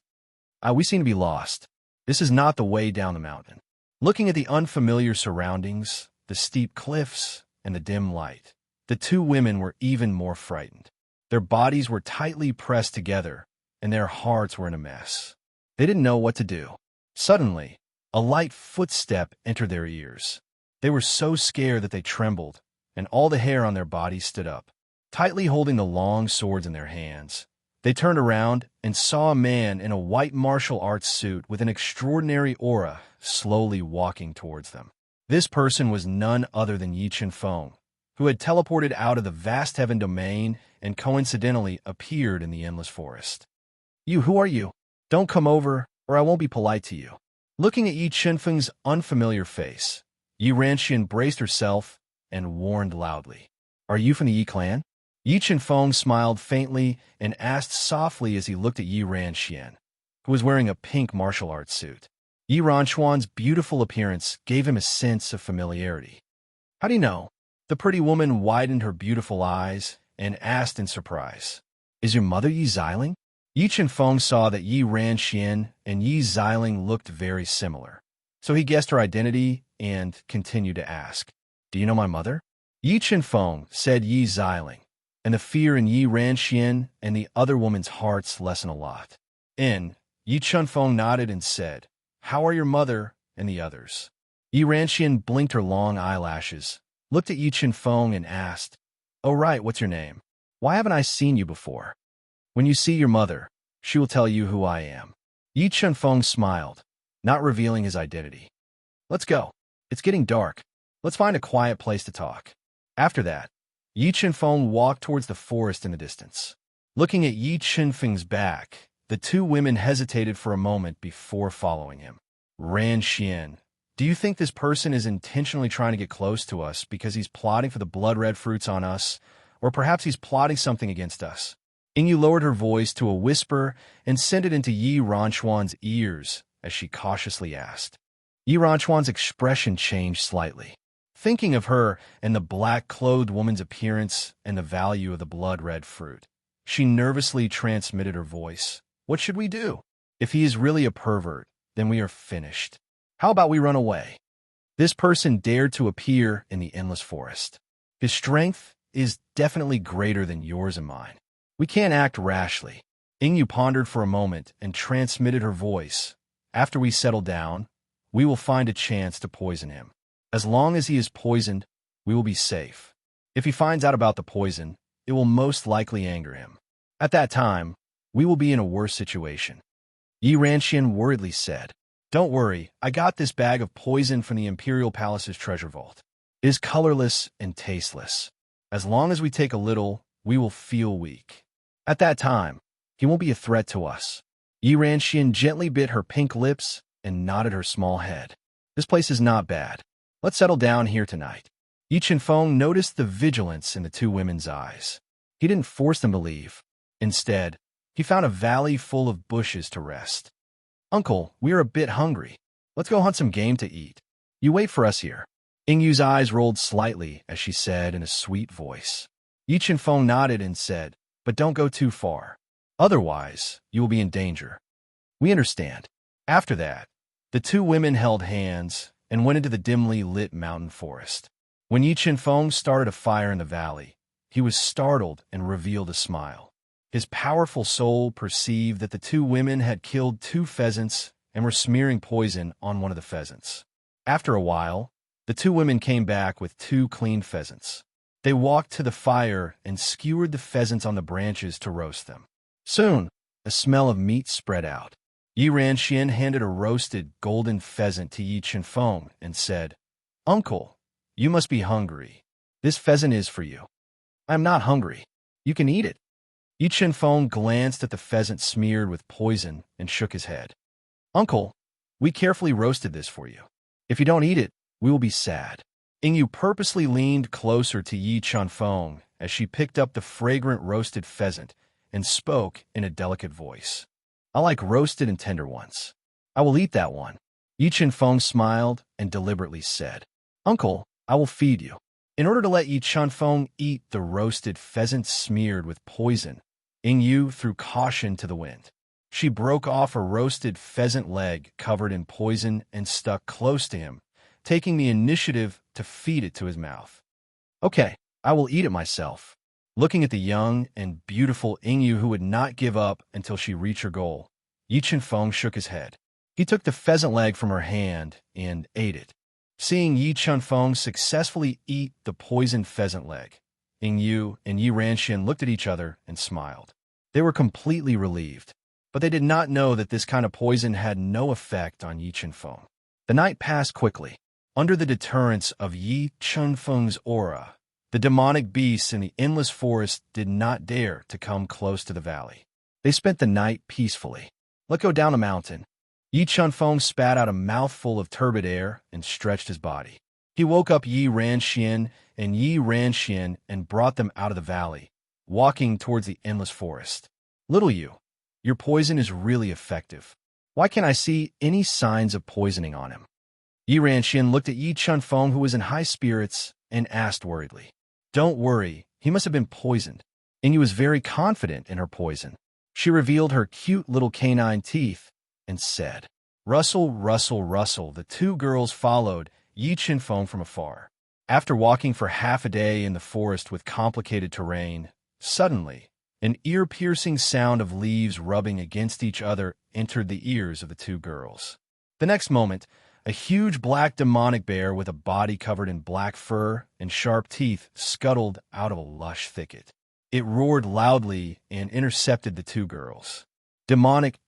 We seem to be lost. This is not the way down the mountain. Looking at the unfamiliar surroundings, the steep cliffs, and the dim light, the 2 women were even more frightened. Their bodies were tightly pressed together, and their hearts were in a mess. They didn't know what to do. Suddenly, a light footstep entered their ears. They were so scared that they trembled, and all the hair on their bodies stood up. Tightly holding the long swords in their hands, they turned around and saw a man in a white martial arts suit with an extraordinary aura slowly walking towards them. This person was none other than Yi Qinfeng, who had teleported out of the vast heaven domain and coincidentally appeared in the endless forest. Who are you? Don't come over, or I won't be polite to you. Looking at Yi Qinfeng's unfamiliar face, Yi Ranxian braced herself and warned loudly. Are you from the Yi clan? Yi Qinfeng smiled faintly and asked softly as he looked at Yi Ranxian, who was wearing a pink martial arts suit. Yi Ranchuan's beautiful appearance gave him a sense of familiarity. How do you know? The pretty woman widened her beautiful eyes and asked in surprise. Is your mother Yi Xiling? Yi Qinfeng saw that Yi Ranxian and Yi Xiling looked very similar, so he guessed her identity and continued to ask. Do you know my mother? Yi Qinfeng said Yi Xiling, and the fear in Yi Ranxian and the other woman's hearts lessened a lot. Yi Qinfeng nodded and said, How are your mother and the others? Yi Ranxian blinked her long eyelashes, looked at Yi Qinfeng and asked, "Oh right, what's your name? Why haven't I seen you before? When you see your mother, she will tell you who I am." Yi Qinfeng smiled, not revealing his identity. "Let's go. It's getting dark. Let's find a quiet place to talk." After that, Yi Qinfeng walked towards the forest in the distance. Looking at Yi Qinfeng's back, the two women hesitated for a moment before following him. "Ran Xian, do you think this person is intentionally trying to get close to us because he's plotting for the blood-red fruits on us, or perhaps he's plotting something against us?" Yingyu lowered her voice to a whisper and sent it into Yi Ranchuan's ears as she cautiously asked. Yi Ranchuan's expression changed slightly. Thinking of her and the black-clothed woman's appearance and the value of the blood-red fruit, she nervously transmitted her voice. "What should we do? If he is really a pervert, then we are finished. How about we run away?" This person dared to appear in the endless forest. His strength is definitely greater than yours and mine. We can't act rashly. Yingyu pondered for a moment and transmitted her voice. "After we settle down, we will find a chance to poison him. As long as he is poisoned, we will be safe. If he finds out about the poison, it will most likely anger him. At that time, we will be in a worse situation." Yi Ranxian worriedly said, "Don't worry, I got this bag of poison from the Imperial Palace's treasure vault. It is colorless and tasteless. As long as we take a little, we will feel weak. At that time, he won't be a threat to us." Yi Ranxian gently bit her pink lips and nodded her small head. "This place is not bad. Let's settle down here tonight." Yi Qinfeng noticed the vigilance in the two women's eyes. He didn't force them to leave. Instead, he found a valley full of bushes to rest. "Uncle, we are a bit hungry. Let's go hunt some game to eat. You wait for us here." Yingyu's eyes rolled slightly as she said in a sweet voice. Yi Qinfeng nodded and said, "But don't go too far. Otherwise, you will be in danger." "We understand." After that, the two women held hands and went into the dimly lit mountain forest. When Yi Qinfeng started a fire in the valley, he was startled and revealed a smile. His powerful soul perceived that the two women had killed 2 pheasants and were smearing poison on one of the pheasants. After a while, the two women came back with 2 clean pheasants. They walked to the fire and skewered the pheasants on the branches to roast them. Soon, a smell of meat spread out. Yi Ranxian handed a roasted golden pheasant to Yi Qinfeng and said, "Uncle, you must be hungry. This pheasant is for you." "I am not hungry. You can eat it." Yi Qinfeng glanced at the pheasant smeared with poison and shook his head. "Uncle, we carefully roasted this for you. If you don't eat it, we will be sad." Yingyu purposely leaned closer to Yi Qinfeng as she picked up the fragrant roasted pheasant and spoke in a delicate voice. "I like roasted and tender ones. I will eat that one." Yi Qinfeng smiled and deliberately said, "Uncle, I will feed you." In order to let Yi Qinfeng eat the roasted pheasant smeared with poison, Yingyu threw caution to the wind. She broke off a roasted pheasant leg covered in poison and stuck close to him, taking the initiative to feed it to his mouth. "Okay, I will eat it myself." Looking at the young and beautiful Yingyu who would not give up until she reached her goal, Yi Qinfeng shook his head. He took the pheasant leg from her hand and ate it. Seeing Yi Qinfeng successfully eat the poisoned pheasant leg, Yingyu and Yi Ranxian looked at each other and smiled. They were completely relieved, but they did not know that this kind of poison had no effect on Yi Qinfeng. The night passed quickly. Under the deterrence of Yi Qinfeng's aura, the demonic beasts in the endless forest did not dare to come close to the valley. They spent the night peacefully. "Let's go down a mountain." Yi Qinfeng spat out a mouthful of turbid air and stretched his body. He woke up Yi Ranxian and brought them out of the valley, walking towards the endless forest. "Little you, your poison is really effective. Why can't I see any signs of poisoning on him?" Yi Ranxian looked at Yi Qinfeng, who was in high spirits, and asked worriedly. "Don't worry, he must have been poisoned." And he was very confident in her poison. She revealed her cute little canine teeth and said, "Rustle, rustle, rustle." The two girls followed Yi Qinfeng from afar. After walking for half a day in the forest with complicated terrain, suddenly, an ear-piercing sound of leaves rubbing against each other entered the ears of the two girls. The next moment, A huge black demonic bear with a body covered in black fur and sharp teeth scuttled out of a lush thicket. It roared loudly and intercepted the two girls. Demonic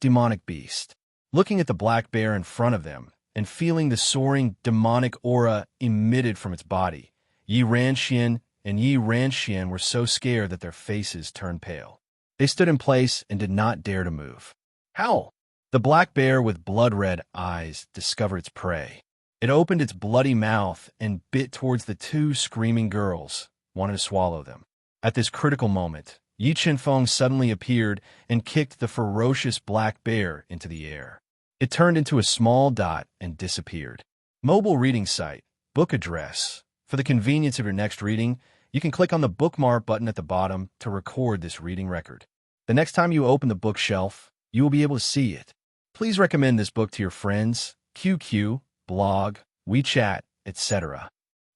beast. Looking at the black bear in front of them and feeling the soaring demonic aura emitted from its body, Yi Ranxian and Yi Ranxian were so scared that their faces turned pale. They stood in place and did not dare to move. Howl! The black bear with blood-red eyes discovered its prey. It opened its bloody mouth and bit towards the two screaming girls, wanting to swallow them. At this critical moment, Yi Qinfeng suddenly appeared and kicked the ferocious black bear into the air. It turned into a small dot and disappeared. Mobile reading site, book address. For the convenience of your next reading, you can click on the bookmark button at the bottom to record this reading record. The next time you open the bookshelf, you will be able to see it. Please recommend this book to your friends, QQ, blog, WeChat, etc.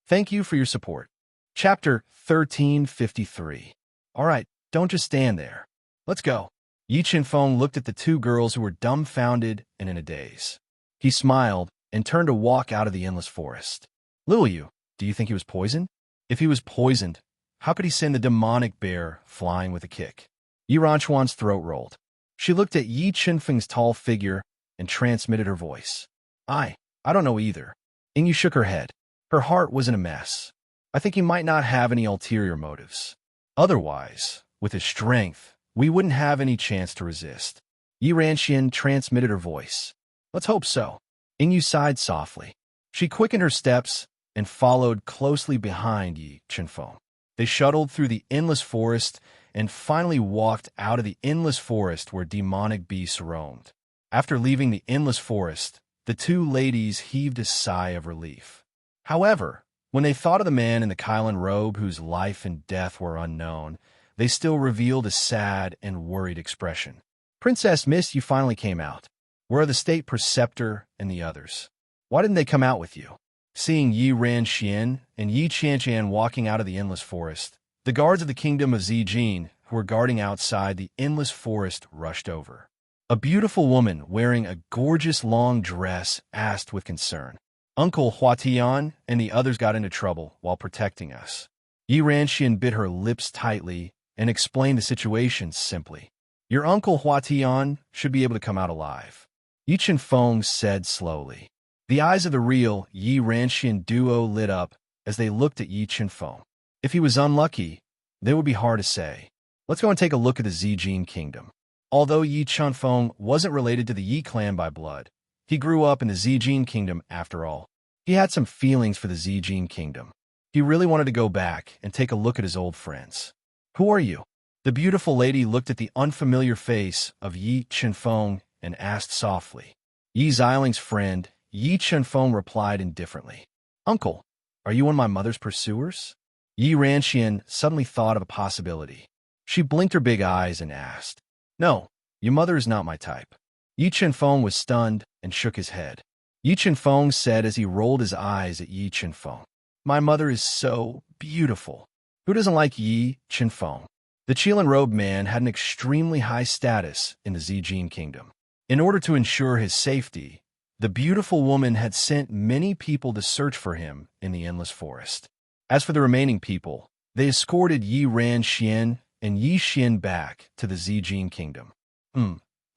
Thank you for your support. Chapter 1353. All right, don't just stand there. Let's go. Yi Qinfeng looked at the two girls who were dumbfounded and in a daze. He smiled and turned to walk out of the endless forest. Little Yu, do you think he was poisoned? If he was poisoned, how could he send the demonic bear flying with a kick? Yi Ranchuan's throat rolled. She looked at Yi Qinfeng's tall figure and transmitted her voice. I don't know either. Yingyu shook her head. Her heart was in a mess. I think he might not have any ulterior motives. Otherwise, with his strength, we wouldn't have any chance to resist. Yi Ranxian transmitted her voice. Let's hope so. Yingyu sighed softly. She quickened her steps and followed closely behind Yi Qinfeng. They shuttled through the endless forest and finally walked out of the endless forest where demonic beasts roamed. After leaving the endless forest, the two ladies heaved a sigh of relief. However, when they thought of the man in the Kylan robe whose life and death were unknown, they still revealed a sad and worried expression. Princess Miss, you finally came out. Where are the state preceptor and the others? Why didn't they come out with you? Seeing Yi Ranxian and Yi Qianqian walking out of the endless forest, the guards of the kingdom of Zijin, who were guarding outside the endless forest, rushed over. A beautiful woman wearing a gorgeous long dress asked with concern. Uncle Huatian and the others got into trouble while protecting us. Yi Ranxian bit her lips tightly and explained the situation simply. Your uncle Huatian should be able to come out alive. Yi Qinfeng said slowly. The eyes of the real Yi Ranxian duo lit up as they looked at Yi Qinfeng. If he was unlucky, that would be hard to say. Let's go and take a look at the Zijin kingdom. Although Yi Qinfeng wasn't related to the Yi clan by blood, he grew up in the Zijin kingdom after all. He had some feelings for the Zijin kingdom. He really wanted to go back and take a look at his old friends. Who are you? The beautiful lady looked at the unfamiliar face of Yi Qinfeng and asked softly. Yi Ziling's friend, Yi Qinfeng replied indifferently. Uncle, are you one of my mother's pursuers? Yi Ranxian suddenly thought of a possibility. She blinked her big eyes and asked. No, your mother is not my type. Yi Qinfeng was stunned and shook his head. Yi Qinfeng said as he rolled his eyes at Yi Qinfeng. My mother is so beautiful. Who doesn't like Yi Qinfeng? The Qilin-robed man had an extremely high status in the Zijin kingdom. In order to ensure his safety, the beautiful woman had sent many people to search for him in the endless forest. As for the remaining people, they escorted Yi Ranxian and Yi Xian back to the Zijin kingdom.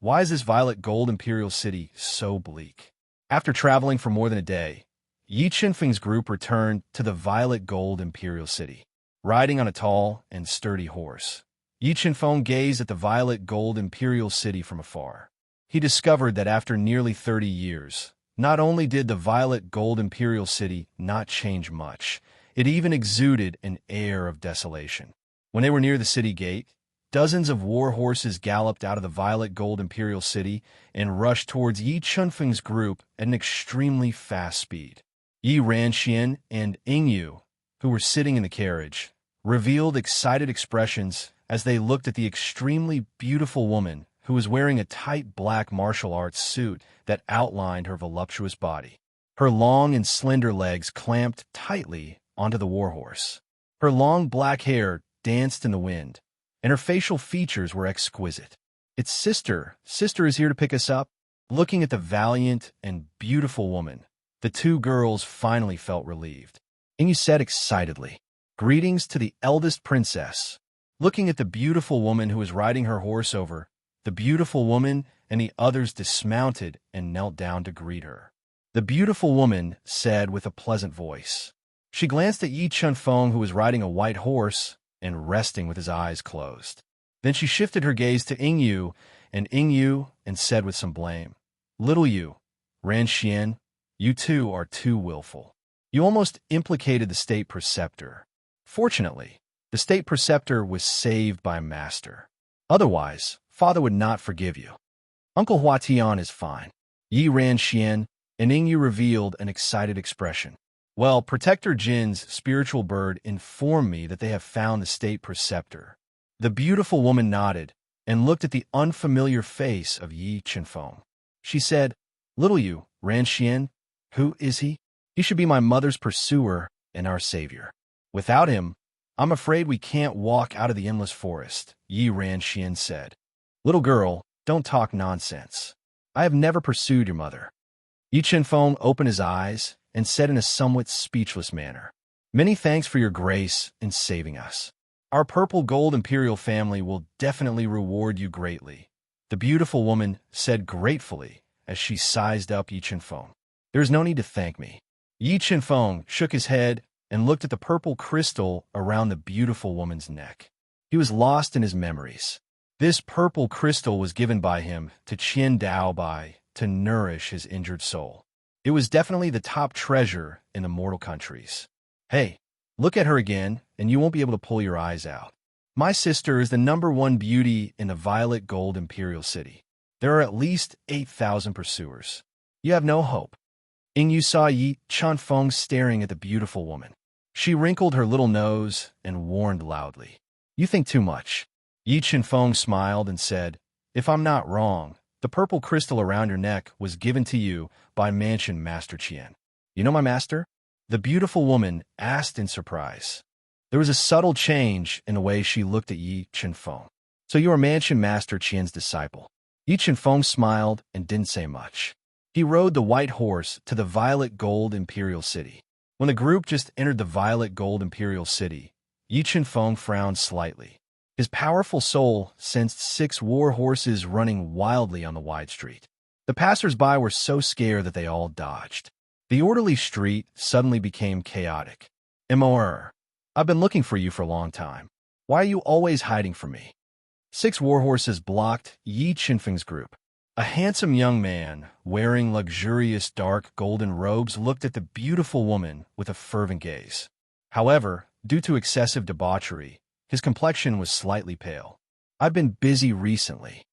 Why is this violet gold imperial city so bleak? After traveling for more than a day, Yi Qinfeng's group returned to the violet gold imperial city. Riding on a tall and sturdy horse, Yi Qinfeng gazed at the violet gold imperial city from afar. He discovered that after nearly 30 years, not only did the violet gold imperial city not change much, it even exuded an air of desolation. When they were near the city gate, dozens of war horses galloped out of the violet gold imperial city and rushed towards Yi Qinfeng's group at an extremely fast speed. Yi Ranxian and Yingyu, who were sitting in the carriage, revealed excited expressions as they looked at the extremely beautiful woman who was wearing a tight black martial arts suit that outlined her voluptuous body. Her long and slender legs clamped tightly onto the warhorse. Her long black hair danced in the wind, and her facial features were exquisite. Its sister is here to pick us up. Looking at the valiant and beautiful woman, The two girls finally felt relieved. Ingyu said excitedly, "Greetings to the eldest princess." Looking at the beautiful woman who was riding her horse over, the beautiful woman and the others dismounted and knelt down to greet her. The beautiful woman said with a pleasant voice. She glanced at Yi Chunfeng, who was riding a white horse and resting with his eyes closed. Then she shifted her gaze to Ingyu and said with some blame, "Little you, Ranxian, you too are too willful. You almost implicated the state preceptor. Fortunately, the state preceptor was saved by master. Otherwise, father would not forgive you. Uncle Huatian is fine." Yi Ranxian and Ingyu revealed an excited expression. "Well, Protector Jin's spiritual bird informed me that they have found the state preceptor." The beautiful woman nodded and looked at the unfamiliar face of Yi Chunfeng. She said, "Little you, Ranxian, who is he? He should be my mother's pursuer and our savior. Without him, I'm afraid we can't walk out of the endless forest," Yi Ranxian said. "Little girl, don't talk nonsense. I have never pursued your mother." Yi Chunfeng opened his eyes and said in a somewhat speechless manner, "Many thanks for your grace in saving us. Our purple gold imperial family will definitely reward you greatly," the beautiful woman said gratefully as she sized up Yi Chunfeng. "There is no need to thank me." Yi Chunfeng shook his head and looked at the purple crystal around the beautiful woman's neck. He was lost in his memories. This purple crystal was given by him to Qian Dao Bai to nourish his injured soul. It was definitely the top treasure in the mortal countries. "Hey, look at her again, and you won't be able to pull your eyes out. My sister is the #1 beauty in the violet gold imperial city. There are at least 8,000 pursuers. You have no hope." Ingyu saw Yi Chunfeng staring at the beautiful woman. She wrinkled her little nose and warned loudly, "You think too much." Yi Chunfeng smiled and said, "If I'm not wrong, the purple crystal around your neck was given to you by Mansion Master Qian. You know my master?" the beautiful woman asked in surprise. There was a subtle change in the way she looked at Yi Chunfeng. "So you are Mansion Master Qian's disciple." Yi Chunfeng smiled and didn't say much. He rode the white horse to the violet gold imperial city. When the group just entered the violet gold imperial city, Yi Chunfeng frowned slightly. His powerful soul sensed 6 war horses running wildly on the wide street. The passers-by were so scared that they all dodged. The orderly street suddenly became chaotic. "Embark, I've been looking for you for a long time. Why are you always hiding from me?" 6 war horses blocked Yi Chunfeng's group. A handsome young man, wearing luxurious dark golden robes, looked at the beautiful woman with a fervent gaze. However, due to excessive debauchery, his complexion was slightly pale. "I've been busy recently."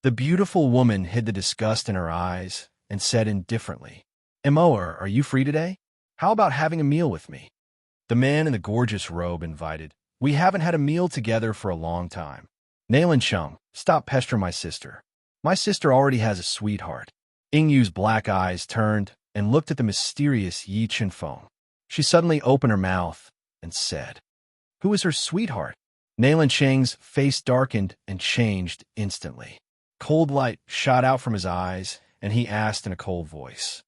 The beautiful woman hid the disgust in her eyes and said indifferently, "Emoer, are you free today? How about having a meal with me?" The man in the gorgeous robe invited, "We haven't had a meal together for a long time. Nailin Chung, stop pestering my sister. My sister already has a sweetheart." Ingyu's black eyes turned and looked at the mysterious Yi Chunfeng. She suddenly opened her mouth and said, "Who is her sweetheart?" Nailin Cheng's face darkened and changed instantly. Cold light shot out from his eyes, and he asked in a cold voice,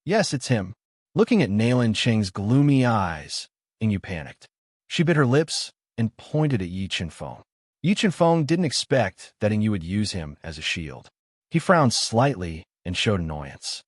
"Yes, it's him." Looking at Nailin Cheng's gloomy eyes, Ingyu panicked. She bit her lips and pointed at Yi Chunfeng. Yi Chunfeng didn't expect that Ingyu would use him as a shield. He frowned slightly and showed annoyance.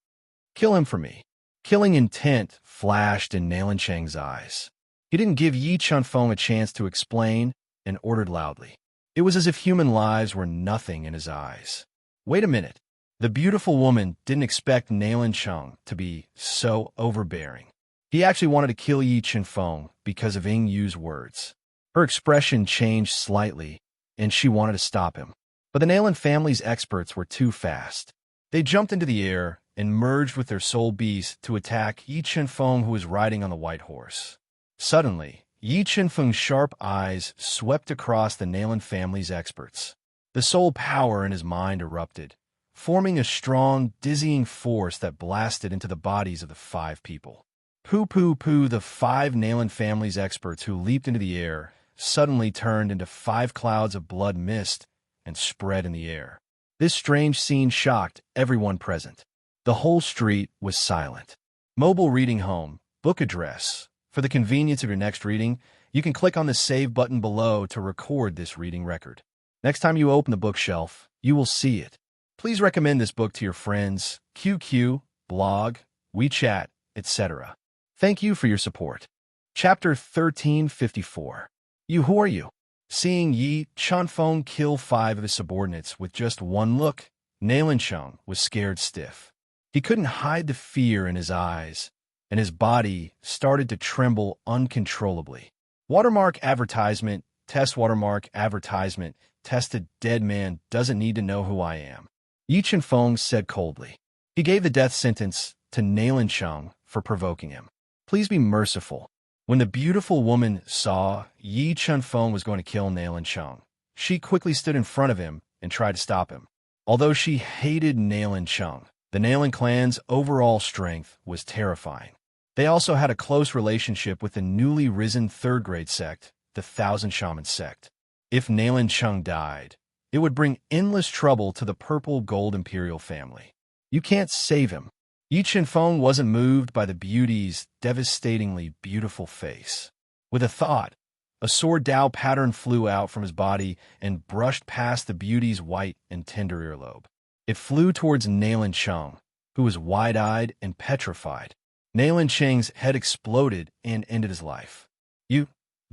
"Kill him for me." Killing intent flashed in Nailin Cheng's eyes. He didn't give Yi Chunfeng a chance to explain and ordered loudly. It was as if human lives were nothing in his eyes. "Wait a minute." The beautiful woman didn't expect Nailin Cheng to be so overbearing. He actually wanted to kill Yi Chunfeng because of Ingyu's words. Her expression changed slightly, and she wanted to stop him. But the Nailin family's experts were too fast. They jumped into the air and merged with their soul beast to attack Yi Chunfeng, who was riding on the white horse. Suddenly, Yi Chunfeng's sharp eyes swept across the Nailin family's experts. The soul power in his mind erupted, forming a strong, dizzying force that blasted into the bodies of the 5 people. Poo poo poo, the 5 Nailin family's experts who leaped into the air suddenly turned into 5 clouds of blood mist and spread in the air. This strange scene shocked everyone present. The whole street was silent. Mobile reading home, book address. For the convenience of your next reading, you can click on the Save button below to record this reading record. Next time you open the bookshelf, you will see it. Please recommend this book to your friends, QQ, blog, WeChat, etc. Thank you for your support. Chapter 1354. Who are you? Seeing Yi Chunfeng kill 5 of his subordinates with just one look, Nalincheng was scared stiff. He couldn't hide the fear in his eyes, and his body started to tremble uncontrollably. Watermark advertisement, test watermark advertisement, tested dead man doesn't need to know who I am. Yi Chunfeng said coldly. He gave the death sentence to Nalincheng for provoking him. Please be merciful. When the beautiful woman saw Yi Chunfeng was going to kill Nalincheng, she quickly stood in front of him and tried to stop him. Although she hated Nalincheng, the Nailin clan's overall strength was terrifying. They also had a close relationship with the newly risen third-grade sect, the Thousand Shaman sect. If Nalincheng died, it would bring endless trouble to the Purple Gold Imperial family. You can't save him. Yi Chunfeng wasn't moved by the beauty's devastatingly beautiful face. With a thought, a sword Dao pattern flew out from his body and brushed past the beauty's white and tender earlobe. It flew towards Nalincheng, who was wide-eyed and petrified. Nalincheng's head exploded and ended his life. Do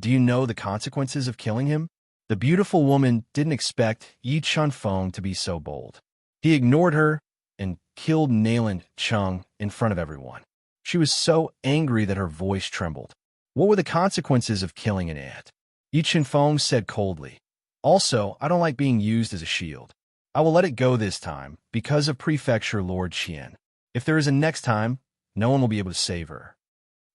you know the consequences of killing him? The beautiful woman didn't expect Yi Chunfeng to be so bold. He ignored her and killed Nalincheng in front of everyone. She was so angry that her voice trembled. What were the consequences of killing an ant? Yi Chunfeng said coldly. Also, I don't like being used as a shield. I will let it go this time because of Prefecture Lord Qian. If there is a next time, no one will be able to save her.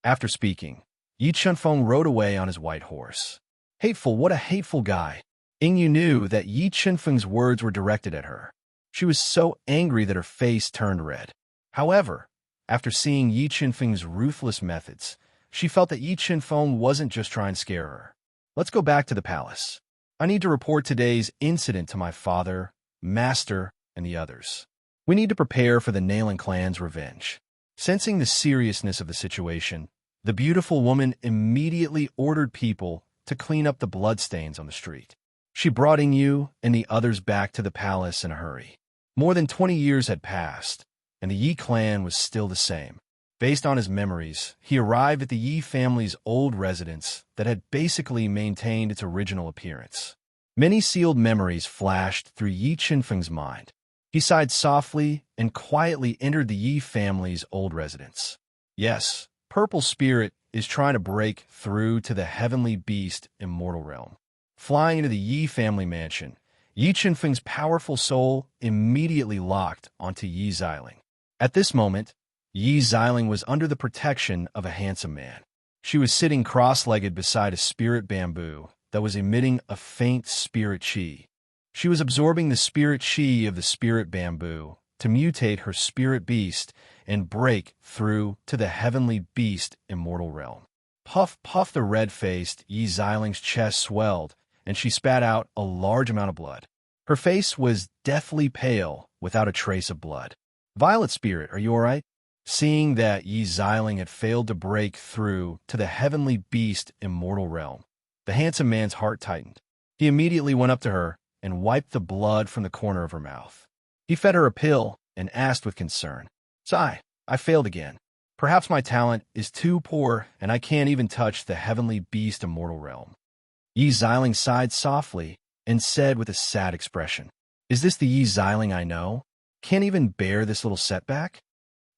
After speaking, Yi Chunfeng rode away on his white horse. Hateful, what a hateful guy. Yingyu knew that Yi Chunfeng's words were directed at her. She was so angry that her face turned red. However, after seeing Yi Chunfeng's ruthless methods, she felt that Yi Chunfeng wasn't just trying to scare her. Let's go back to the palace. I need to report today's incident to my father, master, and the others. We need to prepare for the Nailin clan's revenge. Sensing the seriousness of the situation, the beautiful woman immediately ordered people to clean up the bloodstains on the street. She brought Yingyu and the others back to the palace in a hurry. More than 20 years had passed, and the Yi clan was still the same. Based on his memories, he arrived at the Yi family's old residence that had basically maintained its original appearance. Many sealed memories flashed through Yi Chunfeng's mind. He sighed softly and quietly entered the Yi family's old residence. Yes, Purple Spirit is trying to break through to the heavenly beast immortal realm. Flying into the Yi family mansion, Yi Chunfeng's powerful soul immediately locked onto Yi Xiling. At this moment, Yi Xiling was under the protection of a handsome man. She was sitting cross-legged beside a spirit bamboo that was emitting a faint spirit chi. She was absorbing the spirit chi of the spirit bamboo to mutate her spirit beast and break through to the heavenly beast immortal realm. Puff, puff, the red-faced Yi Xiling's chest swelled, and she spat out a large amount of blood. Her face was deathly pale, without a trace of blood. Violet Spirit, are you all right? Seeing that Yi Xiling had failed to break through to the heavenly beast immortal realm, the handsome man's heart tightened. He immediately went up to her and wiped the blood from the corner of her mouth. He fed her a pill and asked with concern, "Sigh, I failed again. Perhaps my talent is too poor and I can't even touch the heavenly beast immortal realm." Yi Xiling sighed softly and said with a sad expression, "Is this the Yi Xiling I know? Can't even bear this little setback?"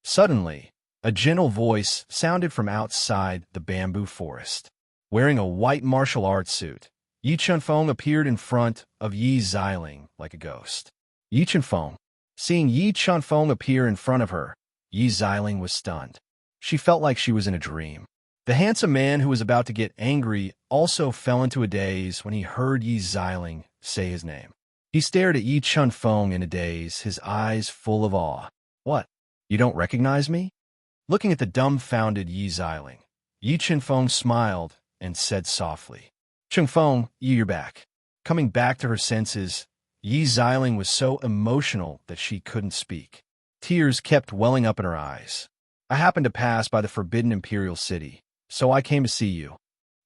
Suddenly, a gentle voice sounded from outside the bamboo forest. Wearing a white martial arts suit, Yi Chunfeng appeared in front of Yi Xiling like a ghost. Yi Chunfeng. Seeing Yi Chunfeng appear in front of her, Yi Xiling was stunned. She felt like she was in a dream. The handsome man who was about to get angry also fell into a daze when he heard Yi Xiling say his name. He stared at Yi Chunfeng in a daze, his eyes full of awe. "What? You don't recognize me?" Looking at the dumbfounded Yi Xiling, Yi Chunfeng smiled and said softly, "Chunfeng, you're back." Coming back to her senses, Yi Xiling was so emotional that she couldn't speak. Tears kept welling up in her eyes. I happened to pass by the forbidden imperial city, so I came to see you.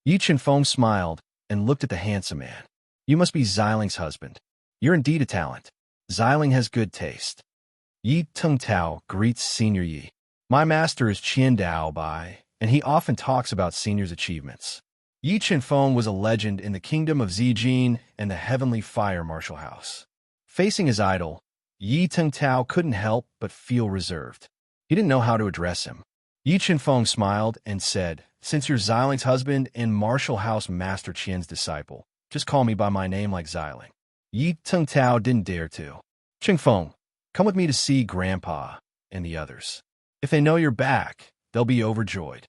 Yi Chenfeng smiled and looked at the handsome man. You must be Xiling's husband. You're indeed a talent. Xiling has good taste. Yi Tengtao greets Senior Yi. My master is Qian Dao Bai, and he often talks about Senior's achievements. Yi Chenfeng was a legend in the kingdom of Zijin and the Heavenly Fire Martial House. Facing his idol, Yi Tengtao couldn't help but feel reserved. He didn't know how to address him. Yi Chenfeng smiled and said, Since you're Xiling's husband and Martial House Master Qian's disciple, just call me by my name like Xiling. Yi Tengtao didn't dare to. Chenfeng, come with me to see Grandpa and the others. If they know you're back, they'll be overjoyed.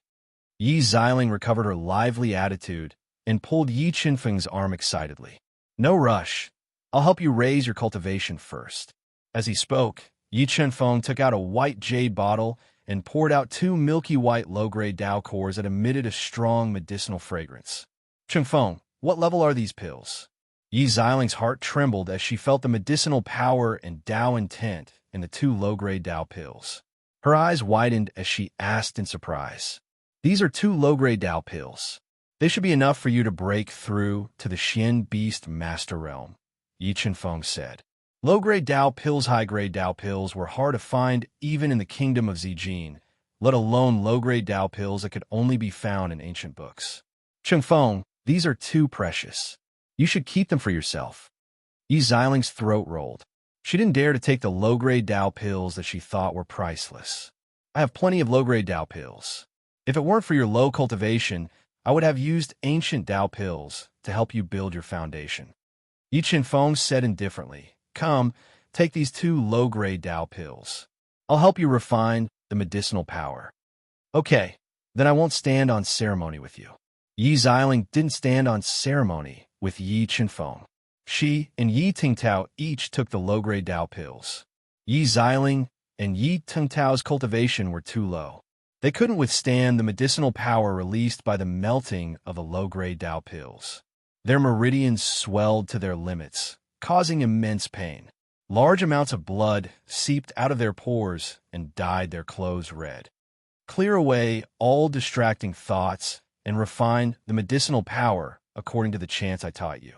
Yi Xiling recovered her lively attitude and pulled Yi Chenfeng's arm excitedly. No rush. I'll help you raise your cultivation first. As he spoke, Yi Chenfeng took out a white jade bottle and poured out 2 milky white low-grade Dao cores that emitted a strong medicinal fragrance. Chenfeng, what level are these pills? Yi Xiling's heart trembled as she felt the medicinal power and Dao intent in the 2 low-grade Dao pills. Her eyes widened as she asked in surprise. These are 2 low-grade Dao pills. They should be enough for you to break through to the Xian Beast Master Realm, Yi Chenfeng said. Low-grade Dao pills, high-grade Dao pills were hard to find even in the kingdom of Zijin, let alone low-grade Dao pills that could only be found in ancient books. Chenfeng, these are too precious. You should keep them for yourself. Yi Xiling's throat rolled. She didn't dare to take the low-grade Dao pills that she thought were priceless. I have plenty of low-grade Dao pills. If it weren't for your low cultivation, I would have used ancient Dao pills to help you build your foundation. Yi Chenfeng said indifferently, Come, take these 2 low-grade Dao pills. I'll help you refine the medicinal power. Okay, then I won't stand on ceremony with you. Yi Xiling didn't stand on ceremony with Yi Chenfeng. She and Yi Tengtao each took the low-grade Dao pills. Yi Xiling and Yi Tengtao's cultivation were too low. They couldn't withstand the medicinal power released by the melting of the low-grade Dao pills. Their meridians swelled to their limits, causing immense pain. Large amounts of blood seeped out of their pores and dyed their clothes red. Clear away all distracting thoughts and refine the medicinal power according to the chants I taught you.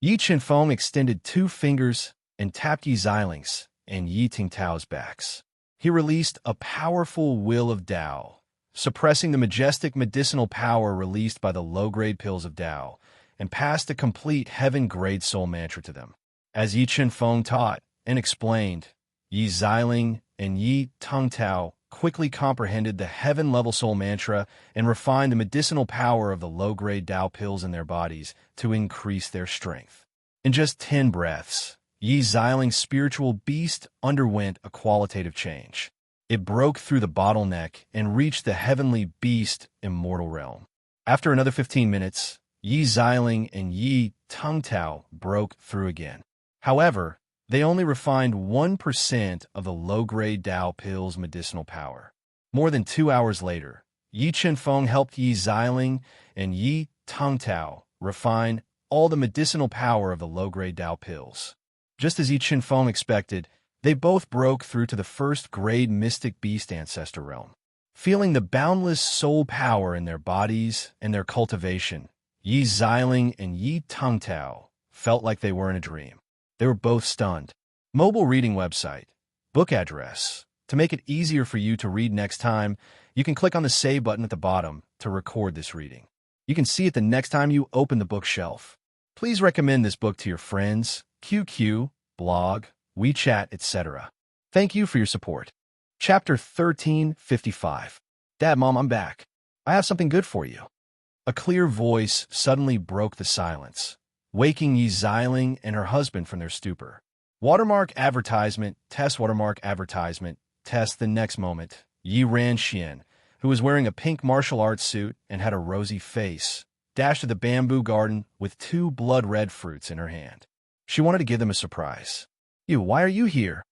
Yi Chenfeng extended 2 fingers and tapped Yi Xiling's and Yi Tengtao's backs. He released a powerful will of Dao, suppressing the majestic medicinal power released by the low-grade pills of Dao, and passed a complete heaven-grade soul mantra to them. As Yi Chenfeng taught and explained, Yi Xiling and Yi Tengtao quickly comprehended the heaven-level soul mantra and refined the medicinal power of the low-grade Dao pills in their bodies to increase their strength. In just 10 breaths, Yi Xiling's spiritual beast underwent a qualitative change. It broke through the bottleneck and reached the heavenly beast immortal realm. After another 15 minutes, Yi Xiling and Yi Tengtao broke through again. However, they only refined 1% of the low-grade Dao pill's medicinal power. More than 2 hours later, Yi Chenfeng helped Yi Xiling and Yi Tengtao refine all the medicinal power of the low-grade Dao pills. Just as Yi Chenfeng expected, they both broke through to the first-grade mystic beast ancestor realm. Feeling the boundless soul power in their bodies and their cultivation, Yi Xiling and Yi Tengtao felt like they were in a dream. They were both stunned. Mobile reading website. Book address. To make it easier for you to read next time, you can click on the Save button at the bottom to record this reading. You can see it the next time you open the bookshelf. Please recommend this book to your friends, QQ, blog, WeChat, etc. Thank you for your support. Chapter 1355. Dad, Mom, I'm back. I have something good for you. A clear voice suddenly broke the silence, waking Yi Xiling and her husband from their stupor. Watermark advertisement, test watermark advertisement, test. The next moment, Yi Ranxian, who was wearing a pink martial arts suit and had a rosy face, dashed to the bamboo garden with 2 blood-red fruits in her hand. She wanted to give them a surprise. Why are you here?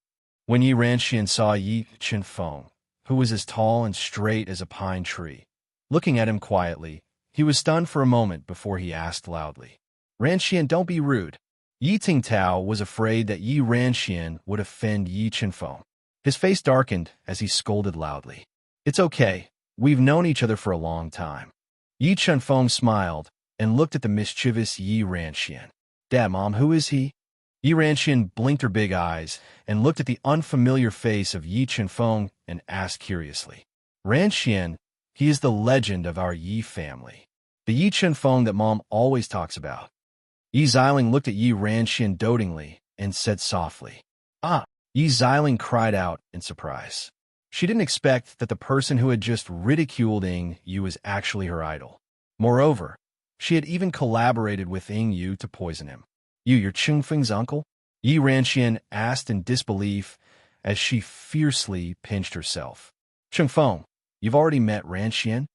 When Yi Ranxian saw Yi Chenfeng, who was as tall and straight as a pine tree, looking at him quietly, he was stunned for a moment before he asked loudly, Ranxian, don't be rude. Yi Tengtao was afraid that Yi Ranxian would offend Yi Chenfeng. His face darkened as he scolded loudly. It's okay. We've known each other for a long time. Yi Chunfeng smiled and looked at the mischievous Yi Ranxian. Dad, Mom, who is he? Yi Ranxian blinked her big eyes and looked at the unfamiliar face of Yi Chunfeng and asked curiously. Ranxian, he is the legend of our Yi family. The Yi Chunfeng that Mom always talks about. Yi Xiling looked at Yi Ranxian dotingly and said softly, Ah! Yi Xiling cried out in surprise. She didn't expect that the person who had just ridiculed Ying Yu was actually her idol. Moreover, she had even collaborated with Ying Yu to poison him. You, you're Chunfeng's uncle? Yi Ranxian asked in disbelief as she fiercely pinched herself. Chunfeng, you've already met Ranxian?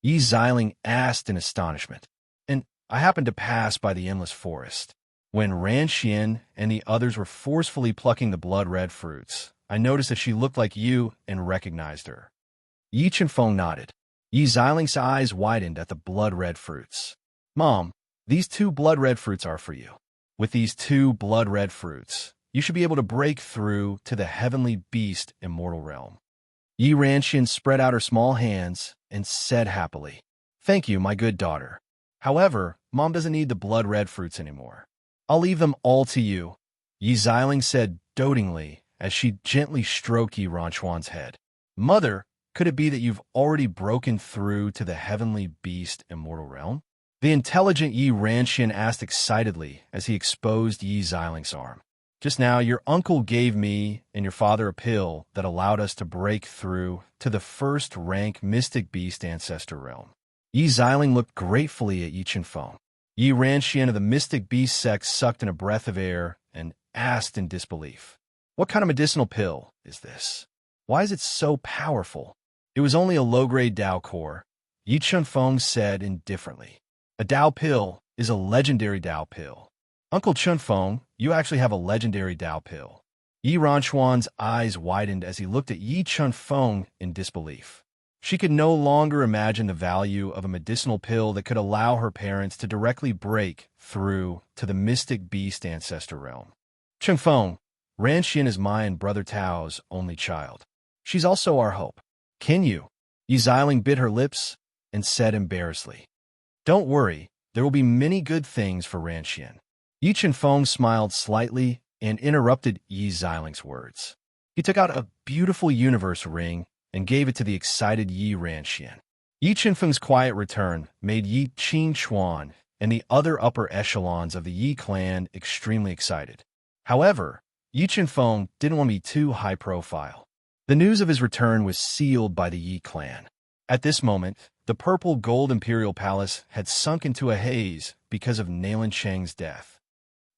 Yi Xiling asked in astonishment. And I happened to pass by the endless forest. When Ranxian and the others were forcefully plucking the blood-red fruits, I noticed that she looked like you and recognized her. Yi Chunfeng nodded. Yi Xiling's eyes widened at the blood-red fruits. Mom, these 2 blood-red fruits are for you. With these 2 blood-red fruits, you should be able to break through to the heavenly beast immortal realm. Yi Ranxian spread out her small hands and said happily, Thank you, my good daughter. However, Mom doesn't need the blood-red fruits anymore. I'll leave them all to you, Yi Xiling said dotingly as she gently stroked Yi Ranchuan's head. Mother, could it be that you've already broken through to the heavenly beast immortal realm? The intelligent Yi Ranxian asked excitedly as he exposed Yi Xiling's arm. Just now, your uncle gave me and your father a pill that allowed us to break through to the first-rank mystic beast ancestor realm. Yi Xiling looked gratefully at Yi Chunfeng. Yi Ranxian of the mystic beast sect sucked in a breath of air and asked in disbelief, What kind of medicinal pill is this? Why is it so powerful? It was only a low-grade Dao core, Yi Chunfeng said indifferently. A Dao pill is a legendary Dao pill. Uncle Chunfeng, you actually have a legendary Dao pill. Yi Ranchuan's eyes widened as he looked at Yi Chunfeng in disbelief. She could no longer imagine the value of a medicinal pill that could allow her parents to directly break through to the mystic beast ancestor realm. Chunfeng, Ranxian is my and Brother Tao's only child. She's also our hope. Can you? Yi Xiling bit her lips and said embarrassedly. Don't worry, there will be many good things for Ranxian. Yi Chunfeng smiled slightly and interrupted Yi Xiling's words. He took out a beautiful universe ring and gave it to the excited Yi Ranxian. Yi Chunfeng's quiet return made Yi Qingchuan and the other upper echelons of the Yi clan extremely excited. However, Yi Chunfeng didn't want to be too high-profile. The news of his return was sealed by the Yi clan. At this moment, the purple gold imperial palace had sunk into a haze because of Nailan Cheng's death.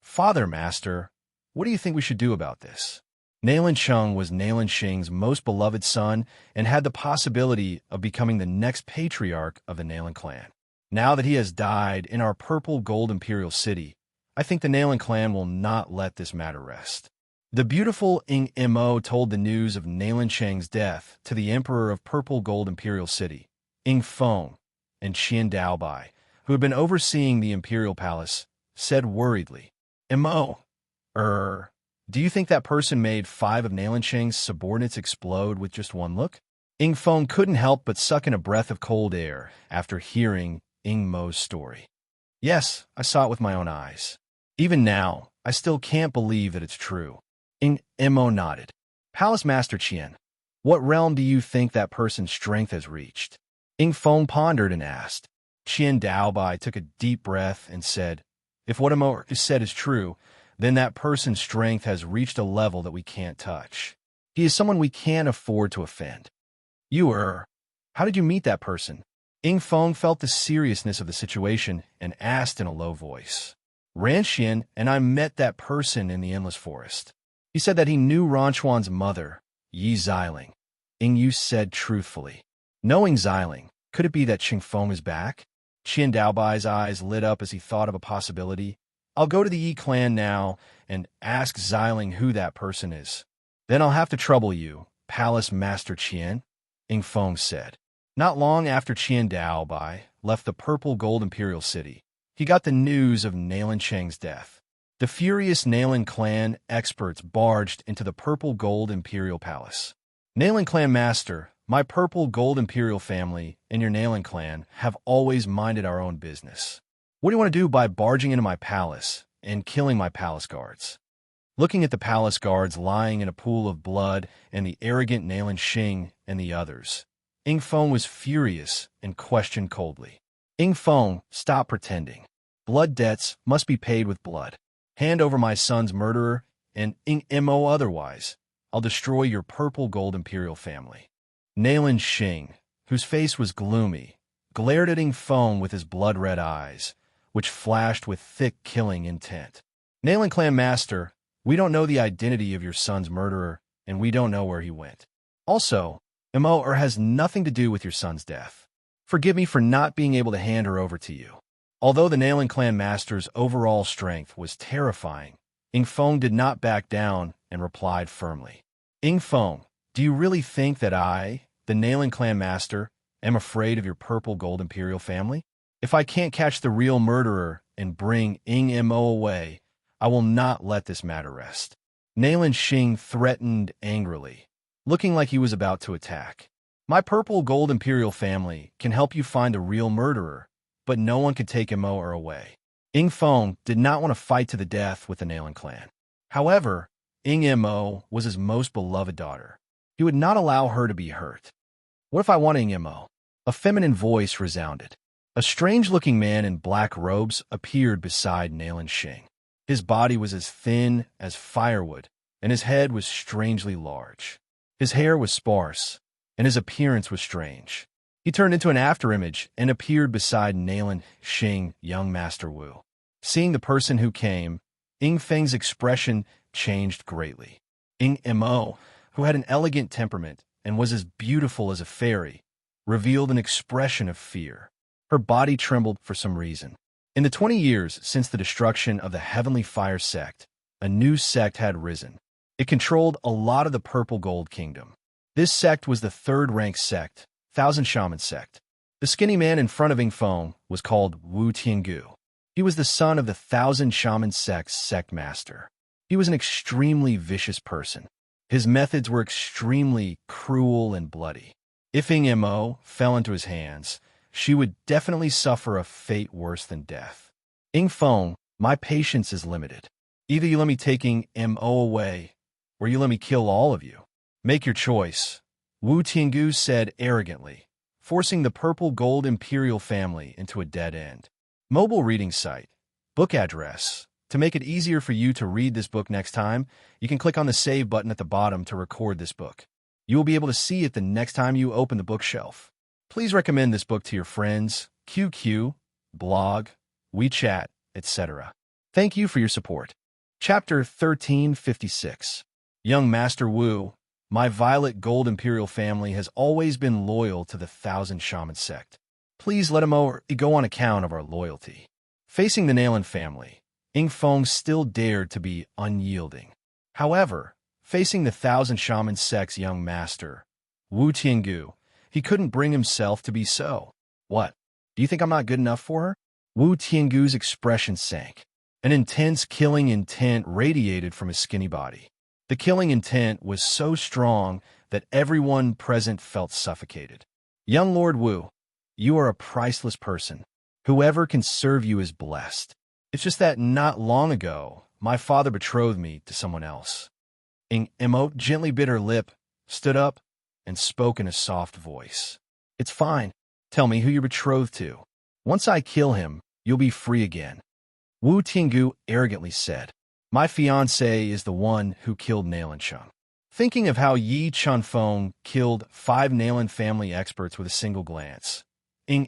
Father, Master, what do you think we should do about this? Nailan Cheng was Nailan Shing's most beloved son and had the possibility of becoming the next patriarch of the Nailan clan. Now that he has died in our purple gold imperial city, I think the Nailan clan will not let this matter rest. The beautiful Ying Mo told the news of Nailan Cheng's death to the emperor of purple gold imperial city, Ying Feng, and Qian Daobai, who had been overseeing the imperial palace, said worriedly, Mo, do you think that person made 5 of Nailan Cheng's subordinates explode with just one look? Ying Feng couldn't help but suck in a breath of cold air after hearing Ying Mo's story. Yes, I saw it with my own eyes. Even now, I still can't believe that it's true. Ying Mo nodded. Palace Master Qian, what realm do you think that person's strength has reached? Ying Feng pondered and asked. Qian Daobai took a deep breath and said, If what Mo said is true, then that person's strength has reached a level that we can't touch. He is someone we can't afford to offend. How did you meet that person? Ying Feng felt the seriousness of the situation and asked in a low voice. Ranxian and I met that person in the endless forest. He said that he knew Ranchuan's mother, Yi Xiling. Ying Yu said truthfully. Knowing Xiling, could it be that Chingfeng is back? Qian Daobai's eyes lit up as he thought of a possibility. I'll go to the Yi clan now and ask Xiling who that person is. Then I'll have to trouble you, Palace Master Qian, Ying Feng said. Not long after Qian Daobai left the purple gold imperial city, he got the news of Nailan Cheng's death. The furious Nailan clan experts barged into the purple gold imperial palace. Nailan clan master, My purple gold imperial family and your Nailan clan have always minded our own business. What do you want to do by barging into my palace and killing my palace guards?" Looking at the palace guards lying in a pool of blood and the arrogant Nailan Xing and the others, Ingfeng was furious and questioned coldly. "Ingfeng, stop pretending. Blood debts must be paid with blood. Hand over my son's murderer, and Mo otherwise, I'll destroy your purple gold imperial family." Nailan Xing, whose face was gloomy, glared at Ingfeng with his blood-red eyes, which flashed with thick killing intent. "Nailan clan master, we don't know the identity of your son's murderer, and we don't know where he went. Also, Mo has nothing to do with your son's death. Forgive me for not being able to hand her over to you." Although the Nailan clan master's overall strength was terrifying, Ingfeng did not back down and replied firmly. "Ingfeng, do you really think that I, the Nailan clan master, am afraid of your purple gold imperial family? If I can't catch the real murderer and bring Mo away, I will not let this matter rest." Nailan Xing threatened angrily, looking like he was about to attack. "My purple gold imperial family can help you find the real murderer, but no one can take Mo away." Ingfeng did not want to fight to the death with the Nailan clan. However, Mo was his most beloved daughter. He would not allow her to be hurt. "What if I want Mo?" A feminine voice resounded. A strange-looking man in black robes appeared beside Nailan Xing. His body was as thin as firewood, and his head was strangely large. His hair was sparse, and his appearance was strange. He turned into an afterimage and appeared beside Nailan Xing, young Master Wu. Seeing the person who came, Ingfeng's expression changed greatly. Mo, who had an elegant temperament and was as beautiful as a fairy, revealed an expression of fear. Her body trembled for some reason. In the 20 years since the destruction of the Heavenly Fire sect, a new sect had risen. It controlled a lot of the Purple Gold Kingdom. This sect was the third-ranked sect, Thousand Shaman sect. The skinny man in front of Ingfeng was called Wu Tiangu. He was the son of the Thousand Shaman sect's sect master. He was an extremely vicious person. His methods were extremely cruel and bloody. If Mo fell into his hands, she would definitely suffer a fate worse than death. "Ingfeng, my patience is limited. Either you let me take Mo away, or you let me kill all of you. Make your choice," Wu Tiangu said arrogantly, forcing the purple gold imperial family into a dead end. Mobile reading site. Book address. To make it easier for you to read this book next time, you can click on the save button at the bottom to record this book. You will be able to see it the next time you open the bookshelf. Please recommend this book to your friends, QQ, blog, WeChat, etc. Thank you for your support. Chapter 1356. Young Master Wu, my violet gold imperial family has always been loyal to the Thousand Shaman sect. Please let him go on account of our loyalty. Facing the Nailan family, Ingfeng still dared to be unyielding. However, facing the Thousand Shaman sect's young master, Wu Tiangu, he couldn't bring himself to be so. "What? Do you think I'm not good enough for her?" Wu Tiangu's expression sank. An intense killing intent radiated from his skinny body. The killing intent was so strong that everyone present felt suffocated. "Young Lord Wu, you are a priceless person. Whoever can serve you is blessed. It's just that not long ago, my father betrothed me to someone else." Mo gently bit her lip, stood up, and spoke in a soft voice. "It's fine. Tell me who you're betrothed to. Once I kill him, you'll be free again." Wu Tiangu arrogantly said. "My fiancé is the one who killed Nailan Sheng." Thinking of how Yi Chunfeng killed 5 Nailan family experts with a single glance,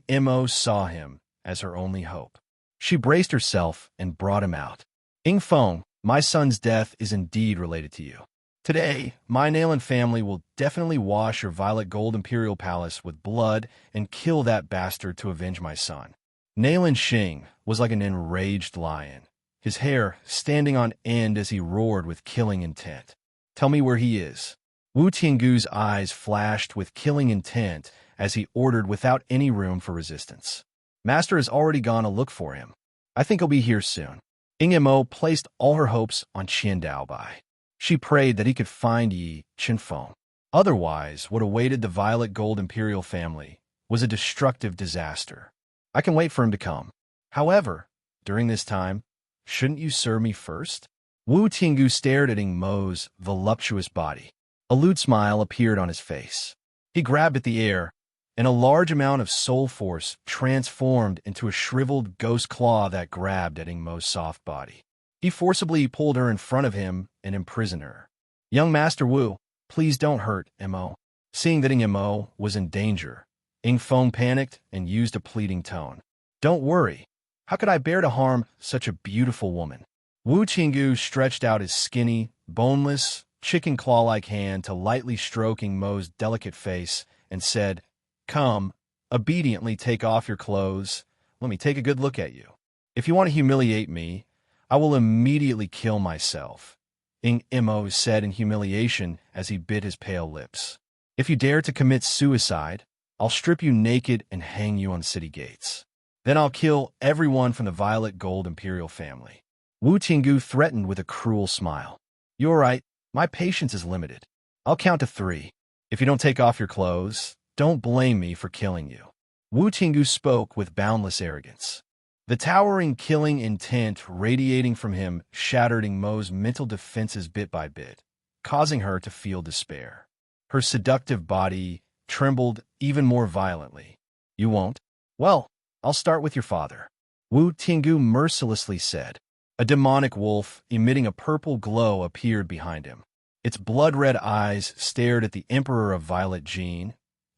Mo saw him as her only hope. She braced herself and brought him out. "Ingfeng, my son's death is indeed related to you. Today, my Nailan family will definitely wash your violet gold imperial palace with blood and kill that bastard to avenge my son." Nailan Xing was like an enraged lion, his hair standing on end as he roared with killing intent. "Tell me where he is." Wu Tiangu's eyes flashed with killing intent as he ordered without any room for resistance. "Master has already gone to look for him. I think he'll be here soon." Mo placed all her hopes on Qian Daobai. She prayed that he could find Yi Chunfeng. Otherwise, what awaited the violet gold imperial family was a destructive disaster. I can wait for him to come. However, during this time, shouldn't you serve me first? Wu Tiangu stared at Ing Mo's voluptuous body. A lewd smile appeared on his face. He grabbed at the air, and a large amount of soul force transformed into a shriveled ghost claw that grabbed at Ing Mo's soft body. He forcibly pulled her in front of him and imprisoned her. Young Master Wu, please don't hurt Mo. Seeing that Ing Mo was in danger, Ing Feng panicked and used a pleading tone. Don't worry. How could I bear to harm such a beautiful woman? Wu Qinggu stretched out his skinny, boneless, chicken claw-like hand to lightly stroke Ing Mo's delicate face and said, Come, obediently take off your clothes. Let me take a good look at you. If you want to humiliate me, I will immediately kill myself, Ing Mo said in humiliation as he bit his pale lips. If you dare to commit suicide, I'll strip you naked and hang you on city gates. Then I'll kill everyone from the violet gold imperial family. Wu Tiangu threatened with a cruel smile. You're right, my patience is limited. I'll count to 3. If you don't take off your clothes, don't blame me for killing you. Wu Tiangu spoke with boundless arrogance. The towering killing intent radiating from him shattered Ing Mo's mental defenses bit by bit, causing her to feel despair. Her seductive body trembled even more violently. You won't? Well, I'll start with your father, Wu Tiangu mercilessly said. A demonic wolf emitting a purple glow appeared behind him. Its blood-red eyes stared at the Emperor of Violet Jin,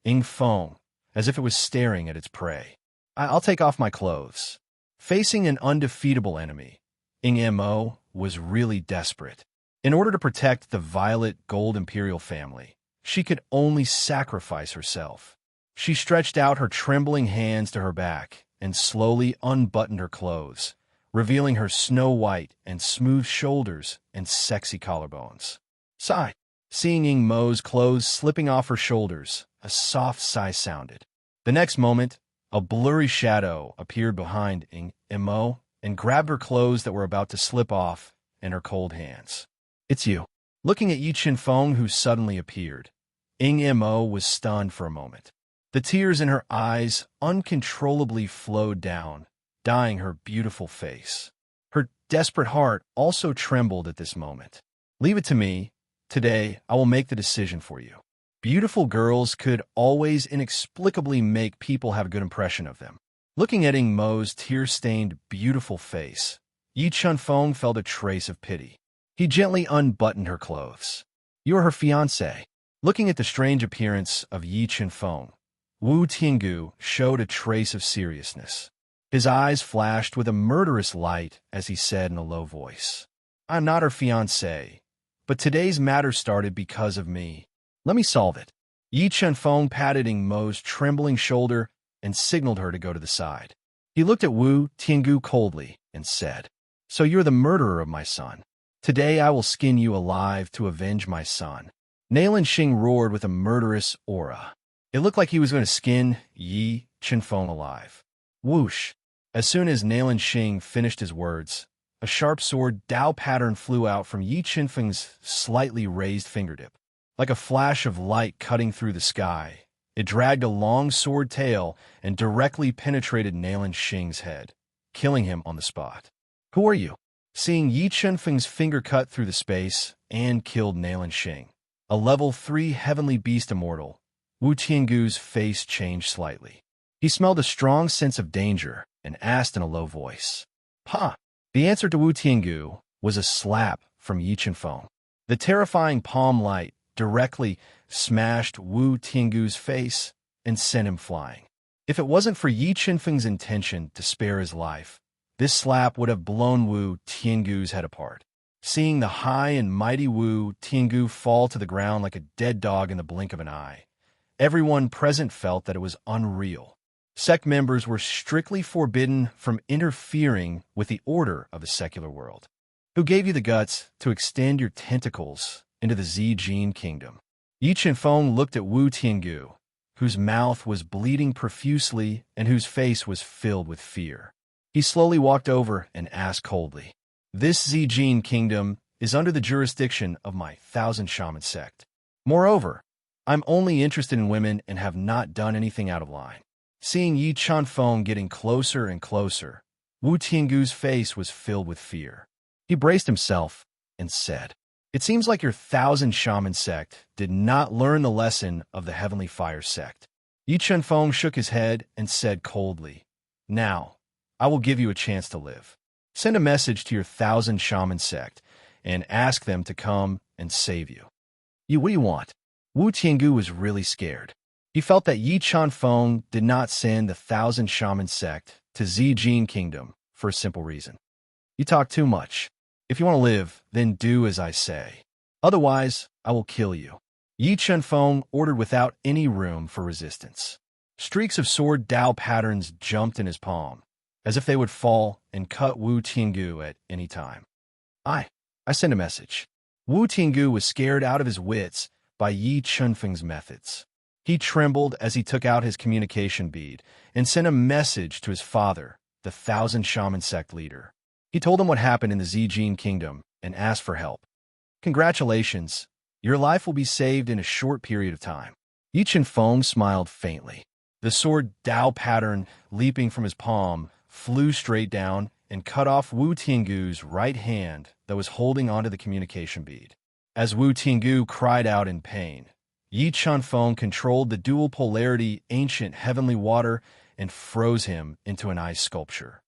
Ing Feng, as if it was staring at its prey. I'll take off my clothes. Facing an undefeatable enemy, Ing Mo was really desperate. In order to protect the violet gold imperial family, she could only sacrifice herself. She stretched out her trembling hands to her back and slowly unbuttoned her clothes, revealing her snow-white and smooth shoulders and sexy collarbones. Sigh. Seeing Ing Mo's clothes slipping off her shoulders, a soft sigh sounded. The next moment, a blurry shadow appeared behind Ing Mo and grabbed her clothes that were about to slip off in her cold hands. It's you. Looking at Yi Qinfeng, who suddenly appeared, Ing Mo was stunned for a moment. The tears in her eyes uncontrollably flowed down, dyeing her beautiful face. Her desperate heart also trembled at this moment. Leave it to me. Today, I will make the decision for you. Beautiful girls could always inexplicably make people have a good impression of them. Looking at Ing Mo's tear-stained, beautiful face, Yi Qinfeng felt a trace of pity. He gently unbuttoned her clothes. You are her fiancé. Looking at the strange appearance of Yi Qinfeng, Wu Tiangu showed a trace of seriousness. His eyes flashed with a murderous light as he said in a low voice, I'm not her fiancé, but today's matter started because of me. Let me solve it. Yi Qinfeng patted Ing Mo's trembling shoulder and signaled her to go to the side. He looked at Wu Tiangu coldly and said, So you're the murderer of my son. Today I will skin you alive to avenge my son. Nailan Xing roared with a murderous aura. It looked like he was going to skin Yi Qinfeng alive. Whoosh! As soon as Nailan Xing finished his words, a sharp sword Dao pattern flew out from Yi Qinfeng's slightly raised fingertip. Like a flash of light cutting through the sky, it dragged a long sword tail and directly penetrated Nailan Xing's head, killing him on the spot. Who are you? Seeing Yi Qinfeng's finger cut through the space and killed Nailan Xing, a level 3 heavenly beast immortal, Wu Tiangu's face changed slightly. He smelled a strong sense of danger and asked in a low voice. Ha! The answer to Wu Tiangu was a slap from Yi Qinfeng. The terrifying palm light directly smashed Wu Tiangu's face and sent him flying. If it wasn't for Yi Qinfeng's intention to spare his life, this slap would have blown Wu Tiangu's head apart. Seeing the high and mighty Wu Tiangu fall to the ground like a dead dog in the blink of an eye, everyone present felt that it was unreal. Sect members were strictly forbidden from interfering with the order of the secular world. Who gave you the guts to extend your tentacles into the Zijin kingdom? Yi Qinfeng looked at Wu Tiangu, whose mouth was bleeding profusely and whose face was filled with fear. He slowly walked over and asked coldly, This Zijin kingdom is under the jurisdiction of my 1,000 shaman sect. Moreover, I'm only interested in women and have not done anything out of line. Seeing Yi Chunfeng getting closer and closer, Wu Tiangu's face was filled with fear. He braced himself and said, "It seems like your thousand shaman sect did not learn the lesson of the heavenly fire sect." Yi Chunfeng shook his head and said coldly, "Now, I will give you a chance to live. Send a message to your thousand shaman sect and ask them to come and save you." What do you want?" Wu Tiangu was really scared. He felt that Yi Chunfeng did not send the thousand shaman sect to Zijin Kingdom for a simple reason. "You talk too much. If you want to live, then do as I say. Otherwise, I will kill you." Yi Chunfeng ordered without any room for resistance. Streaks of sword Dao patterns jumped in his palm, as if they would fall and cut Wu Tiangu at any time. I sent a message." Wu Tiangu was scared out of his wits by Yi Chunfeng's methods. He trembled as he took out his communication bead and sent a message to his father, the thousand shaman sect leader. He told him what happened in the Zijin Kingdom and asked for help. "Congratulations, your life will be saved in a short period of time." Yi Chunfeng smiled faintly. The sword Dao pattern, leaping from his palm, flew straight down and cut off Wu Tiangu's right hand that was holding onto the communication bead. As Wu Tiangu cried out in pain, Yi Chunfeng controlled the dual polarity ancient heavenly water and froze him into an ice sculpture.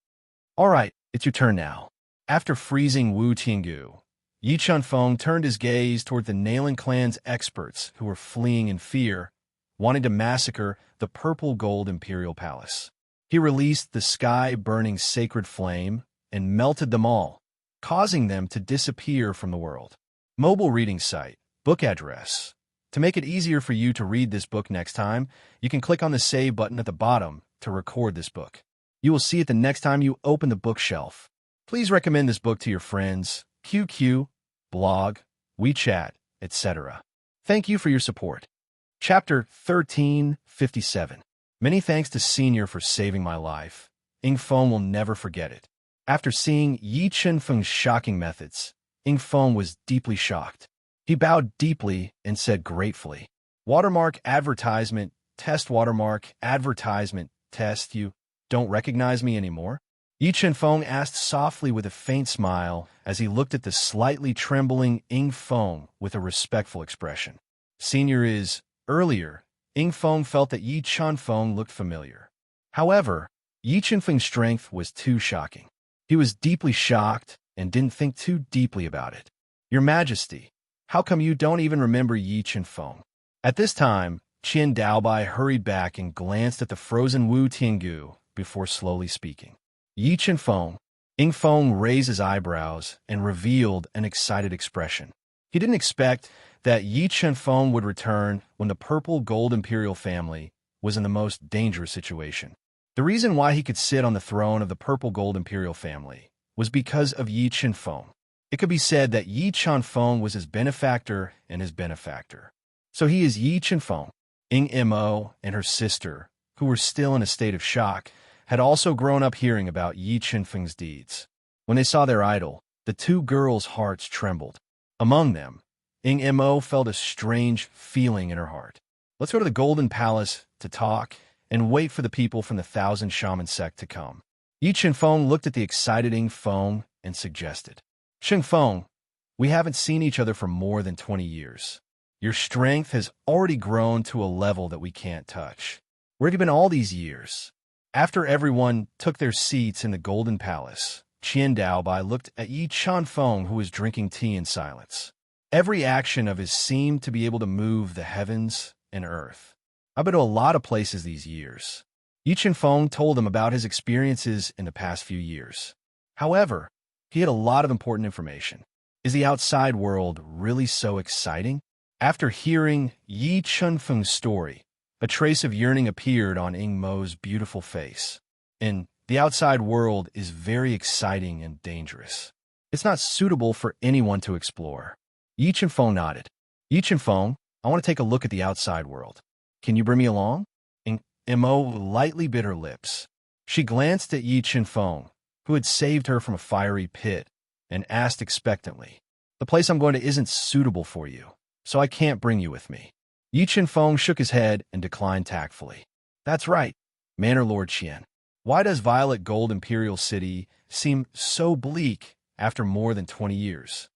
"All right, it's your turn now." After freezing Wu Tiangu, Yi Chunfeng turned his gaze toward the Nailing clan's experts who were fleeing in fear, wanting to massacre the purple gold imperial palace. He released the sky-burning sacred flame and melted them all, causing them to disappear from the world. Mobile reading site, book address. To make it easier for you to read this book next time, you can click on the Save button at the bottom to record this book. You will see it the next time you open the bookshelf. Please recommend this book to your friends, QQ, blog, WeChat, etc. Thank you for your support. Chapter 1357. Many thanks to Senior for saving my life. Ingfeng will never forget it. After seeing Yi Chunfeng's shocking methods, Ingfeng was deeply shocked. He bowed deeply and said gratefully, "Watermark advertisement, test watermark advertisement, test. You don't recognize me anymore?" Yi Chunfeng asked softly with a faint smile as he looked at the slightly trembling Ingfeng with a respectful expression. Senior is, earlier, Ingfeng felt that Yi Chunfeng looked familiar. However, Yi Chunfeng's strength was too shocking. He was deeply shocked and didn't think too deeply about it. "Your Majesty, how come you don't even remember Yi Chunfeng?" At this time, Qin Daobai hurried back and glanced at the frozen Wu Tiangu before slowly speaking. "Yi Chunfeng." Ingfeng raised his eyebrows and revealed an excited expression. He didn't expect that Yi Chunfeng would return when the purple gold imperial family was in the most dangerous situation. The reason why he could sit on the throne of the purple gold imperial family was because of Yi Chunfeng. It could be said that Yi Chunfeng was his benefactor and his benefactor. So he is Yi Chunfeng. Ing Mo and her sister, who were still in a state of shock, had also grown up hearing about Yi Chunfeng's deeds. When they saw their idol, the two girls' hearts trembled. Among them, Ing Mo felt a strange feeling in her heart. "Let's go to the Golden Palace to talk and wait for the people from the Thousand Shaman sect to come." Yi Chunfeng looked at the excited Ing Feng and suggested, "Chunfeng, we haven't seen each other for more than 20 years. Your strength has already grown to a level that we can't touch. Where have you been all these years?" After everyone took their seats in the Golden Palace, Qian Daobai looked at Yi Chunfeng, who was drinking tea in silence. Every action of his seemed to be able to move the heavens and earth. "I've been to a lot of places these years." Yi Chunfeng told him about his experiences in the past few years. However, he had a lot of important information. Is the outside world really so exciting? After hearing Yi Chunfeng's story, a trace of yearning appeared on Ing Mo's beautiful face. And the outside world is very exciting and dangerous. It's not suitable for anyone to explore. Yi Chunfeng nodded. "Yi Chunfeng, I want to take a look at the outside world. Can you bring me along?" Ing Mo lightly bit her lips. She glanced at Yi Chunfeng, who had saved her from a fiery pit, and asked expectantly, "The place I'm going to isn't suitable for you, so I can't bring you with me." Yi Qinfeng shook his head and declined tactfully. That's right, Manor Lord Qian. Why does Violet Gold Imperial City seem so bleak after more than 20 years?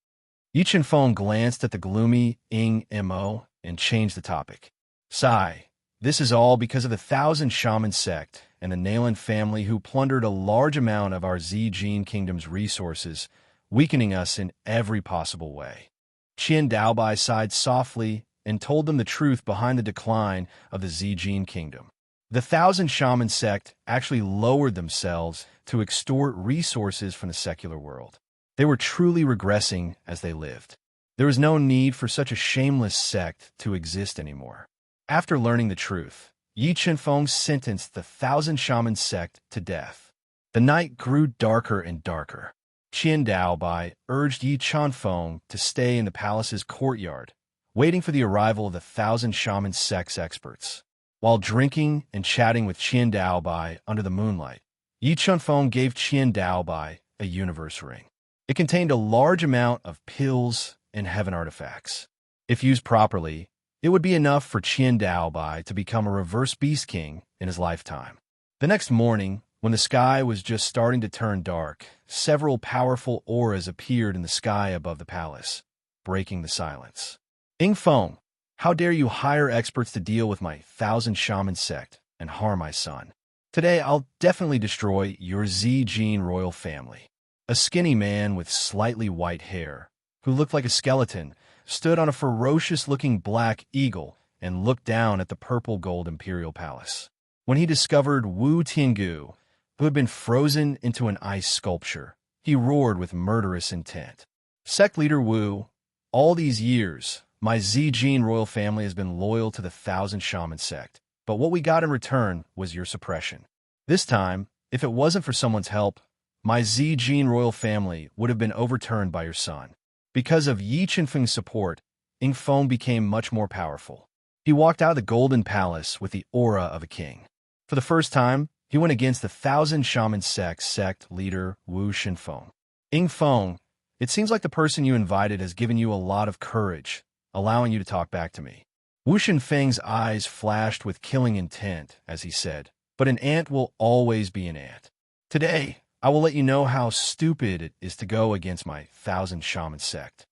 Yi Qinfeng glanced at the gloomy Ing Mo and changed the topic. Sigh, this is all because of the Thousand Shaman sect and the Nalan family who plundered a large amount of our Zijin Kingdom's resources, weakening us in every possible way. Qian Daobai sighed softly and told them the truth behind the decline of the Zijin Kingdom. The Thousand Shaman sect actually lowered themselves to extort resources from the secular world. They were truly regressing as they lived. There was no need for such a shameless sect to exist anymore. After learning the truth, Yi Qinfeng sentenced the Thousand Shaman sect to death. The night grew darker and darker. Qian Daobai urged Yi Qinfeng to stay in the palace's courtyard, waiting for the arrival of the Thousand Shaman sect's experts. While drinking and chatting with Qian Daobai under the moonlight, Yi Qinfeng gave Qian Daobai a universe ring. It contained a large amount of pills and heaven artifacts. If used properly, it would be enough for Qian Daobai to become a reverse beast king in his lifetime. The next morning, when the sky was just starting to turn dark, several powerful auras appeared in the sky above the palace, breaking the silence. Ing Feng, how dare you hire experts to deal with my Thousand Shaman sect and harm my son? Today, I'll definitely destroy your Zijin royal family. A skinny man with slightly white hair, who looked like a skeleton, stood on a ferocious-looking black eagle and looked down at the purple gold imperial palace. When he discovered Wu Tiangu, who had been frozen into an ice sculpture, he roared with murderous intent. Sect leader Wu, all these years, my Zijin royal family has been loyal to the Thousand Shaman sect, but what we got in return was your suppression. This time, if it wasn't for someone's help, my Zijin royal family would have been overturned by your son. Because of Yi Qinfeng's support, Ing Feng became much more powerful. He walked out of the Golden Palace with the aura of a king. For the first time, he went against the Thousand Shaman sect leader Wu Qinfeng. Ing Feng, it seems like the person you invited has given you a lot of courage, allowing you to talk back to me. Wu Qinfeng's eyes flashed with killing intent as he said, but an ant will always be an ant. Today, I will let you know how stupid it is to go against my Thousand Shaman sect.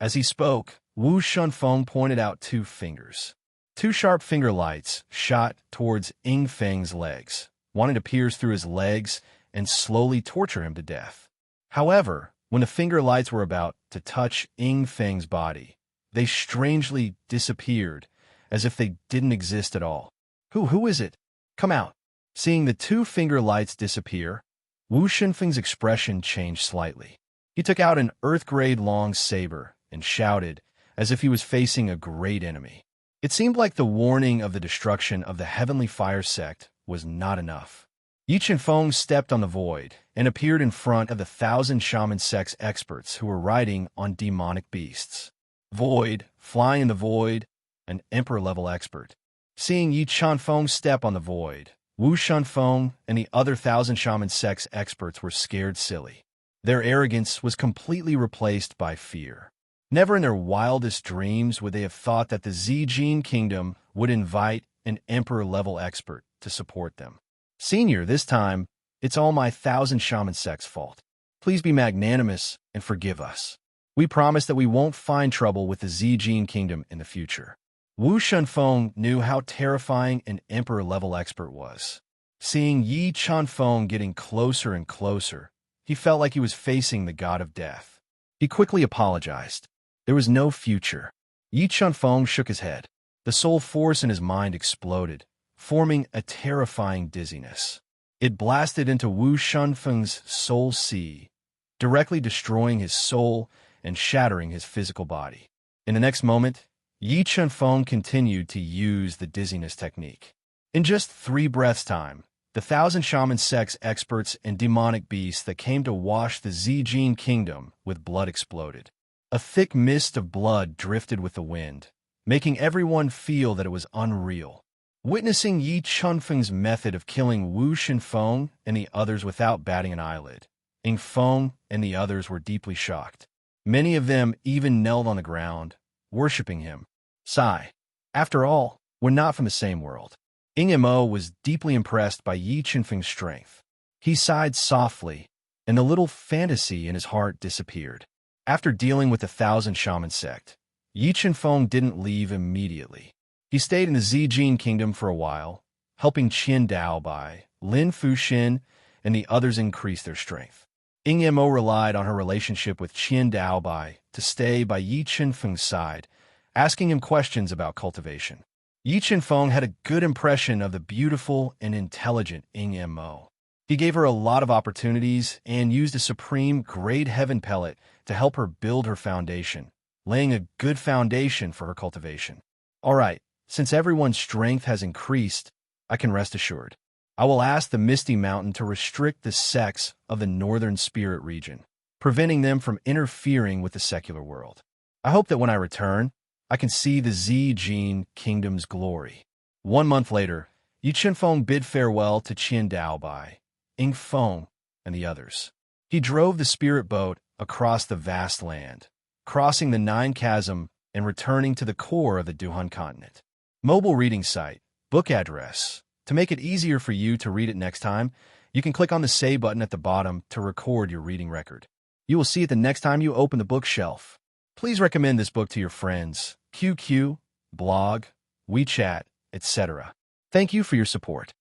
As he spoke, Wu Qinfeng pointed out 2 fingers. 2 sharp finger lights shot towards Ing Feng's legs, wanting to pierce through his legs and slowly torture him to death. However, when the finger lights were about to touch Ing Feng's body, they strangely disappeared, as if they didn't exist at all. Who is it? Come out. Seeing the 2 finger lights disappear, Wu Qinfeng's expression changed slightly. He took out an earth-grade long saber and shouted, as if he was facing a great enemy. It seemed like the warning of the destruction of the Heavenly Fire sect was not enough. Yi Qinfeng stepped on the void and appeared in front of the Thousand Shaman sect's experts who were riding on demonic beasts. Void, flying in the void, an emperor-level expert. Seeing Yi Qinfeng step on the void, Wu Qinfeng and the other Thousand Shaman sect's experts were scared silly. Their arrogance was completely replaced by fear. Never in their wildest dreams would they have thought that the Zijin Kingdom would invite an emperor-level expert to support them. Senior, this time, it's all my Thousand Shaman sect's fault. Please be magnanimous and forgive us. We promise that we won't find trouble with the Zijin Kingdom in the future. Wu Qinfeng knew how terrifying an emperor-level expert was. Seeing Yi Qinfeng getting closer and closer, he felt like he was facing the god of death. He quickly apologized. There was no future. Yi Qinfeng shook his head. The soul force in his mind exploded, forming a terrifying dizziness. It blasted into Wu Qinfeng's soul sea, directly destroying his soul and shattering his physical body. In the next moment, Yi Qinfeng continued to use the dizziness technique. In just 3 breaths' time, the Thousand Shaman sect's experts and demonic beasts that came to wash the Zijin Kingdom with blood exploded. A thick mist of blood drifted with the wind, making everyone feel that it was unreal. Witnessing Yi Qinfeng's method of killing Wu Qinfeng and the others without batting an eyelid, Ing Feng and the others were deeply shocked. Many of them even knelt on the ground, worshipping him. Sigh. After all, we're not from the same world. Ing Mo was deeply impressed by Yi Qinfeng's strength. He sighed softly, and the little fantasy in his heart disappeared. After dealing with the Thousand Shaman sect, Yi Qinfeng didn't leave immediately. He stayed in the Zijin kingdom for a while, helping Qin Daobai, Lin Fuxin, and the others increase their strength. Ing Mo relied on her relationship with Qin Daobai to stay by Yi Qinfeng's side, asking him questions about cultivation. Yi Qinfeng had a good impression of the beautiful and intelligent Ing Mo. He gave her a lot of opportunities and used a supreme grade heaven pellet to help her build her foundation, laying a good foundation for her cultivation. All right, since everyone's strength has increased, I can rest assured. I will ask the Misty Mountain to restrict the sects of the northern spirit region, preventing them from interfering with the secular world. I hope that when I return, I can see the Zijin kingdom's glory. 1 month later, Yi Qinfeng bid farewell to Qin Daobai, Ing Feng, and the others. He drove the spirit boat across the vast land, crossing the Nine Chasm and returning to the core of the Duhan continent. Mobile reading site, book address. To make it easier for you to read it next time, you can click on the Say button at the bottom to record your reading record. You will see it the next time you open the bookshelf. Please recommend this book to your friends, QQ, blog, WeChat, etc. Thank you for your support.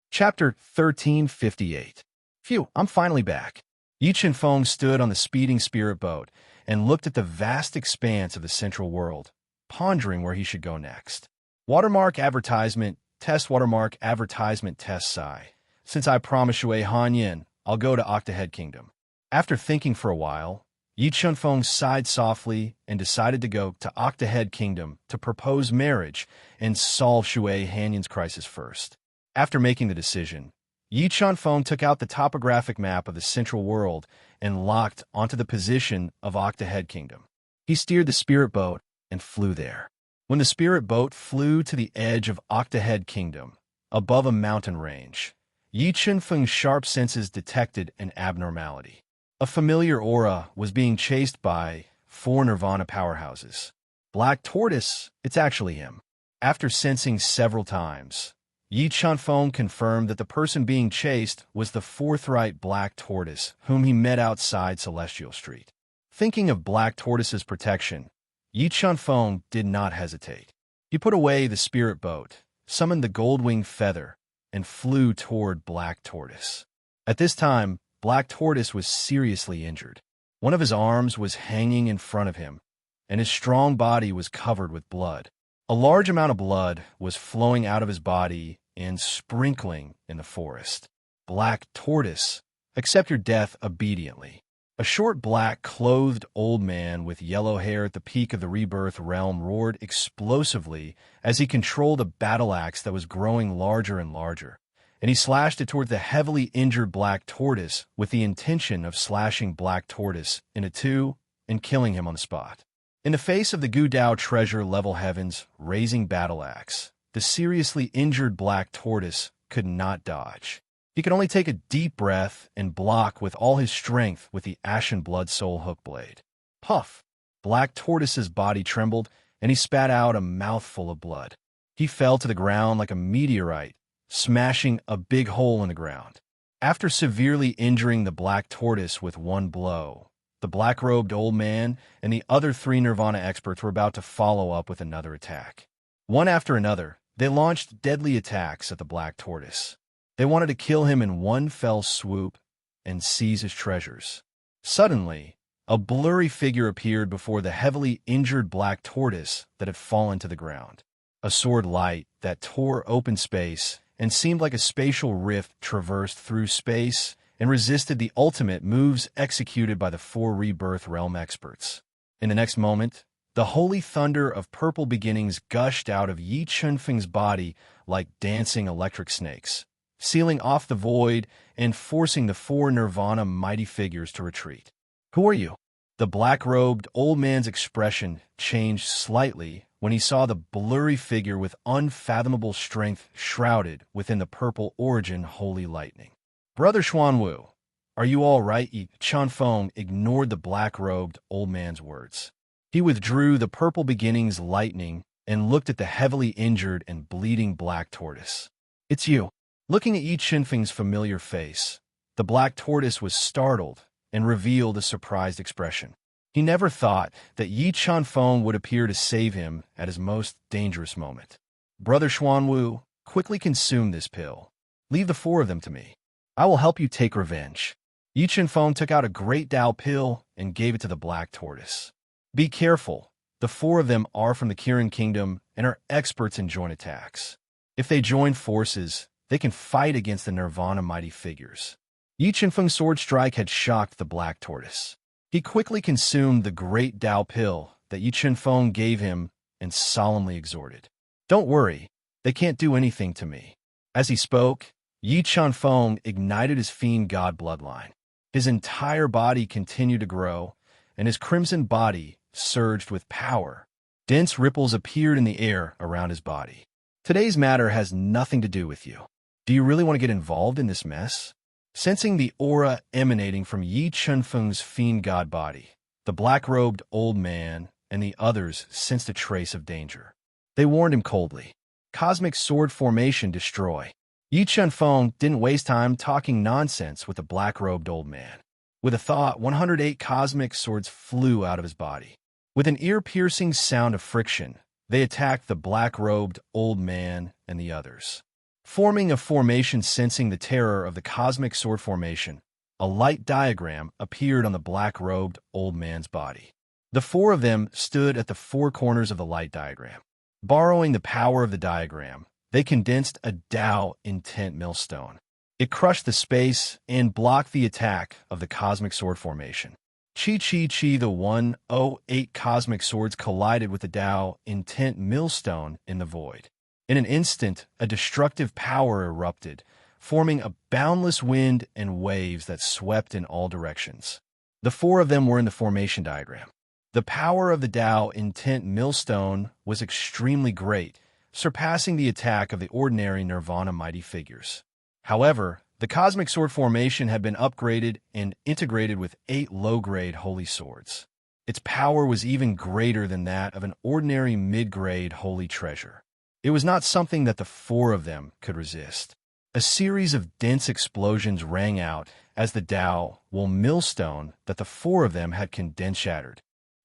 Chapter 1358. Phew, I'm finally back. Yi Qinfeng stood on the speeding spirit boat and looked at the vast expanse of the central world, pondering where he should go next. Watermark advertisement, test watermark advertisement test Sai. Since I promised Shui Hanyin, I'll go to Octahead Kingdom. After thinking for a while, Yi Qinfeng sighed softly and decided to go to Octahead Kingdom to propose marriage and solve Shui Hanyin's crisis first. After making the decision, Yi Qinfeng took out the topographic map of the central world and locked onto the position of Octahead Kingdom. He steered the spirit boat and flew there. When the spirit boat flew to the edge of Octahead Kingdom, above a mountain range, Yi Qinfeng's sharp senses detected an abnormality. A familiar aura was being chased by 4 Nirvana powerhouses. Black Tortoise, it's actually him. After sensing several times, Yi Qinfeng confirmed that the person being chased was the forthright Black Tortoise, whom he met outside Celestial Street. Thinking of Black Tortoise's protection, Yi Qinfeng did not hesitate. He put away the spirit boat, summoned the gold-winged feather, and flew toward Black Tortoise. At this time, Black Tortoise was seriously injured. One of his arms was hanging in front of him, and his strong body was covered with blood. A large amount of blood was flowing out of his body and sprinkling in the forest. Black Tortoise, accept your death obediently. A short black-clothed old man with yellow hair at the peak of the rebirth realm roared explosively as he controlled a battle axe that was growing larger and larger, and he slashed it toward the heavily injured Black Tortoise with the intention of slashing Black Tortoise into two and killing him on the spot. In the face of the Gu Dao treasure level heaven's raising battle axe, the seriously injured Black Tortoise could not dodge. He could only take a deep breath and block with all his strength with the Ashen Blood Soul hook blade. Puff! Black Tortoise's body trembled, and he spat out a mouthful of blood. He fell to the ground like a meteorite, smashing a big hole in the ground. After severely injuring the Black Tortoise with one blow, the black-robed old man and the other 3 Nirvana experts were about to follow up with another attack. One after another, they launched deadly attacks at the Black Tortoise. They wanted to kill him in one fell swoop and seize his treasures. Suddenly, a blurry figure appeared before the heavily injured Black Tortoise that had fallen to the ground. A sword light that tore open space and seemed like a spatial rift traversed through space and resisted the ultimate moves executed by the 4 Rebirth Realm experts. In the next moment, the holy thunder of purple beginnings gushed out of Yi Qinfeng's body like dancing electric snakes, sealing off the void and forcing the 4 Nirvana mighty figures to retreat. "Who are you?" The black-robed old man's expression changed slightly when he saw the blurry figure with unfathomable strength shrouded within the purple origin holy lightning. "Brother Xuanwu, are you all right?" Yi Qinfeng ignored the black-robed old man's words. He withdrew the purple beginnings lightning and looked at the heavily injured and bleeding black tortoise. "It's you." Looking at Yi Chenfeng's familiar face, the black tortoise was startled and revealed a surprised expression. He never thought that Yi Chenfeng would appear to save him at his most dangerous moment. "Brother Xuanwu, quickly consume this pill. Leave the 4 of them to me. I will help you take revenge." Yi Chenfeng took out a great Dao pill and gave it to the black tortoise. "Be careful. The 4 of them are from the Kirin Kingdom and are experts in joint attacks. If they join forces, they can fight against the Nirvana mighty figures." Yi Chenfeng's sword strike had shocked the black tortoise. He quickly consumed the great Dao pill that Yi Chenfeng gave him and solemnly exhorted, "Don't worry, they can't do anything to me." As he spoke, Yi Chenfeng ignited his fiend god bloodline. His entire body continued to grow, and his crimson body surged with power. Dense ripples appeared in the air around his body. "Today's matter has nothing to do with you. Do you really want to get involved in this mess?" Sensing the aura emanating from Yi Chenfeng's fiend god body, the black-robed old man and the others sensed a trace of danger. They warned him coldly. "Cosmic sword formation destroy." Yi Chenfeng didn't waste time talking nonsense with the black-robed old man. With a thought, 108 cosmic swords flew out of his body. With an ear-piercing sound of friction, they attacked the black-robed old man and the others. Forming a formation sensing the terror of the cosmic sword formation, a light diagram appeared on the black-robed old man's body. The 4 of them stood at the 4 corners of the light diagram. Borrowing the power of the diagram, they condensed a Dao intent millstone. It crushed the space and blocked the attack of the cosmic sword formation. Chi Chi Chi, the 108 cosmic swords collided with the Dao intent millstone in the void. In an instant, a destructive power erupted, forming a boundless wind and waves that swept in all directions. The 4 of them were in the formation diagram. The power of the Dao intent millstone was extremely great, surpassing the attack of the ordinary Nirvana mighty figures. However, the cosmic sword formation had been upgraded and integrated with 8 low-grade holy swords. Its power was even greater than that of an ordinary mid-grade holy treasure. It was not something that the 4 of them could resist. A series of dense explosions rang out as the Dao millstone that the 4 of them had condensed shattered.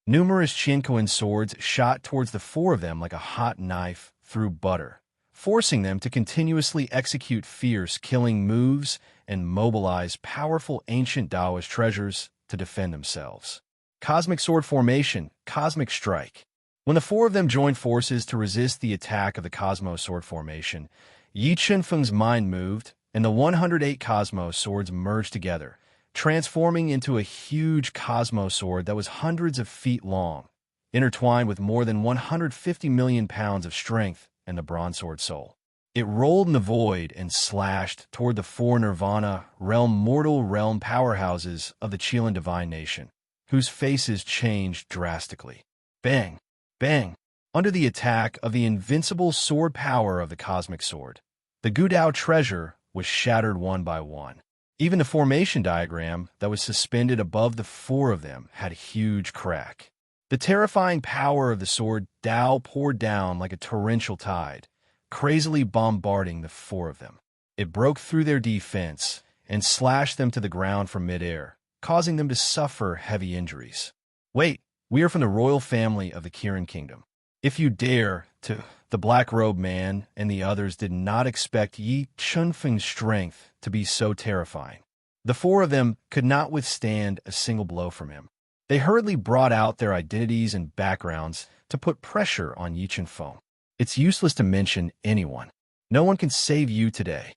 Numerous Qianquan swords shot towards the 4 of them like a hot knife through butter, forcing them to continuously execute fierce killing moves and mobilize powerful ancient Taoist treasures to defend themselves. Cosmic sword formation, cosmic strike. When the 4 of them joined forces to resist the attack of the Cosmos Sword formation, Yi Chenfeng's mind moved, and the 108 Cosmos Swords merged together, transforming into a huge Cosmos Sword that was hundreds of feet long, intertwined with more than 150 million pounds of strength and the Bronze Sword soul. It rolled in the void and slashed toward the 4 Nirvana mortal realm powerhouses of the Qilin Divine Nation, whose faces changed drastically. Bang! Bang! Under the attack of the invincible sword power of the cosmic sword, the Gudao treasure was shattered one by one. Even the formation diagram that was suspended above the 4 of them had a huge crack. The terrifying power of the sword Dao poured down like a torrential tide, crazily bombarding the 4 of them. It broke through their defense and slashed them to the ground from midair, causing them to suffer heavy injuries. "Wait, we are from the royal family of the Kirin Kingdom. If you dare to..." The black-robed man and the others did not expect Yi Chenfeng's strength to be so terrifying. The 4 of them could not withstand a single blow from him. They hurriedly brought out their identities and backgrounds to put pressure on Yi Chenfeng. "It's useless to mention anyone. No one can save you today."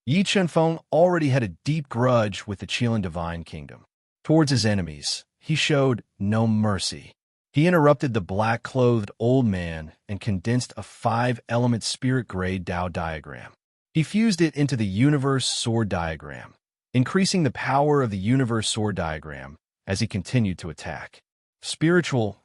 Yi Chenfeng already had a deep grudge with the Qilin Divine Kingdom. Towards his enemies, he showed no mercy. He interrupted the black-clothed old man and condensed a 5-element spirit-grade Dao diagram. He fused it into the universe sword diagram, increasing the power of the universe sword diagram as he continued to attack. Spiritual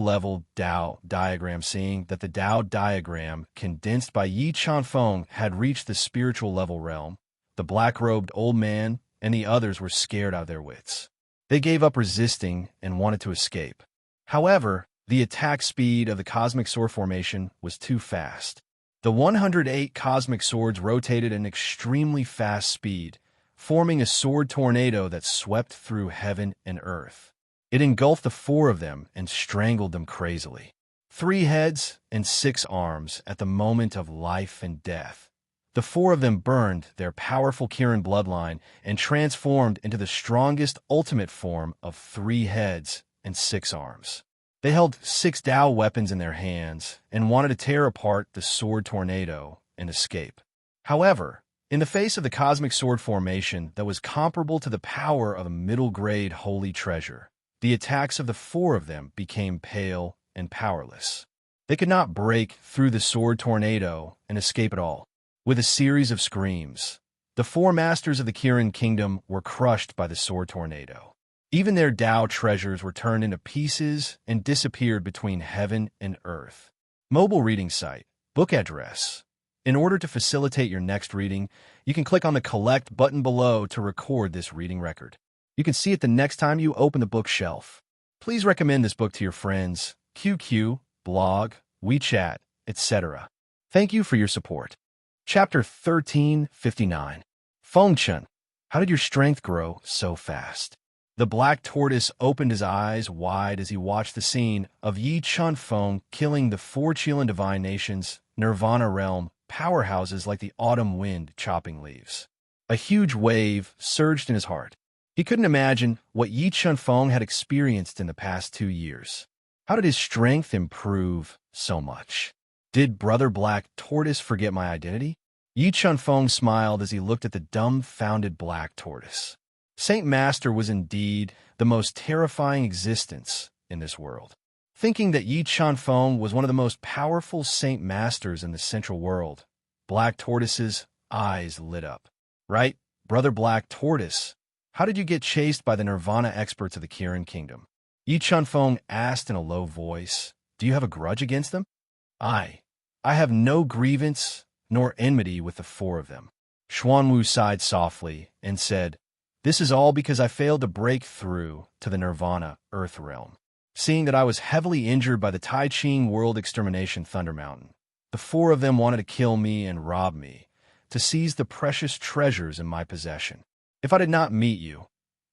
level Dao diagram. Seeing that the Dao diagram condensed by Yi Chenfeng had reached the spiritual level realm, the black-robed old man and the others were scared out of their wits. They gave up resisting and wanted to escape. However, The attack speed of the cosmic sword formation was too fast. The 108 cosmic swords rotated at an extremely fast speed, forming a sword tornado that swept through heaven and earth. It engulfed the four of them and strangled them crazily. 3 heads and 6 arms at the moment of life and death. The four of them burned their powerful Kirin bloodline and transformed into the strongest ultimate form of 3 heads and 6 arms. They held 6 Dao weapons in their hands and wanted to tear apart the sword tornado and escape. However, in the face of the cosmic sword formation that was comparable to the power of a middle-grade holy treasure, the attacks of the 4 of them became pale and powerless. They could not break through the sword tornado and escape at all. With a series of screams, the 4 masters of the Kirin kingdom were crushed by the sword tornado. Even their Dao treasures were turned into pieces and disappeared between heaven and earth. Mobile reading site, book address. In order to facilitate your next reading, you can click on the Collect button below to record this reading record. You can see it the next time you open the bookshelf. Please recommend this book to your friends, QQ, blog, WeChat, etc. Thank you for your support. Chapter 1359. Fengchun, how did your strength grow so fast? The black tortoise opened his eyes wide as he watched the scene of Yi Chunfeng killing the 4 Qilin divine nations, Nirvana realm, powerhouses like the autumn wind chopping leaves. A huge wave surged in his heart. He couldn't imagine what Yi Chunfeng had experienced in the past 2 years. How did his strength improve so much? Did Brother Black Tortoise forget my identity? Yi Chunfeng smiled as he looked at the dumbfounded black tortoise. Saint Master was indeed the most terrifying existence in this world. Thinking that Yi Chunfeng was one of the most powerful Saint Masters in the Central World, Black Tortoise's eyes lit up. Right, Brother Black Tortoise, how did you get chased by the Nirvana experts of the Kirin Kingdom? Yi Chunfeng asked in a low voice. Do you have a grudge against them? I have no grievance nor enmity with the 4 of them. Xuanwu sighed softly and said, this is all because I failed to break through to the Nirvana Earth Realm. Seeing that I was heavily injured by the Tai Ching World Extermination Thunder Mountain, the 4 of them wanted to kill me and rob me, to seize the precious treasures in my possession. If I did not meet you,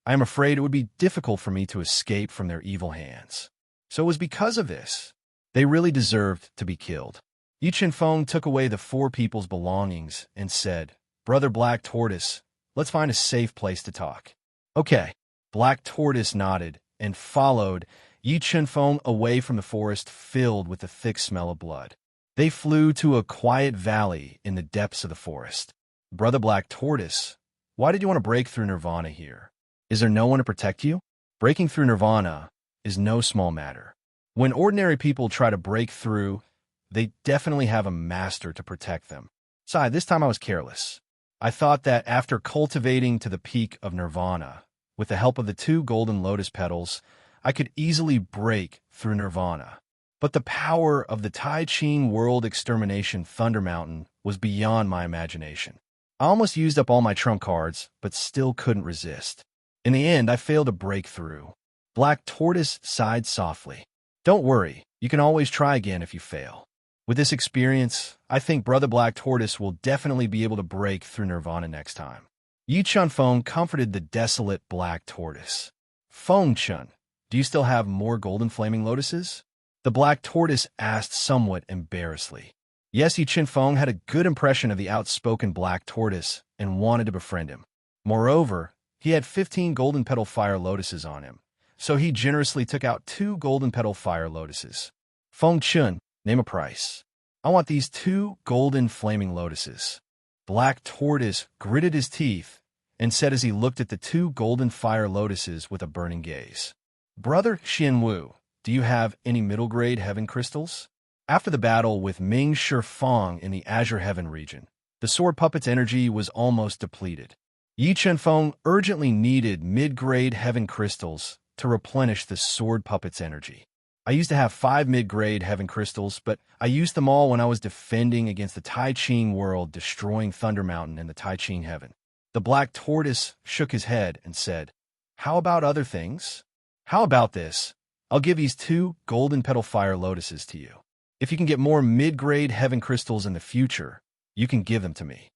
I am afraid it would be difficult for me to escape from their evil hands. So it was because of this. They really deserved to be killed. Yi Chunfeng took away the 4 people's belongings and said, Brother Black Tortoise, let's find a safe place to talk. Okay. Black Tortoise nodded and followed Yi Chunfeng away from the forest filled with the thick smell of blood. They flew to a quiet valley in the depths of the forest. Brother Black Tortoise, why did you want to break through Nirvana here? Is there no one to protect you? Breaking through Nirvana is no small matter. When ordinary people try to break through, they definitely have a master to protect them. Besides, this time I was careless. I thought that after cultivating to the peak of Nirvana, with the help of the 2 golden lotus petals, I could easily break through Nirvana. But the power of the Tai Ching World Extermination Thunder Mountain was beyond my imagination. I almost used up all my trump cards, but still couldn't resist. In the end, I failed to break through. Black Tortoise sighed softly. Don't worry, you can always try again if you fail. With this experience, I think Brother Black Tortoise will definitely be able to break through Nirvana next time. Yi Chunfeng comforted the desolate Black Tortoise. Fengchun, do you still have more golden flaming lotuses? The Black Tortoise asked somewhat embarrassedly. Yes, Yi Chunfeng had a good impression of the outspoken Black Tortoise and wanted to befriend him. Moreover, he had 15 golden petal fire lotuses on him, so he generously took out 2 golden petal fire lotuses. Fengchun, name a price. I want these 2 golden flaming lotuses. Black Tortoise gritted his teeth and said as he looked at the 2 golden fire lotuses with a burning gaze. Brother Xianwu, do you have any middle-grade heaven crystals? After the battle with Ming Shifeng in the Azure Heaven region, the sword puppet's energy was almost depleted. Yi Chunfeng urgently needed mid-grade heaven crystals to replenish the sword puppet's energy. I used to have 5 mid-grade heaven crystals, but I used them all when I was defending against the Tai Ching world, destroying Thunder Mountain and the Tai Ching heaven. The Black Tortoise shook his head and said, How about other things? How about this? I'll give these 2 golden petal fire lotuses to you. If you can get more mid-grade heaven crystals in the future, you can give them to me.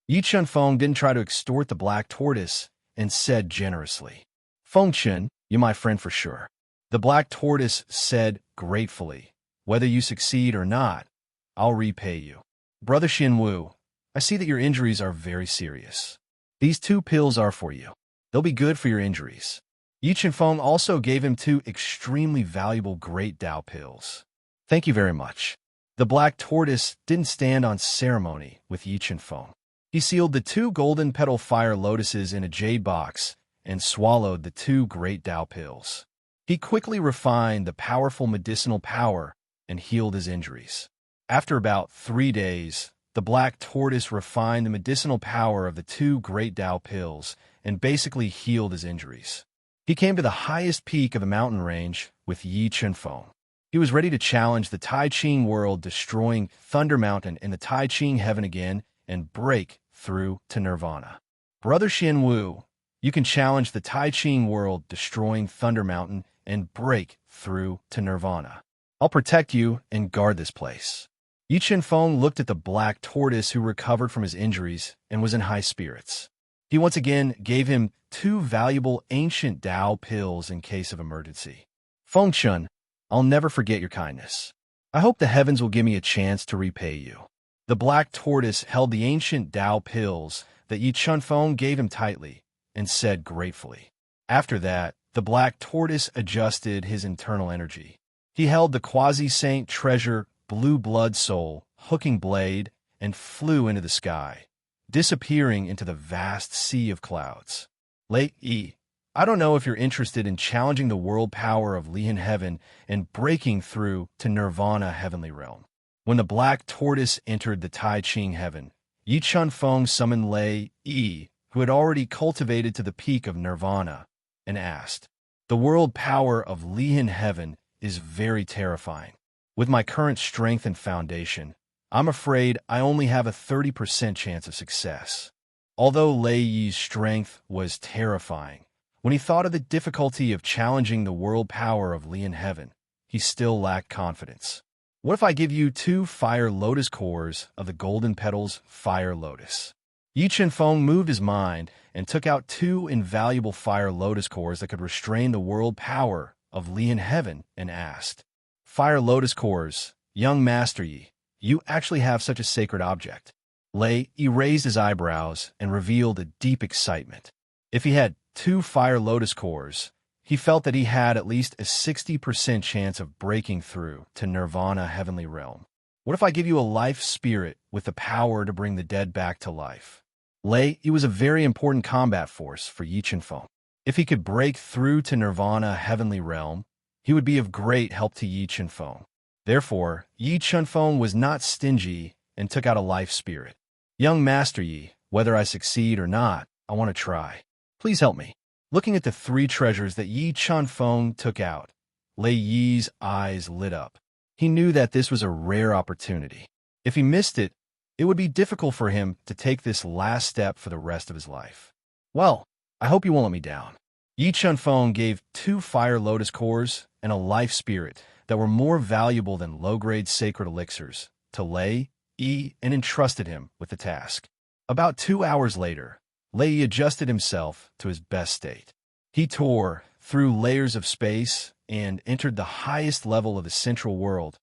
Yi Chunfeng didn't try to extort the black tortoise and said generously, Fengchen, you're my friend for sure. The black tortoise said gratefully, whether you succeed or not, I'll repay you. Brother Xinwu, I see that your injuries are very serious. These 2 pills are for you. They'll be good for your injuries. Yi Chunfeng also gave him 2 extremely valuable Great Tao pills. Thank you very much. The black tortoise didn't stand on ceremony with Yi Chunfeng. He sealed the 2 golden petal fire lotuses in a jade box and swallowed the 2 Great Tao pills. He quickly refined the powerful medicinal power and healed his injuries. After about 3 days, the black tortoise refined the medicinal power of the 2 Great Tao pills and basically healed his injuries. He came to the highest peak of the mountain range with Yi Chunfeng. He was ready to challenge the Tai Ching world, destroying Thunder Mountain in the Tai Ching heaven again and break through to nirvana. Brother Xinwu, you can challenge the Tai Ching world, destroying Thunder Mountain and break through to nirvana. I'll protect you and guard this place. Yi Chunfeng looked at the black tortoise who recovered from his injuries and was in high spirits. He once again gave him 2 valuable ancient Tao pills in case of emergency. Fengchen, I'll never forget your kindness. I hope the heavens will give me a chance to repay you. The black tortoise held the ancient Tao pills that Yi Chunfeng gave him tightly and said gratefully. After that, the black tortoise adjusted his internal energy. He held the quasi-saint treasure blue blood soul, hooking blade, and flew into the sky, disappearing into the vast sea of clouds. Lei Yi, I don't know if you're interested in challenging the world power of Lihan Heaven and breaking through to Nirvana Heavenly Realm. When the black tortoise entered the Tai Ching heaven, Yi Chunfeng summoned Lei Yi, who had already cultivated to the peak of Nirvana, and asked, The world power of Lihan Heaven is very terrifying. With my current strength and foundation, I'm afraid I only have a 30% chance of success. Although Lei Yi's strength was terrifying, when he thought of the difficulty of challenging the world power of Lihan Heaven, he still lacked confidence. What if I give you 2 fire lotus cores of the golden petals fire lotus? Yi Chunfeng moved his mind and took out 2 invaluable fire lotus cores that could restrain the world power of Lihan Heaven and asked, Fire lotus cores, young Master Yi, you actually have such a sacred object. Lei Yi raised his eyebrows and revealed a deep excitement. If he had 2 fire lotus cores, he felt that he had at least a 60% chance of breaking through to Nirvana Heavenly Realm. What if I give you a life spirit with the power to bring the dead back to life? Lei Yi was a very important combat force for Yi Chunfeng. If he could break through to Nirvana Heavenly Realm, he would be of great help to Yi Chunfeng. Therefore, Yi Chunfeng was not stingy and took out a life spirit. Young Master Yi, whether I succeed or not, I want to try. Please help me. Looking at the 3 treasures that Yi Chunfeng took out, Lei Yi's eyes lit up. He knew that this was a rare opportunity. If he missed it, it would be difficult for him to take this last step for the rest of his life. Well, I hope you won't let me down. Yi Chunfeng gave 2 fire lotus cores and a life spirit that were more valuable than low-grade sacred elixirs to Lei Yi and entrusted him with the task. About 2 hours later, Lei Yi adjusted himself to his best state. He tore through layers of space and entered the highest level of the central world,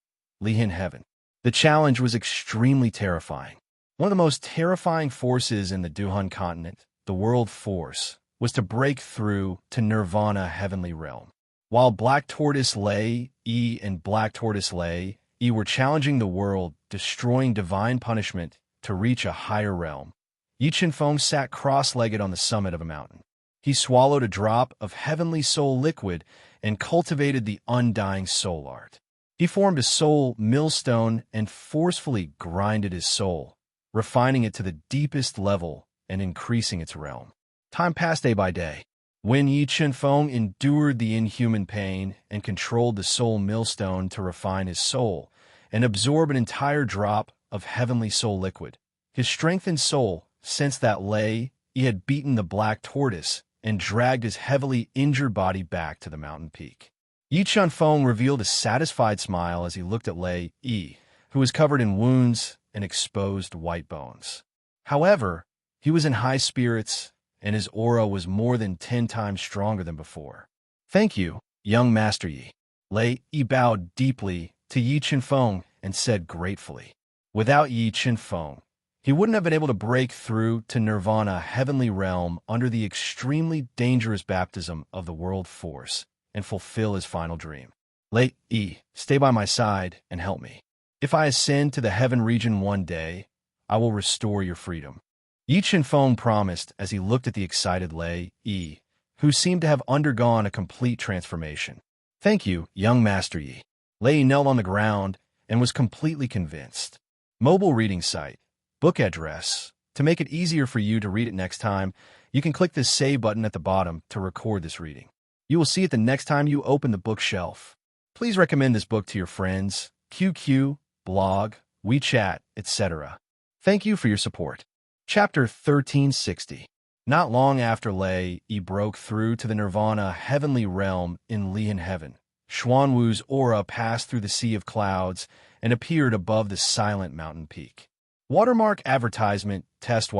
Lihan Heaven. The challenge was extremely terrifying. One of the most terrifying forces in the Duhan continent, the World Force, was to break through to Nirvana Heavenly Realm. While Black Tortoise Lei Yi and Black Tortoise Lei Yi were challenging the world, destroying divine punishment to reach a higher realm, Yi Chunfeng sat cross-legged on the summit of a mountain. He swallowed a drop of heavenly soul liquid and cultivated the undying soul art. He formed a soul millstone and forcefully grinded his soul, refining it to the deepest level and increasing its realm. Time passed day by day. When Yi Chunfeng endured the inhuman pain and controlled the soul millstone to refine his soul and absorb an entire drop of heavenly soul liquid, his strengthened soul sensed that Lei Yi had beaten the black tortoise and dragged his heavily injured body back to the mountain peak. Yi Chunfeng revealed a satisfied smile as he looked at Lei Yi, who was covered in wounds and exposed white bones. However, he was in high spirits, and his aura was more than 10 times stronger than before. "Thank you, young Master Yi." Lei Yi bowed deeply to Yi Chunfeng and said gratefully. Without Yi Chunfeng, he wouldn't have been able to break through to Nirvana heavenly realm under the extremely dangerous baptism of the world force and fulfill his final dream. "Lei Yi, stay by my side and help me. If I ascend to the heaven region one day, I will restore your freedom." Yi Chunfeng promised as he looked at the excited Lei Yi, who seemed to have undergone a complete transformation. "Thank you, young Master Yi." Lei knelt on the ground and was completely convinced. Mobile reading site. Book address. To make it easier for you to read it next time, you can click the Save button at the bottom to record this reading. You will see it the next time you open the bookshelf. Please recommend this book to your friends, QQ, blog, WeChat, etc. Thank you for your support. Chapter 1360. Not long after Lei Yi broke through to the Nirvana heavenly realm in Lian Heaven, Xuanwu's aura passed through the sea of clouds and appeared above the silent mountain peak. Watermark advertisement test.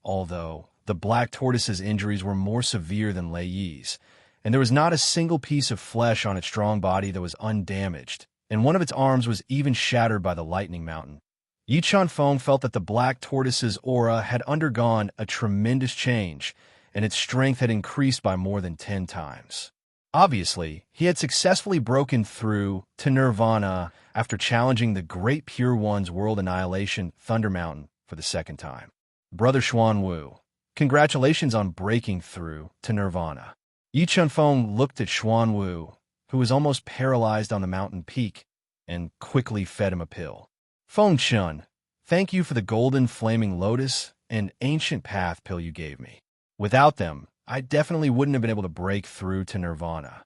Although the black tortoise's injuries were more severe than Lei Yi's, and there was not a single piece of flesh on its strong body that was undamaged, and one of its arms was even shattered by the lightning mountain. Yi Chunfeng felt that the black tortoise's aura had undergone a tremendous change, and its strength had increased by more than 10 times. Obviously, he had successfully broken through to Nirvana after challenging the Great Pure One's World Annihilation Thunder Mountain for the second time. "Brother Xuanwu, congratulations on breaking through to Nirvana." Yi Chunfeng looked at Xuanwu, who was almost paralyzed on the mountain peak, and quickly fed him a pill. "Feng Chun, thank you for the golden flaming lotus and ancient path pill you gave me. Without them, I definitely wouldn't have been able to break through to Nirvana."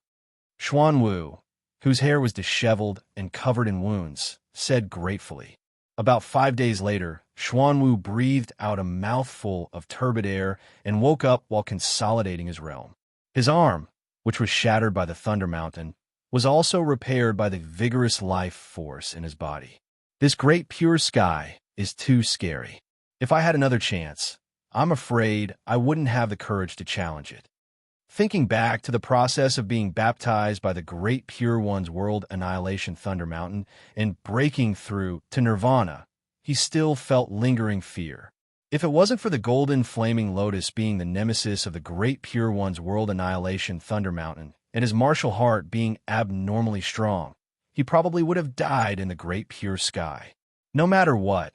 Xuanwu, whose hair was disheveled and covered in wounds, said gratefully. About 5 days later, Xuanwu breathed out a mouthful of turbid air and woke up while consolidating his realm. His arm, which was shattered by the Thunder Mountain, was also repaired by the vigorous life force in his body. "This great pure sky is too scary. If I had another chance, I'm afraid I wouldn't have the courage to challenge it." Thinking back to the process of being baptized by the Great Pure One's World Annihilation Thunder Mountain and breaking through to Nirvana, he still felt lingering fear. If it wasn't for the golden flaming lotus being the nemesis of the Great Pure One's World Annihilation Thunder Mountain and his martial heart being abnormally strong, he probably would have died in the Great Pure Sky. No matter what,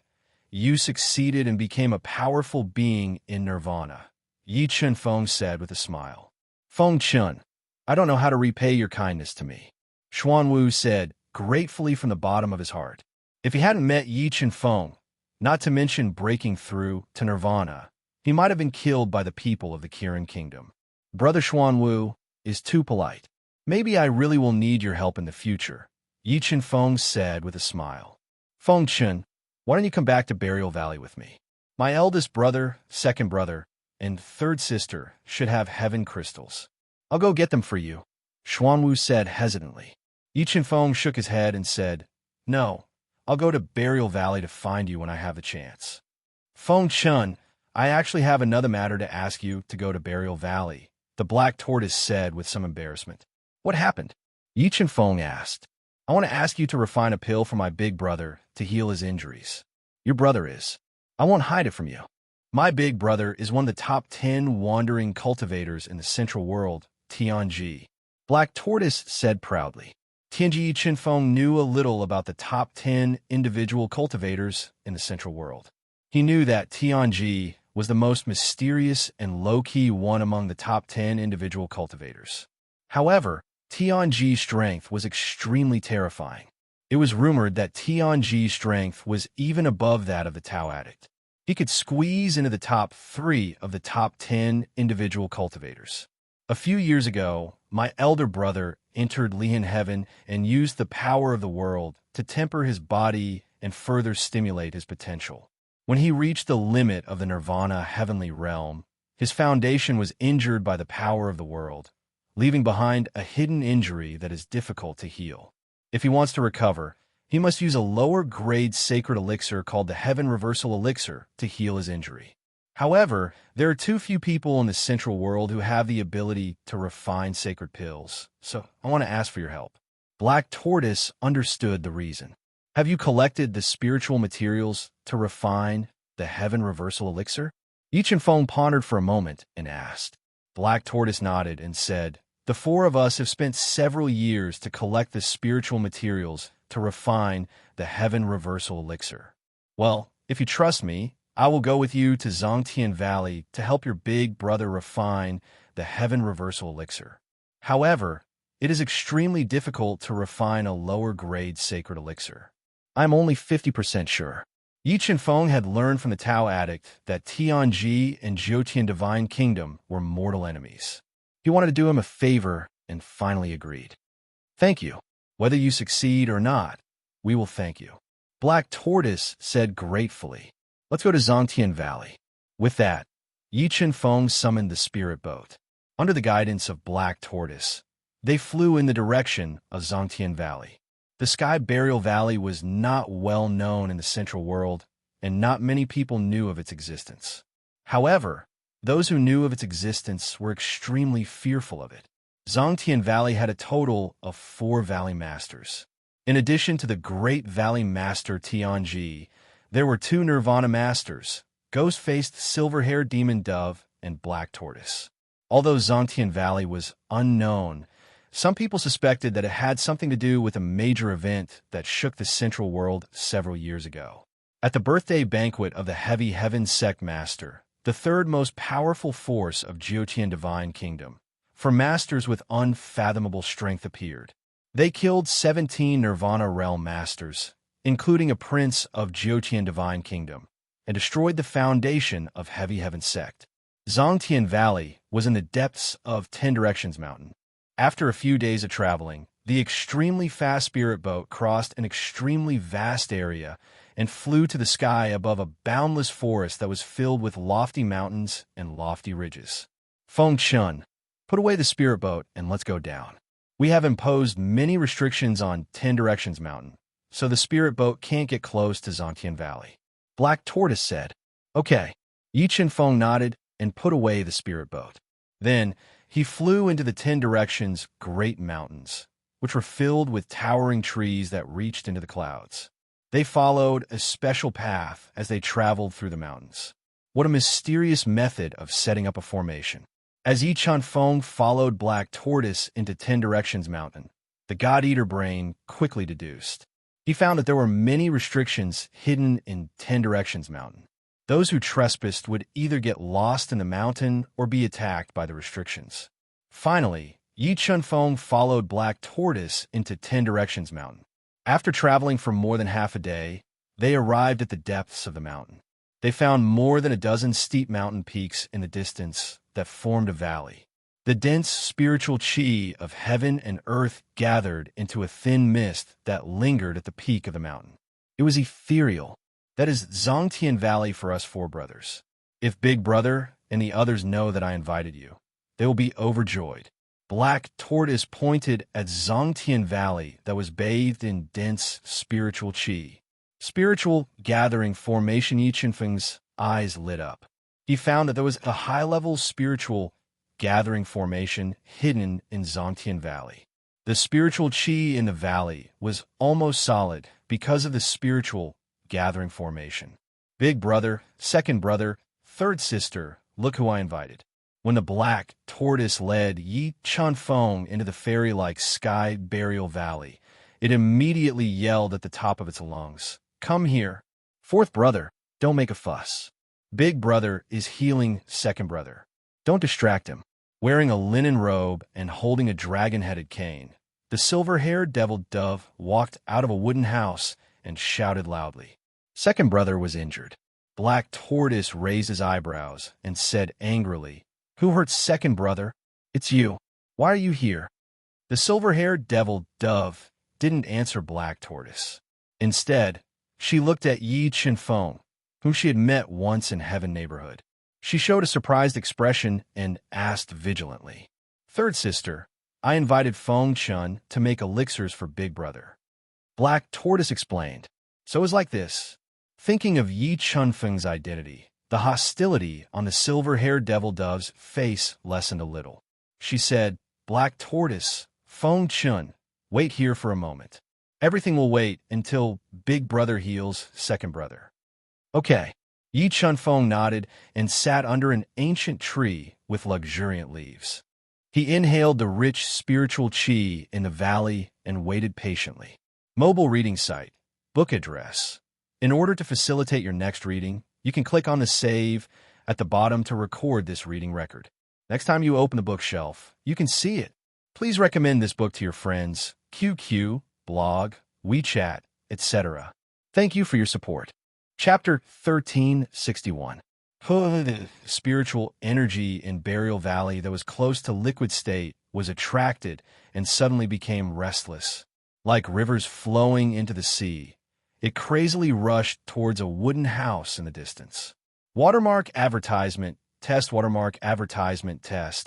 you succeeded and became a powerful being in Nirvana, Yi Chunfeng said with a smile. "Feng Chun, I don't know how to repay your kindness to me," Xuanwu said gratefully from the bottom of his heart. If he hadn't met Yi Chunfeng, not to mention breaking through to Nirvana, he might have been killed by the people of the Kirin Kingdom. "Brother Xuanwu is too polite. Maybe I really will need your help in the future," Yi Chunfeng said with a smile. "Feng Chun, why don't you come back to Burial Valley with me? My eldest brother, second brother, and third sister should have heaven crystals. I'll go get them for you," Xuanwu said hesitantly. Yi Chunfeng shook his head and said, "No, I'll go to Burial Valley to find you when I have the chance." "Feng Chun, I actually have another matter to ask you to go to Burial Valley," the black tortoise said with some embarrassment. "What happened?" Yi Chunfeng asked. "I want to ask you to refine a pill for my big brother to heal his injuries." "Your brother is. I won't hide it from you. My big brother is one of the top 10 wandering cultivators in the Central World, Tianji," Black Tortoise said proudly. Tianji Chunfeng knew a little about the top 10 individual cultivators in the Central World. He knew that Tianji was the most mysterious and low-key one among the top 10 individual cultivators. However, Tianji's strength was extremely terrifying. It was rumored that Tianji's strength was even above that of the Tao Addict. He could squeeze into the top 3 of the top 10 individual cultivators. A few years ago, my elder brother entered Lian Heaven and used the power of the world to temper his body and further stimulate his potential. When he reached the limit of the Nirvana heavenly realm, his foundation was injured by the power of the world, leaving behind a hidden injury that is difficult to heal. If he wants to recover, he must use a lower-grade sacred elixir called the Heaven Reversal Elixir to heal his injury. However, there are too few people in the central world who have the ability to refine sacred pills, so I want to ask for your help. Black Tortoise understood the reason. Have you collected the spiritual materials to refine the Heaven Reversal Elixir? Yi Feng pondered for a moment and asked. Black Tortoise nodded and said, the four of us have spent several years to collect the spiritual materials to refine the Heaven Reversal Elixir. Well, if you trust me, I will go with you to Zongtian Valley to help your big brother refine the Heaven Reversal Elixir. However, it is extremely difficult to refine a lower-grade sacred elixir. I'm only 50% sure. Yi Feng had learned from the Tao addict that Tianji and Jiutian Divine Kingdom were mortal enemies. He wanted to do him a favor and finally agreed. Thank you. Whether you succeed or not, we will thank you. Black Tortoise said gratefully. Let's go to Zongtian Valley. With that, Yi Feng summoned the spirit boat. Under the guidance of Black Tortoise, they flew in the direction of Zongtian Valley. The Sky Burial Valley was not well known in the central world, and not many people knew of its existence. However, those who knew of its existence were extremely fearful of it. Zongtian Valley had a total of 4 Valley Masters. In addition to the great Valley Master Tianji, there were 2 Nirvana Masters, Ghost-Faced Silver-Haired Demon Dove and Black Tortoise. Although Zongtian Valley was unknown, some people suspected that it had something to do with a major event that shook the central world several years ago. At the birthday banquet of the Heavy Heaven Sect Master, the third most powerful force of Jiutian Divine Kingdom, for masters with unfathomable strength appeared. They killed 17 Nirvana Realm Masters, including a prince of Jiutian Divine Kingdom, and destroyed the foundation of Heavy Heaven Sect. Zongtian Valley was in the depths of 10 Directions Mountain. After a few days of traveling, the extremely fast spirit boat crossed an extremely vast area and flew to the sky above a boundless forest that was filled with lofty mountains and lofty ridges. Feng Chun, put away the spirit boat and let's go down. We have imposed many restrictions on 10 Directions Mountain, so the spirit boat can't get close to Zongtian Valley. Black Tortoise said, Okay. Yi Feng nodded and put away the spirit boat. Then he flew into the 10 Directions Great Mountains, which were filled with towering trees that reached into the clouds. They followed a special path as they traveled through the mountains. What a mysterious method of setting up a formation. As Yi Feng followed Black Tortoise into 10 Directions Mountain, the God-Eater brain quickly deduced. He found that there were many restrictions hidden in 10 Directions Mountain. Those who trespassed would either get lost in the mountain or be attacked by the restrictions. Finally, Yi Feng followed Black Tortoise into 10 Directions Mountain. After traveling for more than half a day, they arrived at the depths of the mountain. They found more than a dozen steep mountain peaks in the distance that formed a valley. The dense spiritual chi of heaven and earth gathered into a thin mist that lingered at the peak of the mountain. It was ethereal. That is Zongtian Valley for us 4 brothers. If Big Brother and the others know that I invited you, they will be overjoyed. Black Tortoise pointed at Zongtian Valley that was bathed in dense spiritual chi. Spiritual gathering formation. Yi Feng's eyes lit up. He found that there was a high-level spiritual gathering formation hidden in Zongtian Valley. The spiritual chi in the valley was almost solid because of the spiritual gathering formation. Big brother, second brother, third sister, look who I invited. When the Black Tortoise led Yi Feng into the fairy-like Sky Burial Valley, it immediately yelled at the top of its lungs, Come here. Fourth brother, don't make a fuss. Big brother is healing second brother. Don't distract him. Wearing a linen robe and holding a dragon-headed cane, the silver-haired devil dove walked out of a wooden house and shouted loudly. Second brother was injured. Black Tortoise raised his eyebrows and said angrily, Who hurt second brother? It's you. Why are you here? The silver-haired devil dove didn't answer Black Tortoise. Instead, she looked at Yi Feng, whom she had met once in Heaven neighborhood. She showed a surprised expression and asked vigilantly, Third sister, I invited Feng Chun to make elixirs for Big Brother. Black Tortoise explained. So it was like this. Thinking of Yi Chunfeng's identity, the hostility on the silver-haired devil dove's face lessened a little. She said, Black Tortoise, Feng Chun, wait here for a moment. Everything will wait until Big Brother heals Second Brother. Okay. Yi Chunfeng nodded and sat under an ancient tree with luxuriant leaves. He inhaled the rich spiritual qi in the valley and waited patiently. Mobile reading site. Book address. In order to facilitate your next reading, you can click on the save at the bottom to record this reading record. Next time you open the bookshelf, you can see it. Please recommend this book to your friends, QQ, blog, WeChat, etc. Thank you for your support. Chapter 1361. The spiritual energy in Burial Valley that was close to liquid state was attracted and suddenly became restless. Like rivers flowing into the sea, it crazily rushed towards a wooden house in the distance. Watermark advertisement test.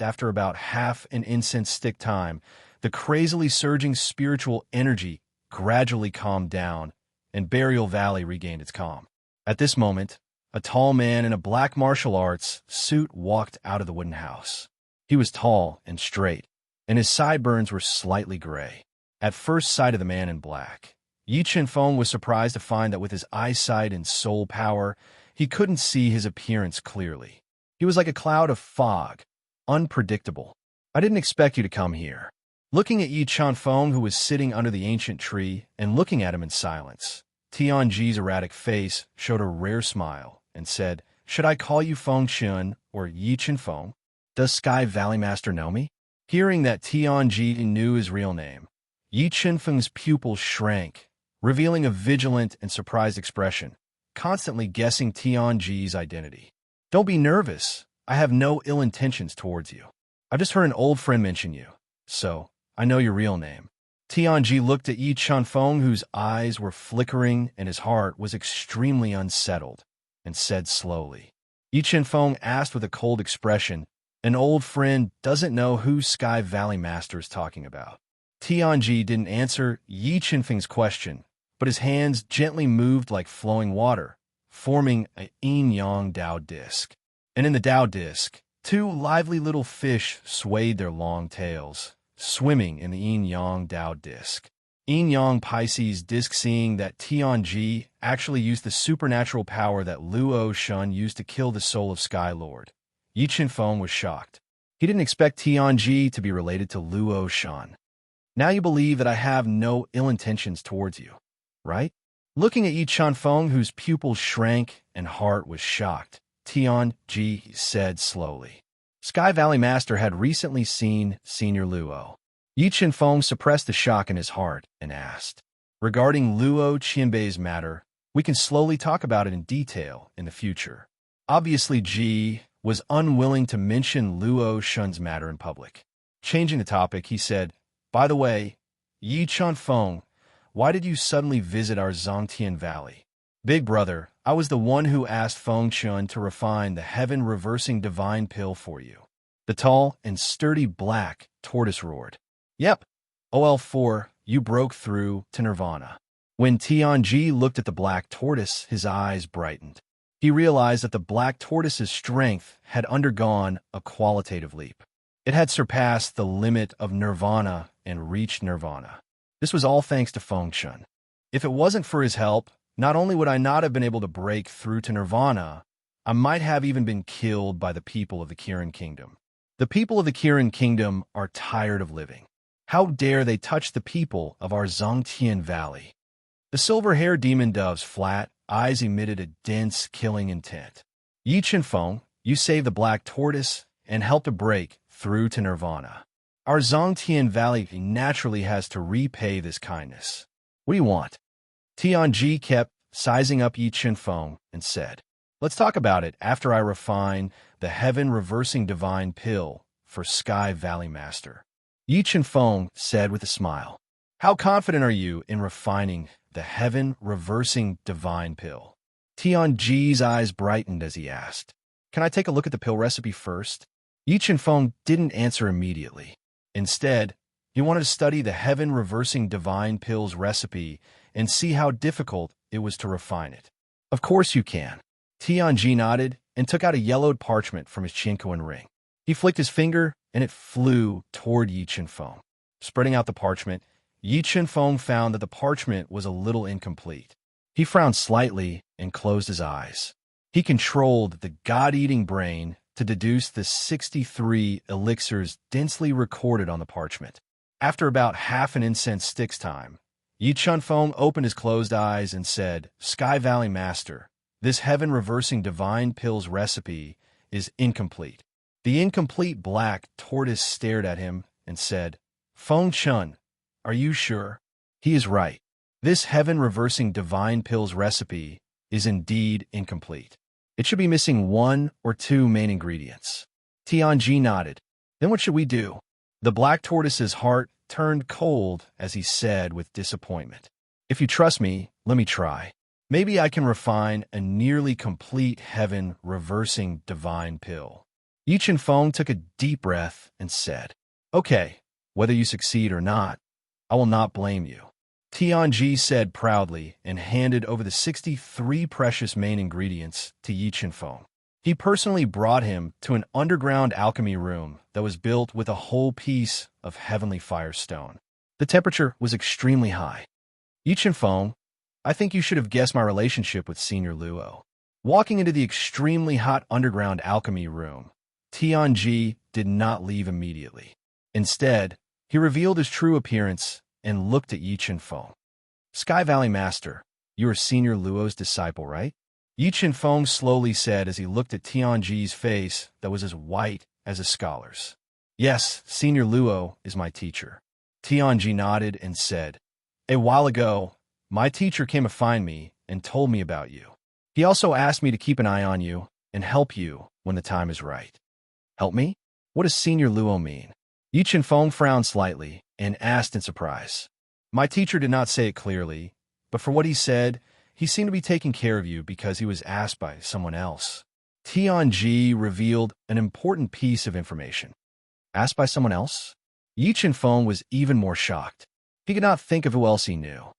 After about half an incense stick time, the crazily surging spiritual energy gradually calmed down, and Burial Valley regained its calm. At this moment, a tall man in a black martial arts suit walked out of the wooden house. He was tall and straight, and his sideburns were slightly gray. At first sight of the man in black, Yi Chunfeng was surprised to find that with his eyesight and soul power, he couldn't see his appearance clearly. He was like a cloud of fog, unpredictable. I didn't expect you to come here. Looking at Yi Chunfeng, who was sitting under the ancient tree and looking at him in silence, Tianji's erratic face showed a rare smile and said, Should I call you Feng Chun or Yi Chunfeng? Does Sky Valley Master know me? Hearing that Tianji knew his real name, Yi Chunfeng's pupils shrank, revealing a vigilant and surprised expression, constantly guessing Tianji's identity. Don't be nervous. I have no ill intentions towards you. I've just heard an old friend mention you, so I know your real name. Tianji looked at Yi Chunfeng, whose eyes were flickering and his heart was extremely unsettled, and said slowly. Yi Chunfeng asked with a cold expression, An old friend doesn't know who Sky Valley Master is talking about. Tianji didn't answer Yi Chunfeng's question, but his hands gently moved like flowing water, forming a yin-yang Dao disc. And in the Dao disc, two lively little fish swayed their long tails, swimming in the yin-yang Dao disc. Yin-yang Pisces disc. Seeing that Tianji actually used the supernatural power that Luo Shun used to kill the soul of Sky Lord, Yi Chunfeng was shocked. He didn't expect Tianji to be related to Luo Shun. Now you believe that I have no ill intentions towards you, right? Looking at Yi Chunfeng, whose pupils shrank and heart was shocked, Tianji said slowly. Sky Valley Master had recently seen Senior Luo. Yi Chunfeng suppressed the shock in his heart and asked, Regarding Luo Qianbei's matter, we can slowly talk about it in detail in the future. Obviously, Ji was unwilling to mention Luo Shun's matter in public. Changing the topic, he said, By the way, Yi Chunfeng, why did you suddenly visit our Zongtian Valley? Big Brother, I was the one who asked Feng Chun to refine the heaven-reversing divine pill for you. The tall and sturdy black tortoise roared. Yep. OL4, you broke through to Nirvana. When Tianji looked at the black tortoise, his eyes brightened. He realized that the black tortoise's strength had undergone a qualitative leap. It had surpassed the limit of Nirvana and reached Nirvana. This was all thanks to Feng Chun. If it wasn't for his help, not only would I not have been able to break through to Nirvana, I might have even been killed by the people of the Kirin Kingdom. The people of the Kirin Kingdom are tired of living. How dare they touch the people of our Zongtian Valley? The silver-haired demon dove's flat eyes emitted a dense, killing intent. Yi Chunfeng, you saved the black tortoise and helped to break through to Nirvana. Our Zongtian Valley naturally has to repay this kindness. What do you want? Tianji kept sizing up Yi Chunfeng and said, Let's talk about it after I refine the heaven-reversing divine pill for Sky Valley Master. Yi Chunfeng said with a smile, How confident are you in refining the heaven-reversing divine pill? Tianji's eyes brightened as he asked, Can I take a look at the pill recipe first? Yi Chen-feng didn't answer immediately. Instead, he wanted to study the heaven-reversing divine pills recipe and see how difficult it was to refine it. Of course you can. Tianji nodded and took out a yellowed parchment from his chinkoan ring. He flicked his finger, and it flew toward Yi Chen-feng. Spreading out the parchment, Yi Chen-feng found that the parchment was a little incomplete. He frowned slightly and closed his eyes. He controlled the god-eating brain to deduce the 63 elixirs densely recorded on the parchment. After about half an incense stick's time, Yi Chen-feng opened his closed eyes and said, "Sky Valley Master, this heaven-reversing divine pills recipe is incomplete." The incomplete black tortoise stared at him and said, "Feng Chun, are you sure?" "He is right. This heaven-reversing divine pills recipe is indeed incomplete. It should be missing 1 or 2 main ingredients." Tianji nodded. "Then what should we do?" The black tortoise's heart turned cold as he said with disappointment, "If you trust me, let me try. Maybe I can refine a nearly complete heaven-reversing divine pill." Yi Chen-feng took a deep breath and said, "Okay, whether you succeed or not, I will not blame you." Tianji said proudly and handed over the 63 precious main ingredients to Yi Chen-feng. He personally brought him to an underground alchemy room that was built with a whole piece of heavenly firestone. The temperature was extremely high. "Yi Chen-feng, I think you should have guessed my relationship with Senior Luo." Walking into the extremely hot underground alchemy room, Tianji did not leave immediately. Instead, he revealed his true appearance and looked at Yi Chen-feng. "Sky Valley Master, you are Senior Luo's disciple, right?" Yi Chen-feng slowly said as he looked at Tianji's face that was as white as a scholar's. "Yes, Senior Luo is my teacher." Tianji nodded and said, "A while ago, my teacher came to find me and told me about you. He also asked me to keep an eye on you and help you when the time is right." "Help me? What does Senior Luo mean?" Yi Chen-feng frowned slightly and asked in surprise. "My teacher did not say it clearly, but for what he said, he seemed to be taking care of you because he was asked by someone else." Tianji revealed an important piece of information. "Asked by someone else?" Yi Chen-feng was even more shocked. He could not think of who else he knew.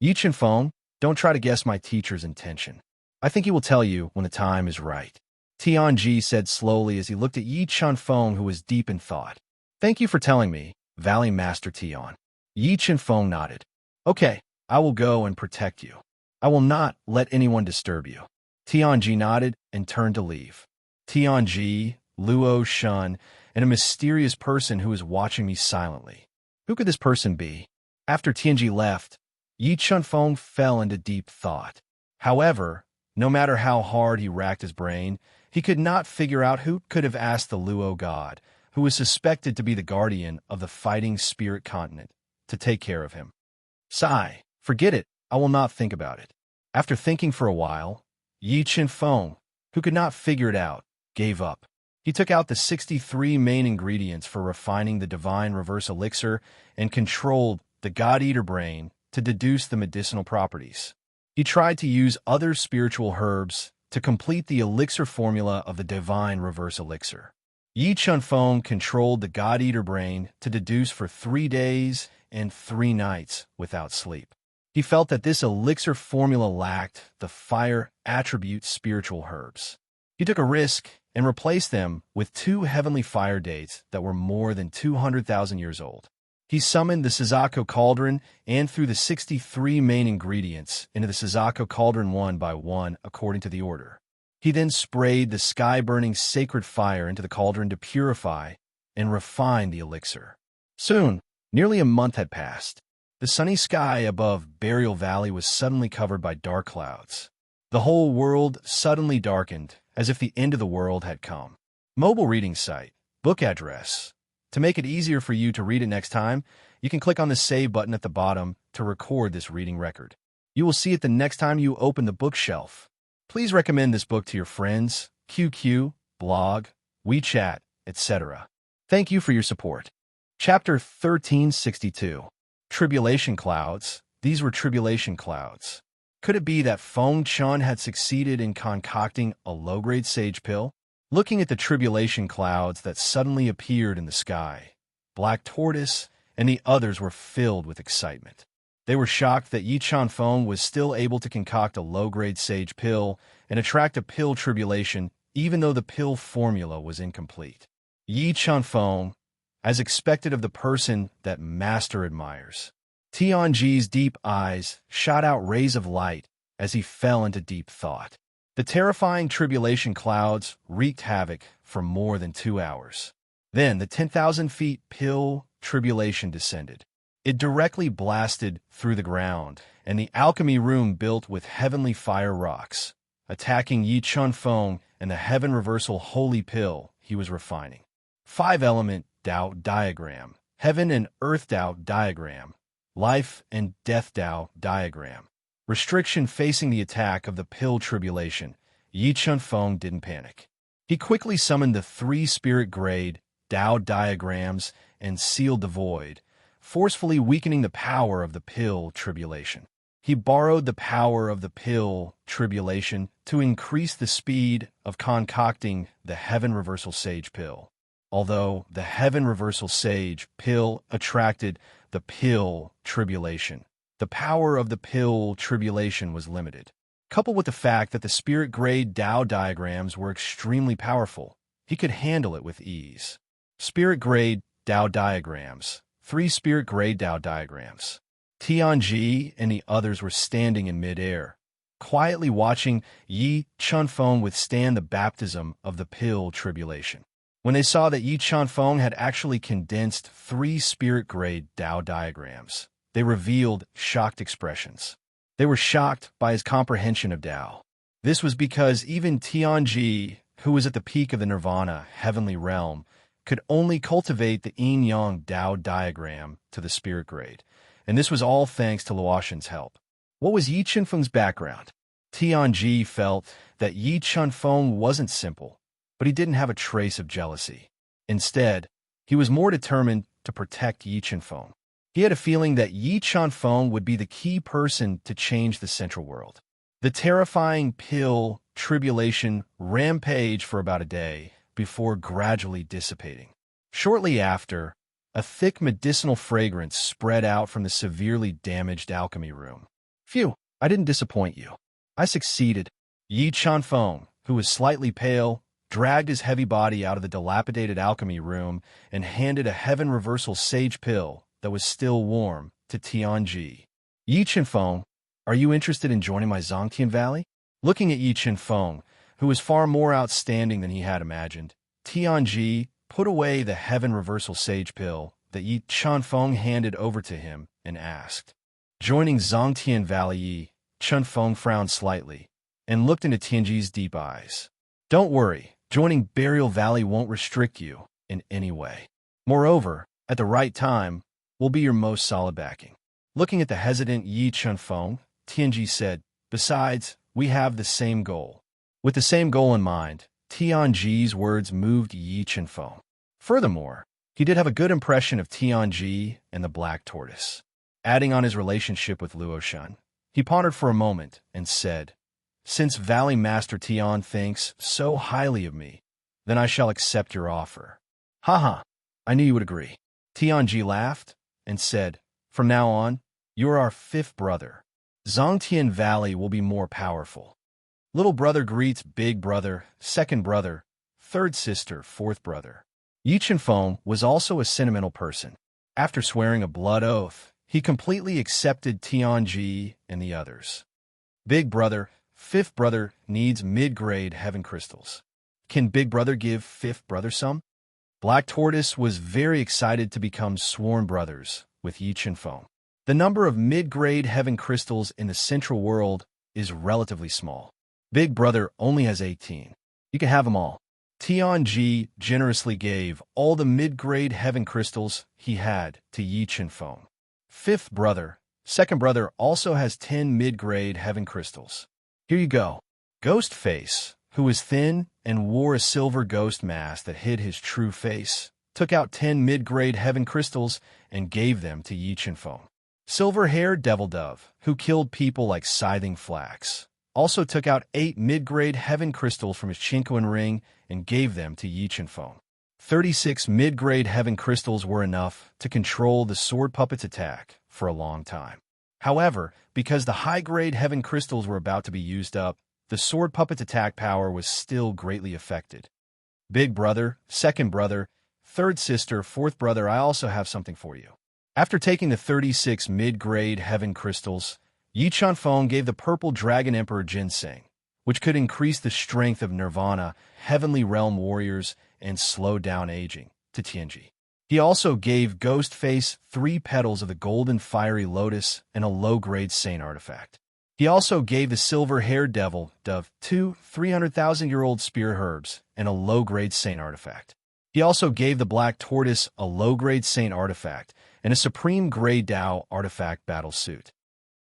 "Yi Chen-feng, don't try to guess my teacher's intention. I think he will tell you when the time is right." Tianji said slowly as he looked at Yi Chen-feng, who was deep in thought. "Thank you for telling me, Valley Master Tian." Yi Chen-feng nodded. "Okay, I will go and protect you. I will not let anyone disturb you." Tianji nodded and turned to leave. Tianji, Luo Shun, and a mysterious person who is watching me silently. Who could this person be? After Tianji left, Yi Chen-feng fell into deep thought. However, no matter how hard he racked his brain, he could not figure out who could have asked the Luo god, who was suspected to be the guardian of the fighting spirit continent, to take care of him. Sigh, forget it, I will not think about it. After thinking for a while, Yi Chen-feng, who could not figure it out, gave up. He took out the 63 main ingredients for refining the divine reverse elixir and controlled the god-eater brain to deduce the medicinal properties. He tried to use other spiritual herbs to complete the elixir formula of the divine reverse elixir. Yi Chen-feng controlled the god-eater brain to deduce for 3 days and 3 nights without sleep. He felt that this elixir formula lacked the fire attribute spiritual herbs. He took a risk and replaced them with 2 heavenly fire dates that were more than 200,000 years old. He summoned the Suzaku cauldron and threw the 63 main ingredients into the Suzaku cauldron one by one according to the order. He then sprayed the sky-burning sacred fire into the cauldron to purify and refine the elixir. Soon, nearly a month had passed. The sunny sky above Burial Valley was suddenly covered by dark clouds. The whole world suddenly darkened, as if the end of the world had come. Mobile reading site, book address. To make it easier for you to read it next time, you can click on the Save button at the bottom to record this reading record. You will see it the next time you open the bookshelf. Please recommend this book to your friends, QQ, blog, WeChat, etc. Thank you for your support. Chapter 1362. Tribulation Clouds. These were tribulation clouds. Could it be that Feng Chun had succeeded in concocting a low-grade sage pill? looking at the tribulation clouds that suddenly appeared in the sky. Black Tortoise and the others were filled with excitement. They were shocked that Yi Chanfeng was still able to concoct a low-grade sage pill and attract a pill tribulation even though the pill formula was incomplete. Yi Chanfeng, as expected of the person that master admires. Tianji's deep eyes shot out rays of light as he fell into deep thought. The terrifying tribulation clouds wreaked havoc for more than 2 hours. Then the 10,000 feet pill tribulation descended. It directly blasted through the ground, and the alchemy room built with heavenly fire rocks, attacking Yi Chunfeng and the heaven reversal holy pill he was refining. 5-element Tao diagram, heaven and earth Tao diagram, life and death Tao diagram. Restriction facing the attack of the pill tribulation, Yi Chunfeng didn't panic. He quickly summoned the 3 spirit-grade Tao diagrams and sealed the void, forcefully weakening the power of the pill tribulation. He borrowed the power of the pill tribulation to increase the speed of concocting the heaven reversal sage pill. Although the heaven reversal sage pill attracted the pill tribulation, the power of the pill tribulation was limited. Coupled with the fact that the spirit-grade Tao diagrams were extremely powerful, he could handle it with ease. Spirit-grade Tao diagrams. 3 spirit-grade Tao diagrams. Tianji and the others were standing in mid-air, quietly watching Yi Chunfeng withstand the baptism of the pill tribulation. When they saw that Yi Chunfeng had actually condensed 3 spirit-grade Tao diagrams, they revealed shocked expressions. They were shocked by his comprehension of Tao. This was because even Tianji, who was at the peak of the nirvana heavenly realm, could only cultivate the yin-yang Tao diagram to the spirit grade, and this was all thanks to Luotian's help. What was Yi Chunfeng's background? Tianji felt that Yi Chunfeng wasn't simple, but he didn't have a trace of jealousy. Instead, he was more determined to protect Yi Chunfeng. He had a feeling that Yi Chunfeng would be the key person to change the central world. The terrifying pill tribulation rampaged for about a day, before gradually dissipating. Shortly after, a thick medicinal fragrance spread out from the severely damaged alchemy room. Phew, I didn't disappoint you. I succeeded. Yi Chunfeng, who was slightly pale, dragged his heavy body out of the dilapidated alchemy room and handed a heaven reversal sage pill that was still warm to Tianji. Yi Chunfeng, are you interested in joining my Zongtian Valley? Looking at Yi Chunfeng, who was far more outstanding than he had imagined, Tianji put away the heaven reversal sage pill that Yi Chunfeng handed over to him and asked. Joining Zongtian Valley, Yi Chunfeng frowned slightly and looked into Tianji's deep eyes. Don't worry, joining Burial Valley won't restrict you in any way. Moreover, at the right time, will be your most solid backing. Looking at the hesitant Yi Chunfeng, Tianji said, besides, we have the same goal. With the same goal in mind, Tianji's words moved Yi Chunfeng. Furthermore, he did have a good impression of Tianji and the Black Tortoise. Adding on his relationship with Luotian, he pondered for a moment and said, since Valley Master Tian thinks so highly of me, then I shall accept your offer. Haha, I knew you would agree. Tianji laughed and said, from now on, you are our 5th brother. Zongtian Valley will be more powerful. Little brother greets big brother, 2nd brother, 3rd sister, 4th brother. Yi Chunfeng was also a sentimental person. After swearing a blood oath, he completely accepted Tianji and the others. Big brother, 5th brother needs mid-grade heaven crystals. Can big brother give 5th brother some? Black Tortoise was very excited to become sworn brothers with Yi Chunfeng. The number of mid-grade heaven crystals in the central world is relatively small. Big brother only has 18. You can have them all. Tianji generously gave all the mid-grade heaven crystals he had to Yi Chunfeng. 5th brother, 2nd brother also has 10 mid-grade heaven crystals. Here you go. Ghostface, who was thin and wore a silver ghost mask that hid his true face, took out 10 mid-grade heaven crystals and gave them to Yi Chunfeng. Silver-haired Devil Dove, who killed people like scything flax, also took out 8 mid-grade heaven crystals from his Chinkoan ring and gave them to Yi Chenfeng. 36 mid-grade heaven crystals were enough to control the sword puppet's attack for a long time. However, because the high-grade heaven crystals were about to be used up, the sword puppet's attack power was still greatly affected. Big brother, second brother, third sister, fourth brother, I also have something for you. After taking the 36 mid-grade heaven crystals, Yi Chenfeng gave the purple dragon emperor ginseng, which could increase the strength of nirvana, heavenly realm warriors, and slow down aging, to Tianji. He also gave Ghostface 3 petals of the golden fiery lotus and a low-grade saint artifact. He also gave the silver-haired devil dove 2 300,000-year-old spear herbs and a low-grade saint artifact. He also gave the black tortoise a low-grade saint artifact and a supreme grade Dao artifact battle suit.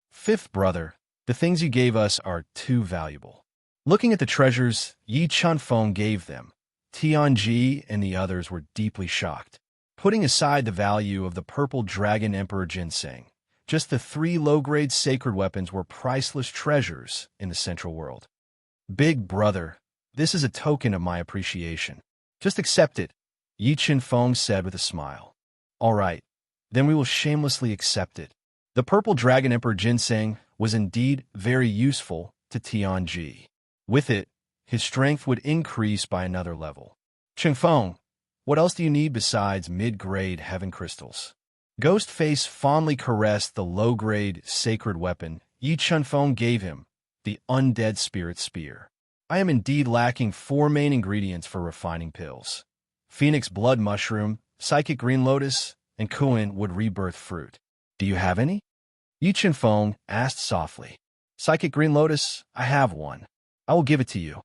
Fifth brother, the things you gave us are too valuable. Looking at the treasures Yi Chenfeng gave them, Tianji and the others were deeply shocked. Putting aside the value of the purple dragon emperor ginseng, just the 3 low-grade sacred weapons were priceless treasures in the central world. Big brother, this is a token of my appreciation. Just accept it, Yi Chenfeng said with a smile. All right, then we will shamelessly accept it. The purple dragon emperor ginseng was indeed very useful to Tianji. With it, his strength would increase by another level. Chenfeng, what else do you need besides mid-grade heaven crystals? Ghostface fondly caressed the low-grade sacred weapon Yi Chenfeng gave him, the undead spirit spear. I am indeed lacking 4 main ingredients for refining pills: Phoenix blood mushroom, psychic green lotus, and Kuan wood rebirth fruit. Do you have any? Yi Chenfeng asked softly. Psychic green lotus, I have one. I will give it to you.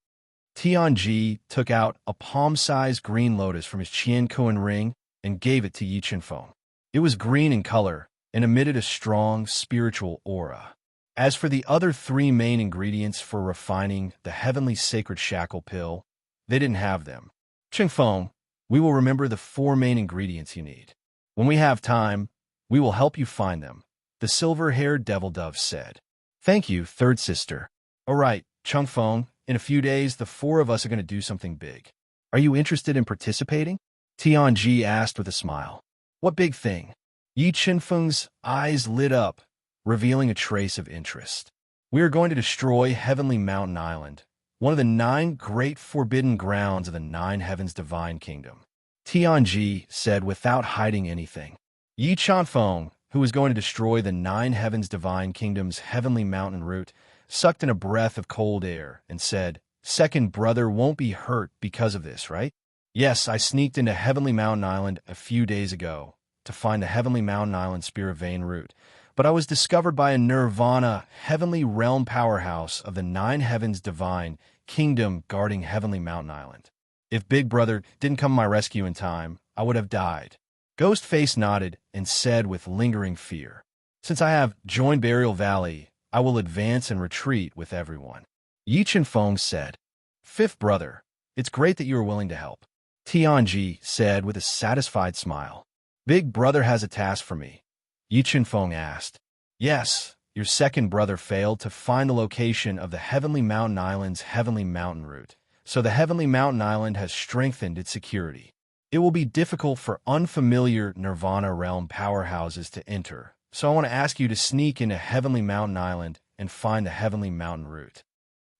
Tianji took out a palm-sized green lotus from his Qiankuan ring and gave it to Yi Chenfeng. It was green in color and emitted a strong spiritual aura. As for the other 3 main ingredients for refining the heavenly sacred shackle pill, they didn't have them. Chenfeng, we will remember the 4 main ingredients you need. When we have time, we will help you find them, the silver-haired devil dove said. Thank you, third sister. All right, Chenfeng, in a few days, the 4 of us are going to do something big. Are you interested in participating? Tianji asked with a smile. What big thing? Yi Chenfeng's eyes lit up, revealing a trace of interest. We are going to destroy Heavenly Mountain Island, one of the 9 great forbidden grounds of the 9 Heavens Divine Kingdom. Tianji said without hiding anything. Yi Chenfeng, who was going to destroy the 9 Heavens Divine Kingdom's Heavenly Mountain route, sucked in a breath of cold air and said, Second brother won't be hurt because of this, right? Yes, I sneaked into Heavenly Mountain Island a few days ago to find the Heavenly Mountain Island Spear of Vein route, but I was discovered by a Nirvana Heavenly Realm powerhouse of the 9 Heavens Divine Kingdom guarding Heavenly Mountain Island. If Big Brother didn't come to my rescue in time, I would have died. Ghostface nodded and said with lingering fear, Since I have joined Burial Valley, I will advance and retreat with everyone. Yi Chenfeng said, Fifth brother, it's great that you are willing to help. Tianji said with a satisfied smile. Big brother has a task for me. Yi Chenfeng asked. Yes, your second brother failed to find the location of the Heavenly Mountain Island's Heavenly Mountain route, so the Heavenly Mountain Island has strengthened its security. It will be difficult for unfamiliar Nirvana realm powerhouses to enter, so I want to ask you to sneak into Heavenly Mountain Island and find the Heavenly Mountain route.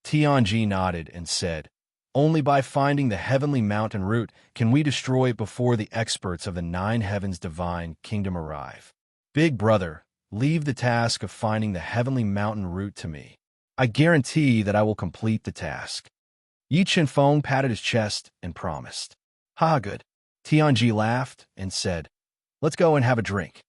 Tianji nodded and said, Only by finding the Heavenly Mountain route can we destroy it before the experts of the 9 Heavens Divine Kingdom arrive. Big brother, leave the task of finding the Heavenly Mountain route to me. I guarantee that I will complete the task. Yi Chenfeng patted his chest and promised. Ha, good. Tianji laughed and said, Let's go and have a drink.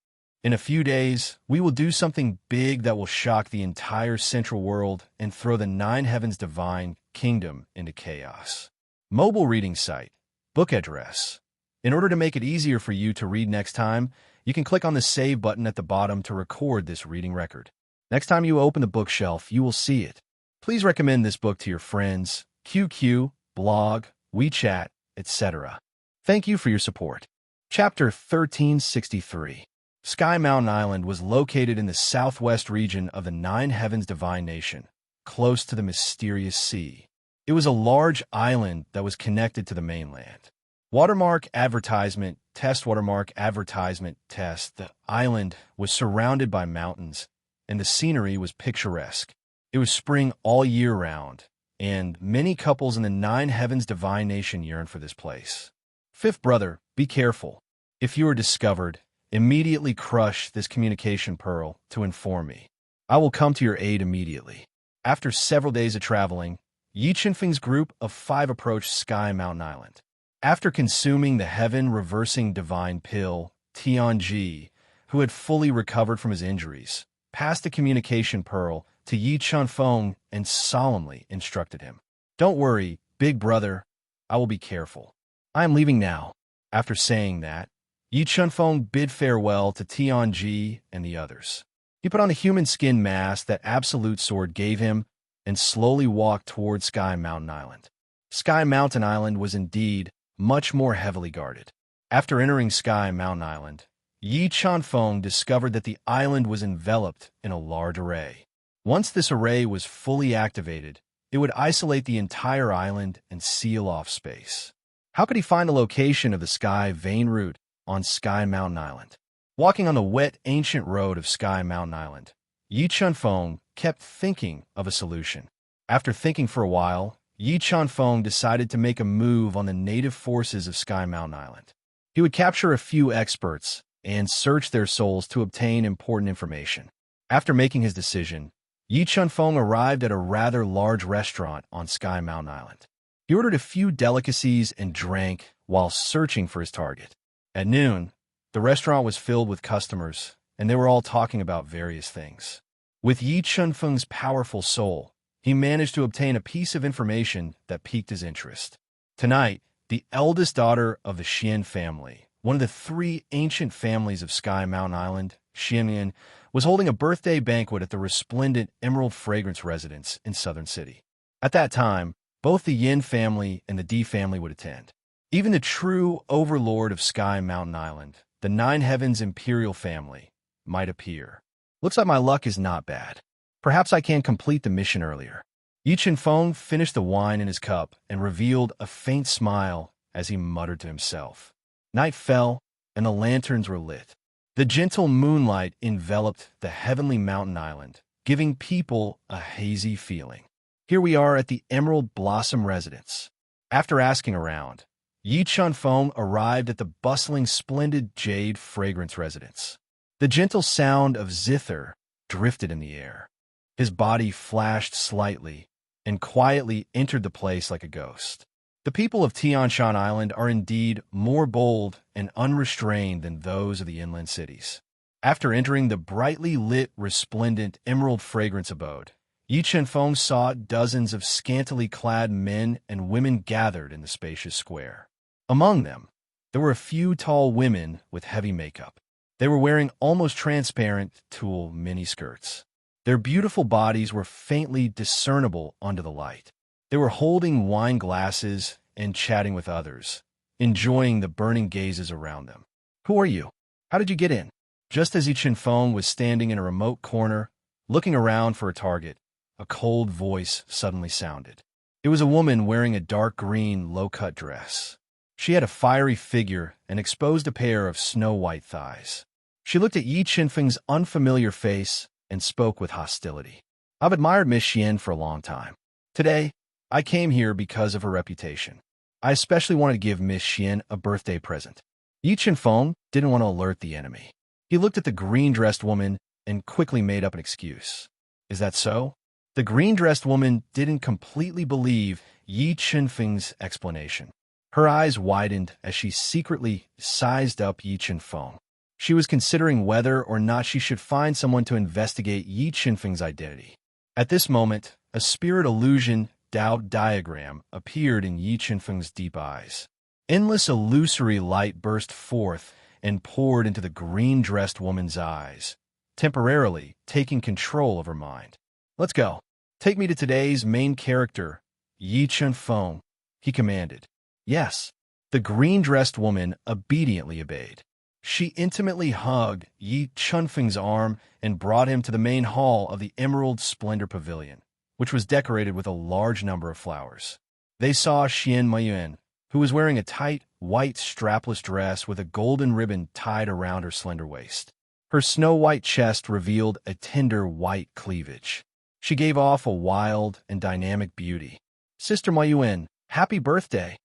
In a few days, we will do something big that will shock the entire central world and throw the 9 Heavens Divine Kingdom into chaos. Mobile reading site. Book address. In order to make it easier for you to read next time, you can click on the Save button at the bottom to record this reading record. Next time you open the bookshelf, you will see it. Please recommend this book to your friends, QQ, blog, WeChat, etc. Thank you for your support. Chapter 1363. Sky Mountain Island was located in the southwest region of the 9 Heavens Divine Nation, close to the mysterious sea. It was a large island that was connected to the mainland. Watermark advertisement, test watermark advertisement, test. The island was surrounded by mountains, and the scenery was picturesque. It was spring all year round, and many couples in the nine heavens divine nation yearned for this place. Fifth brother, be careful. If you are discovered, immediately crush this communication pearl to inform me. I will come to your aid immediately. After several days of traveling, Yi Chenfeng's group of 5 approached Sky Mountain Island. After consuming the heaven-reversing divine pill, Tianji, who had fully recovered from his injuries, passed the communication pearl to Yi Chenfeng and solemnly instructed him. Don't worry, big brother, I will be careful. I am leaving now. After saying that, Yi Chenfeng bid farewell to Tianji and the others. He put on the human skin mask that Absolute Sword gave him and slowly walked toward Sky Mountain Island. Sky Mountain Island was indeed much more heavily guarded. After entering Sky Mountain Island, Yi Chenfeng discovered that the island was enveloped in a large array. Once this array was fully activated, it would isolate the entire island and seal off space. How could he find the location of the Sky Vein Route on Sky Mountain Island? Walking on the wet, ancient road of Sky Mountain Island, Yi Chenfeng kept thinking of a solution. After thinking for a while, Yi Chenfeng decided to make a move on the native forces of Sky Mountain Island. He would capture a few experts and search their souls to obtain important information. After making his decision, Yi Chenfeng arrived at a rather large restaurant on Sky Mountain Island. He ordered a few delicacies and drank while searching for his target. At noon, the restaurant was filled with customers, and they were all talking about various things. With Yi Chenfeng's powerful soul, he managed to obtain a piece of information that piqued his interest. Tonight, the eldest daughter of the Xian family, one of the 3 ancient families of Sky Mountain Island, Xianyan, was holding a birthday banquet at the resplendent Emerald Fragrance residence in Southern City. At that time, both the Yin family and the Di family would attend. Even the true overlord of Sky Mountain Island, the Nine Heavens Imperial family, might appear. Looks like my luck is not bad. Perhaps I can complete the mission earlier. Yi Chenfeng finished the wine in his cup and revealed a faint smile as he muttered to himself. Night fell, and the lanterns were lit. The gentle moonlight enveloped the heavenly mountain island, giving people a hazy feeling. Here we are at the Emerald Blossom residence. After asking around, Yi Chenfeng arrived at the bustling, splendid Jade Fragrance residence. The gentle sound of zither drifted in the air. His body flashed slightly and quietly entered the place like a ghost. The people of Tianshan Island are indeed more bold and unrestrained than those of the inland cities. After entering the brightly lit, resplendent Emerald Fragrance abode, Yi Chenfeng saw dozens of scantily clad men and women gathered in the spacious square. Among them, there were a few tall women with heavy makeup. They were wearing almost transparent tulle miniskirts. Their beautiful bodies were faintly discernible under the light. They were holding wine glasses and chatting with others, enjoying the burning gazes around them. Who are you? How did you get in? Just as Yi Chenfeng was standing in a remote corner, looking around for a target, a cold voice suddenly sounded. It was a woman wearing a dark green, low-cut dress. She had a fiery figure and exposed a pair of snow-white thighs. She looked at Yi Chenfeng's unfamiliar face and spoke with hostility. I've admired Miss Xian for a long time. Today, I came here because of her reputation. I especially wanted to give Miss Xian a birthday present. Yi Chenfeng didn't want to alert the enemy. He looked at the green-dressed woman and quickly made up an excuse. Is that so? The green-dressed woman didn't completely believe Yi Chenfeng's explanation. Her eyes widened as she secretly sized up Yi Chenfeng. She was considering whether or not she should find someone to investigate Yi Chenfeng's identity. At this moment, a spirit illusion Dao diagram appeared in Yi Chenfeng's deep eyes. Endless illusory light burst forth and poured into the green-dressed woman's eyes, temporarily taking control of her mind. Let's go. Take me to today's main character, Yi Chenfeng, he commanded. Yes. The green-dressed woman obediently obeyed. She intimately hugged Yi Chenfeng's arm and brought him to the main hall of the Emerald Splendor Pavilion, which was decorated with a large number of flowers. They saw Xian Mayuan, who was wearing a tight, white strapless dress with a golden ribbon tied around her slender waist. Her snow-white chest revealed a tender white cleavage. She gave off a wild and dynamic beauty. "Sister Mayuan, happy birthday!"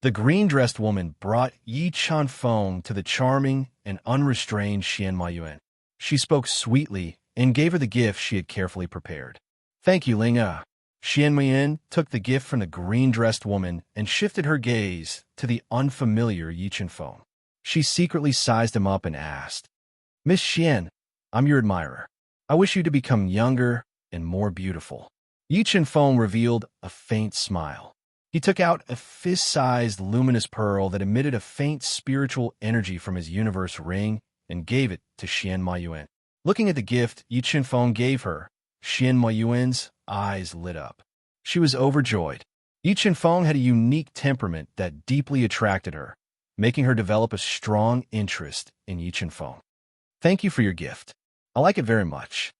The green-dressed woman brought Yi Chanfeng to the charming and unrestrained Xian Mayuan. She spoke sweetly and gave her the gift she had carefully prepared. "Thank you, Linga." Xian Mayuan took the gift from the green-dressed woman and shifted her gaze to the unfamiliar Yi Chanfeng. She secretly sized him up and asked, "Miss Xian, I'm your admirer. I wish you to become younger and more beautiful." Yi Chanfeng revealed a faint smile. He took out a fist-sized luminous pearl that emitted a faint spiritual energy from his universe ring and gave it to Xian Mayuan. Looking at the gift Yi Chanfeng gave her, Xian Mayuan's eyes lit up. She was overjoyed. Yi Chanfeng had a unique temperament that deeply attracted her, making her develop a strong interest in Yi Chanfeng. "Thank you for your gift. I like it very much."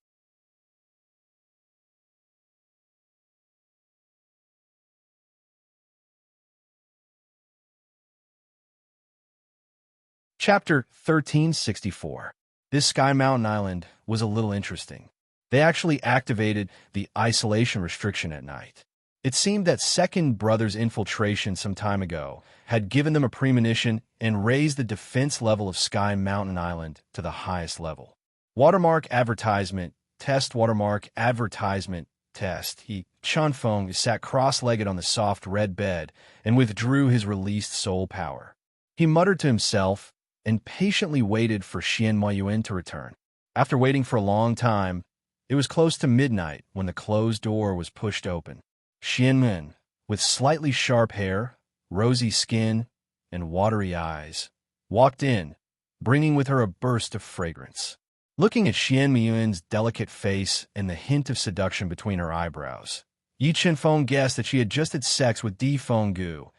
Chapter 1364. This Sky Mountain Island was a little interesting. They actually activated the isolation restriction at night. It seemed that Second Brother's infiltration some time ago had given them a premonition and raised the defense level of Sky Mountain Island to the highest level. Watermark advertisement, test watermark advertisement, test. Chanfeng sat cross-legged on the soft red bed and withdrew his released soul power. He muttered to himself and patiently waited for Xian Mayuan to return. After waiting for a long time, it was close to midnight when the closed door was pushed open. Xian Mayuan, with slightly sharp hair, rosy skin, and watery eyes, walked in, bringing with her a burst of fragrance. Looking at Xian Mayuan's delicate face and the hint of seduction between her eyebrows, Yi Chanfeng guessed that she had just had sex with Di Fenggu,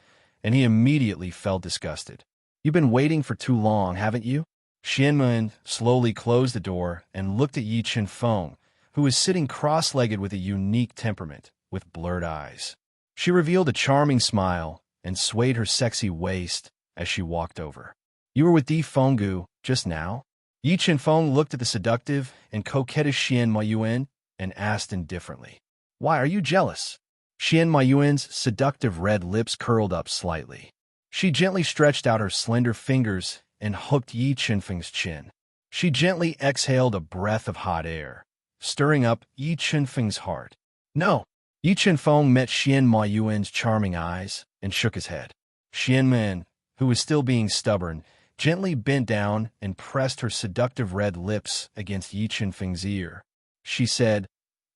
and he immediately felt disgusted. "You've been waiting for too long, haven't you?" Xian Mayuan slowly closed the door and looked at Yi Chanfeng, who was sitting cross-legged with a unique temperament, with blurred eyes. She revealed a charming smile and swayed her sexy waist as she walked over. "You were with Di Fenggu just now?" Yi Chanfeng looked at the seductive and coquettish Xian Mayuan and asked indifferently, "Why, are you jealous?" Xian Mayuan's seductive red lips curled up slightly. She gently stretched out her slender fingers and hooked Yi Chanfeng's chin. She gently exhaled a breath of hot air, stirring up Yi Chanfeng's heart. "No." Yi Chanfeng met Xian Mayuan's charming eyes and shook his head. Xian Mayuan, who was still being stubborn, gently bent down and pressed her seductive red lips against Yi Chanfeng's ear. She said,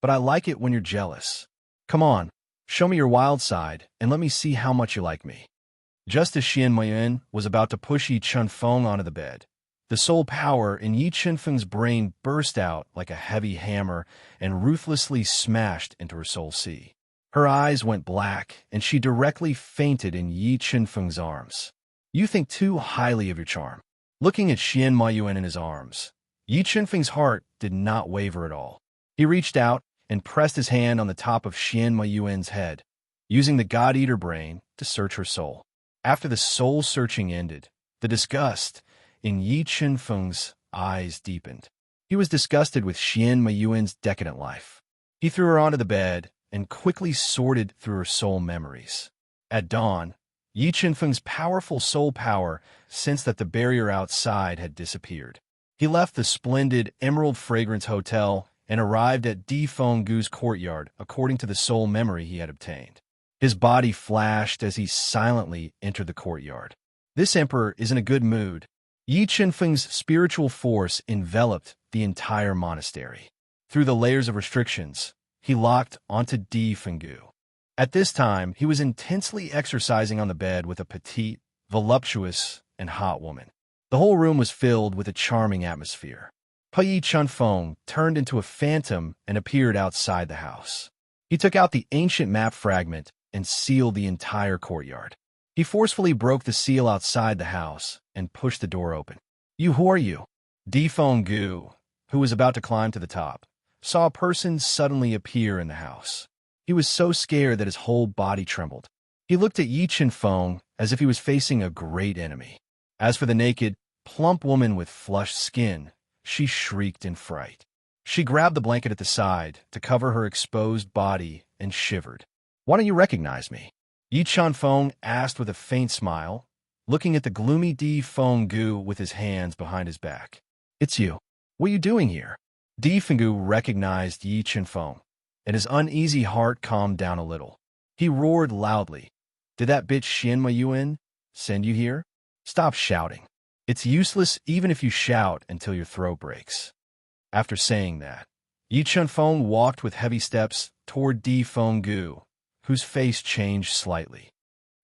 "But I like it when you're jealous. Come on, show me your wild side and let me see how much you like me." Just as Xian Mayuan was about to push Yi Chanfeng onto the bed, the soul power in Yi Chanfeng's brain burst out like a heavy hammer and ruthlessly smashed into her soul sea. Her eyes went black, and she directly fainted in Yi Chanfeng's arms. "You think too highly of your charm." Looking at Xian Mayuan in his arms, Yi Chanfeng's heart did not waver at all. He reached out and pressed his hand on the top of Xian Mayuan's head, using the God-Eater brain to search her soul. After the soul-searching ended, the disgust in Yi Chanfeng's eyes deepened. He was disgusted with Xian Mayuan's decadent life. He threw her onto the bed and quickly sorted through her soul memories. At dawn, Yi Chanfeng's powerful soul power sensed that the barrier outside had disappeared. He left the splendid Emerald Fragrance Hotel and arrived at Di Fenggu's courtyard according to the soul memory he had obtained. His body flashed as he silently entered the courtyard. This emperor is in a good mood. Yi Chanfeng's spiritual force enveloped the entire monastery. Through the layers of restrictions, he locked onto Di Fenggu. At this time, he was intensely exercising on the bed with a petite, voluptuous, and hot woman. The whole room was filled with a charming atmosphere. Yi Chanfeng turned into a phantom and appeared outside the house. He took out the ancient map fragment and sealed the entire courtyard. He forcefully broke the seal outside the house and pushed the door open. Who are you?" Di Fenggu, who was about to climb to the top, saw a person suddenly appear in the house. He was so scared that his whole body trembled. He looked at Yi Chen-feng as if he was facing a great enemy. As for the naked, plump woman with flushed skin, she shrieked in fright. She grabbed the blanket at the side to cover her exposed body and shivered. "Why don't you recognize me?" Yi Chen-feng asked with a faint smile, looking at the gloomy Di Feng-gu with his hands behind his back. "It's you. What are you doing here?" Di Feng-gu recognized Yi Chen-feng, and his uneasy heart calmed down a little. He roared loudly. "Did that bitch Xian Ma Yuan send you here? Stop shouting. It's useless even if you shout until your throat breaks." After saying that, Yi Chen-feng walked with heavy steps toward Di Feng-gu, whose face changed slightly.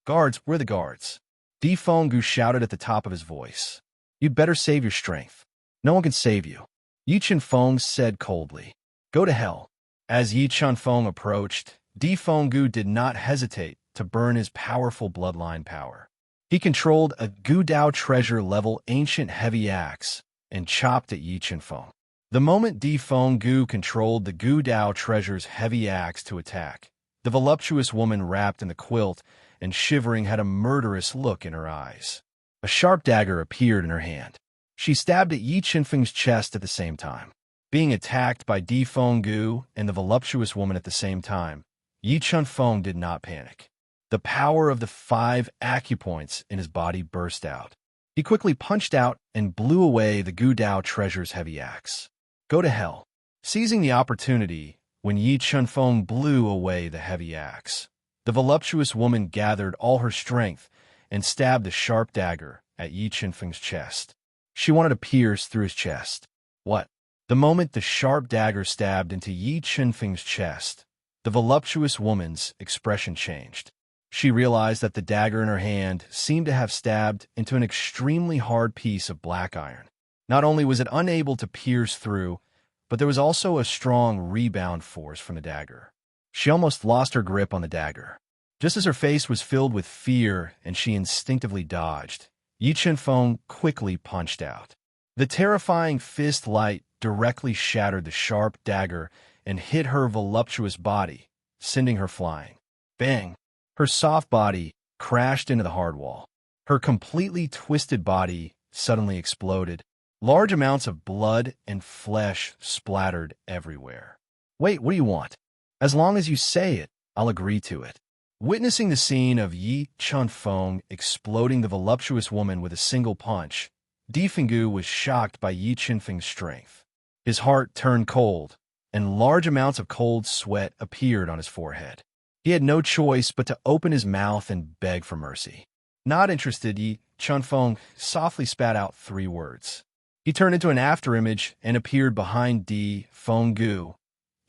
"Guards, where are the guards?" Di Feng-gu shouted at the top of his voice. "You'd better save your strength. No one can save you," Yi Chen-feng said coldly. "Go to hell." As Yi Chen-feng approached, Di Feng-gu did not hesitate to burn his powerful bloodline power. He controlled a Gu Dao treasure-level ancient heavy axe and chopped at Yi Chen-feng. The moment Di Feng-gu controlled the Gu Dao treasure's heavy axe to attack, the voluptuous woman wrapped in the quilt and shivering had a murderous look in her eyes. A sharp dagger appeared in her hand. She stabbed at Yi Chen-feng's chest at the same time. Being attacked by Di Feng-gu and the voluptuous woman at the same time, Yi Chen-feng did not panic. The power of the 5 acupoints in his body burst out. He quickly punched out and blew away the Gu Dao treasure's heavy axe. "Go to hell." Seizing the opportunity, when Yi Chen-feng blew away the heavy axe, the voluptuous woman gathered all her strength and stabbed the sharp dagger at Yi Chen-feng's chest. She wanted to pierce through his chest. What? The moment the sharp dagger stabbed into Yi Chen-feng's chest, the voluptuous woman's expression changed. She realized that the dagger in her hand seemed to have stabbed into an extremely hard piece of black iron. Not only was it unable to pierce through, but there was also a strong rebound force from the dagger. She almost lost her grip on the dagger. Just as her face was filled with fear and she instinctively dodged, Yi Chen-feng quickly punched out. The terrifying fist light directly shattered the sharp dagger and hit her voluptuous body, sending her flying. Bang! Her soft body crashed into the hard wall. Her completely twisted body suddenly exploded. Large amounts of blood and flesh splattered everywhere. "Wait, what do you want?" "As long as you say it, I'll agree to it." Witnessing the scene of Yi Chen-feng exploding the voluptuous woman with a single punch, Di Feng-gu was shocked by Yi Chen-feng's strength. His heart turned cold, and large amounts of cold sweat appeared on his forehead. He had no choice but to open his mouth and beg for mercy. Not interested, Yi Chen-feng softly spat out 3 words. He turned into an afterimage and appeared behind Di Feng-gu,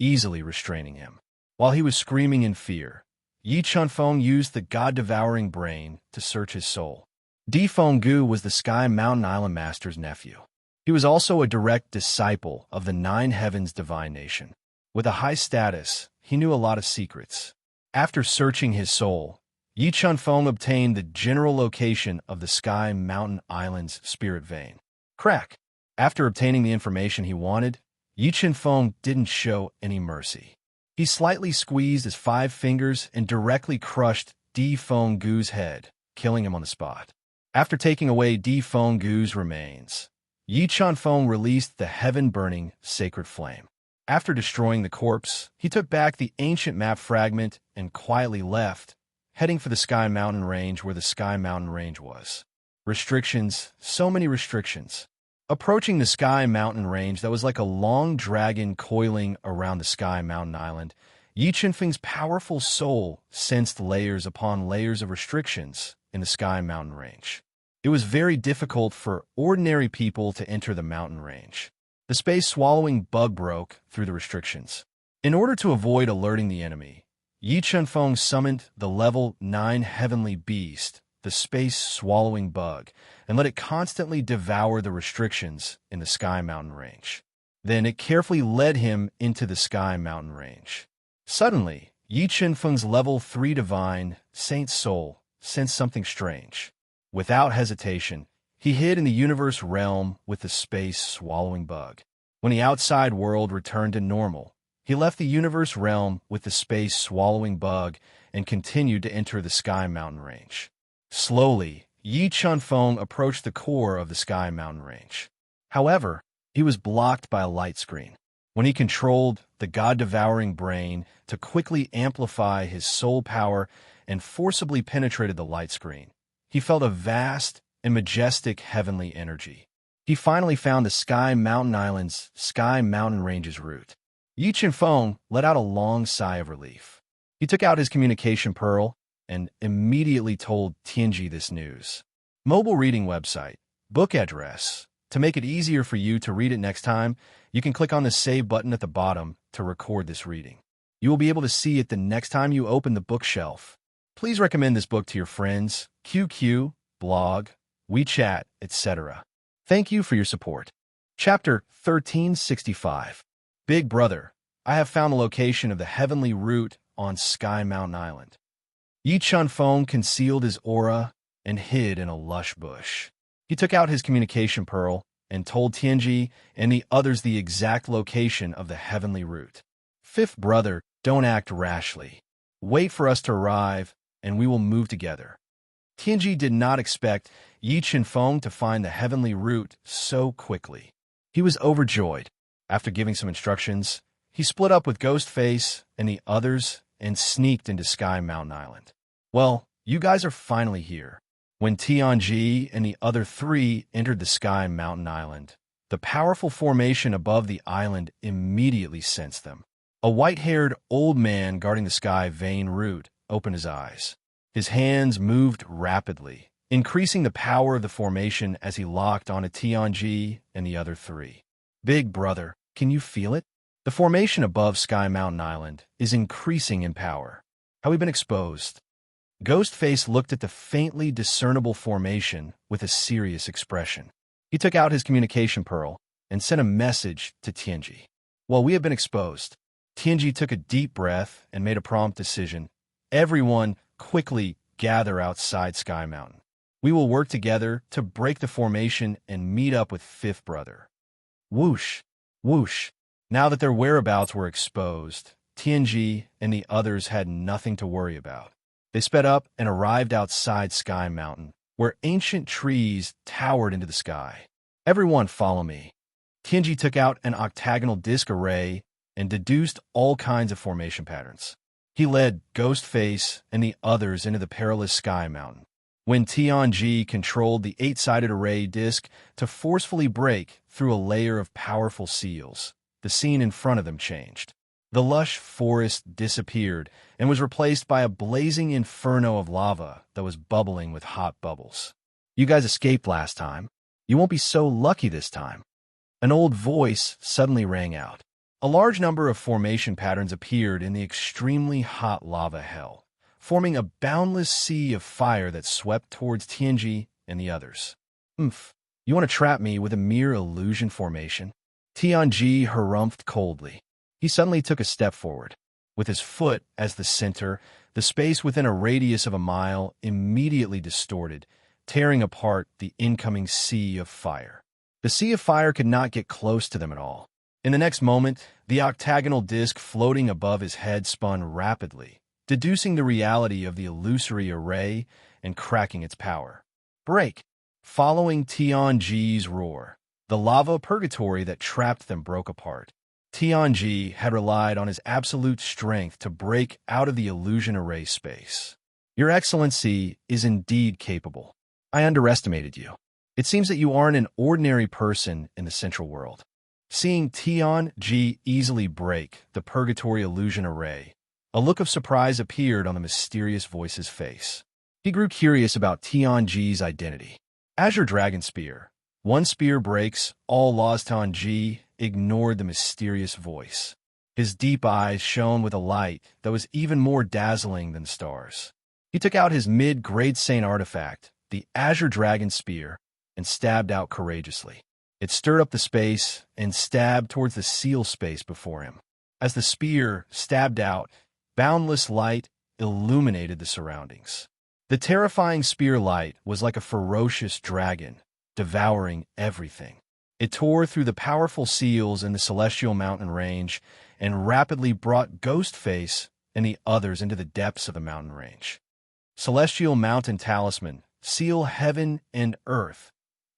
easily restraining him. While he was screaming in fear, Yi Chen-feng used the god-devouring brain to search his soul. Di Feng-gu was the Sky Mountain Island Master's nephew. He was also a direct disciple of the 9 Heavens divine nation. With a high status, he knew a lot of secrets. After searching his soul, Yi Chen-feng obtained the general location of the Sky Mountain Island's spirit vein. Crack! After obtaining the information he wanted, Yi Chen-feng didn't show any mercy. He slightly squeezed his 5 fingers and directly crushed Di Feng-gu's head, killing him on the spot. After taking away Di Feng-gu's remains, Yi Chen-feng released the heaven-burning sacred flame. After destroying the corpse, he took back the ancient map fragment and quietly left, heading for the Sky Mountain Range where the Sky Mountain Range was. Restrictions, so many restrictions. Approaching the Sky Mountain Range that was like a long dragon coiling around the Sky Mountain Island, Yi Chen-feng's powerful soul sensed layers upon layers of restrictions in the Sky Mountain Range. It was very difficult for ordinary people to enter the mountain range. The space-swallowing bug broke through the restrictions. In order to avoid alerting the enemy, Yi Chen-feng summoned the level 9 heavenly beast, the space-swallowing bug, and let it constantly devour the restrictions in the Sky Mountain Range. Then it carefully led him into the Sky Mountain Range. Suddenly, Yi Chen-feng's level 3 divine, saint soul, sensed something strange. Without hesitation, he hid in the universe realm with the space-swallowing bug. When the outside world returned to normal, He left the universe realm with the space-swallowing bug and continued to enter the Sky Mountain Range. Slowly, Yi Chunfeng approached the core of the Sky Mountain Range. However, he was blocked by a light screen. When he controlled the god-devouring brain to quickly amplify his soul power and forcibly penetrated the light screen, he felt a vast and majestic heavenly energy. He finally found the Sky Mountain Island's Sky Mountain Range's route. Yi Chunfeng let out a long sigh of relief. He took out his communication pearl and immediately told Tianji this news. Mobile reading website, book address. To make it easier for you to read it next time, you can click on the Save button at the bottom to record this reading. You will be able to see it the next time you open the bookshelf. Please recommend this book to your friends, QQ, blog, WeChat, etc. Thank you for your support. Chapter 1365. Big Brother, I have found the location of the heavenly route on Sky Mountain Island. Yi Chunfeng concealed his aura and hid in a lush bush. He took out his communication pearl and told Tianji and the others the exact location of the heavenly route. Fifth brother, don't act rashly. Wait for us to arrive, and we will move together. Tianji did not expect Yi Chunfeng to find the heavenly route so quickly. He was overjoyed. After giving some instructions, he split up with Ghostface and the others and sneaked into Sky Mountain Island. Well, you guys are finally here. When Tianji and the other three entered the Sky Mountain Island, the powerful formation above the island immediately sensed them. A white-haired old man guarding the Sky Vein route opened his eyes. His hands moved rapidly, increasing the power of the formation as he locked onto Tianji and the other three. Big Brother, can you feel it? The formation above Sky Mountain Island is increasing in power. Have we been exposed? Ghostface looked at the faintly discernible formation with a serious expression. He took out his communication pearl and sent a message to Tianji. Well, we have been exposed. Tianji took a deep breath and made a prompt decision. Everyone, quickly gather outside Sky Mountain. We will work together to break the formation and meet up with Fifth Brother. Whoosh, whoosh. Now that their whereabouts were exposed, Tianji and the others had nothing to worry about. They sped up and arrived outside Sky Mountain, where ancient trees towered into the sky. Everyone follow me. Tianji took out an octagonal disc array and deduced all kinds of formation patterns. He led Ghostface and the others into the perilous Sky Mountain. When Tianji controlled the 8-sided array disc to forcefully break through a layer of powerful seals, the scene in front of them changed. The lush forest disappeared and was replaced by a blazing inferno of lava that was bubbling with hot bubbles. You guys escaped last time. You won't be so lucky this time. An old voice suddenly rang out. A large number of formation patterns appeared in the extremely hot lava hell, forming a boundless sea of fire that swept towards Tianji and the others. You want to trap me with a mere illusion formation? Tianji harumphed coldly. He suddenly took a step forward. With his foot as the center, the space within a radius of a mile immediately distorted, tearing apart the incoming sea of fire. The sea of fire could not get close to them at all. In the next moment, the octagonal disc floating above his head spun rapidly, deducing the reality of the illusory array and cracking its power. Break! Following Tianji's roar, the lava purgatory that trapped them broke apart. Tianji had relied on his absolute strength to break out of the illusion array space. Your Excellency is indeed capable. I underestimated you. It seems that you aren't an ordinary person in the Central World. Seeing Tianji easily break the purgatory illusion array, a look of surprise appeared on the mysterious voice's face. He grew curious about Tianji's identity. Azure Dragon Spear. One spear breaks all laws. Tianji ignored the mysterious voice. His deep eyes shone with a light that was even more dazzling than stars. He took out his mid-grade Saint artifact, the Azure Dragon Spear, and stabbed out courageously. It stirred up the space and stabbed towards the seal space before him. As the spear stabbed out, boundless light illuminated the surroundings. The terrifying spear light was like a ferocious dragon, devouring everything. It tore through the powerful seals in the celestial mountain range and rapidly brought Ghostface and the others into the depths of the mountain range. Celestial Mountain Talisman, seal heaven and earth.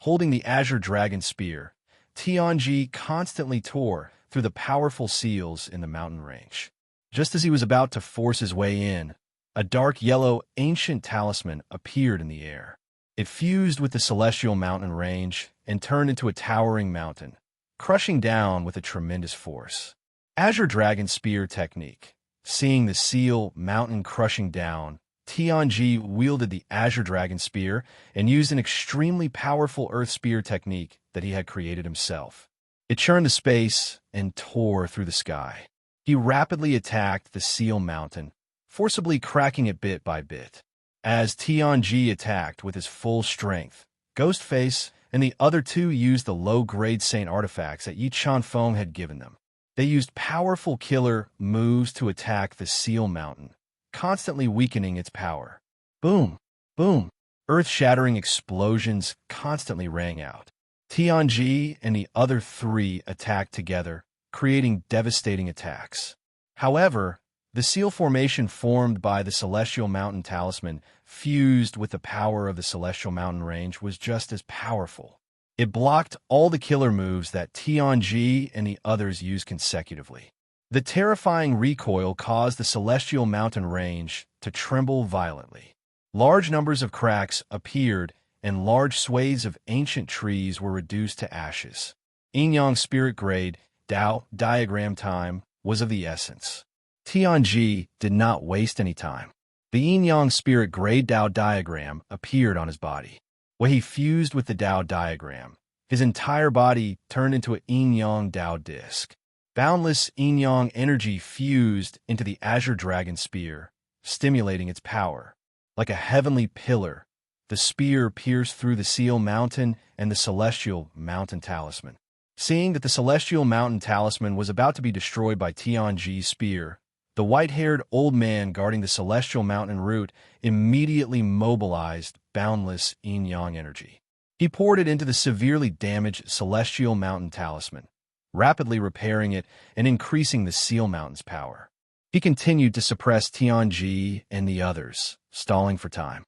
Holding the Azure Dragon Spear, Tianji constantly tore through the powerful seals in the mountain range. Just as he was about to force his way in, a dark yellow ancient talisman appeared in the air. It fused with the celestial mountain range and turned into a towering mountain, crushing down with a tremendous force. Azure Dragon Spear Technique. Seeing the seal mountain crushing down, Tianji wielded the Azure Dragon Spear and used an extremely powerful Earth Spear technique that he had created himself. It churned the space and tore through the sky. He rapidly attacked the seal mountain, forcibly cracking it bit by bit. As Tianji attacked with his full strength, Ghostface and the other two used the low-grade saint artifacts that Yi Chanfeng had given them. They used powerful killer moves to attack the seal mountain, constantly weakening its power. Boom! Boom! Earth-shattering explosions constantly rang out. Tianji and the other three attacked together, creating devastating attacks. However, the seal formation formed by the Celestial Mountain Talisman, fused with the power of the Celestial Mountain Range, was just as powerful. It blocked all the killer moves that Tianji and the others used consecutively. The terrifying recoil caused the Celestial Mountain Range to tremble violently. Large numbers of cracks appeared, and large swathes of ancient trees were reduced to ashes. Yin-Yang Spirit Grade Dao Diagram time was of the essence. Tianji did not waste any time. The Yin-Yang Spirit Grade Dao Diagram appeared on his body. When he fused with the Dao Diagram, his entire body turned into a Yin-Yang Dao disc. Boundless Yin-Yang energy fused into the Azure Dragon Spear, stimulating its power. Like a heavenly pillar, the spear pierced through the Seal Mountain and the Celestial Mountain Talisman. Seeing that the Celestial Mountain Talisman was about to be destroyed by Tianji's spear, the white-haired old man guarding the Celestial Mountain route immediately mobilized boundless Yin-Yang energy. He poured it into the severely damaged Celestial Mountain Talisman, rapidly repairing it and increasing the Seal Mountain's power. He continued to suppress Tianji and the others, stalling for time.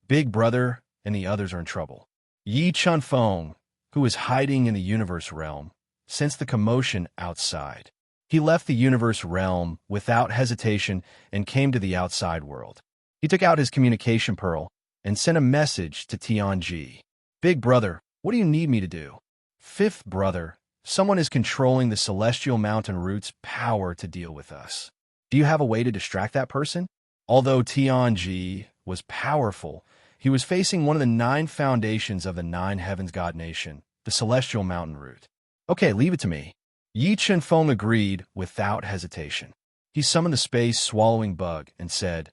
Big Brother and the others are in trouble. Yi Chanfeng, who was hiding in the universe realm, sensed the commotion outside. He left the universe realm without hesitation and came to the outside world. He took out his communication pearl and sent a message to Tianji. Big Brother, what do you need me to do? Fifth Brother, someone is controlling the Celestial Mountain Route's power to deal with us. Do you have a way to distract that person? Although Tianji was powerful, he was facing one of the 9 foundations of the 9 Heavens God Nation, the Celestial Mountain Route. Okay, leave it to me. Yi Chenfeng agreed without hesitation. He summoned the space-swallowing bug and said,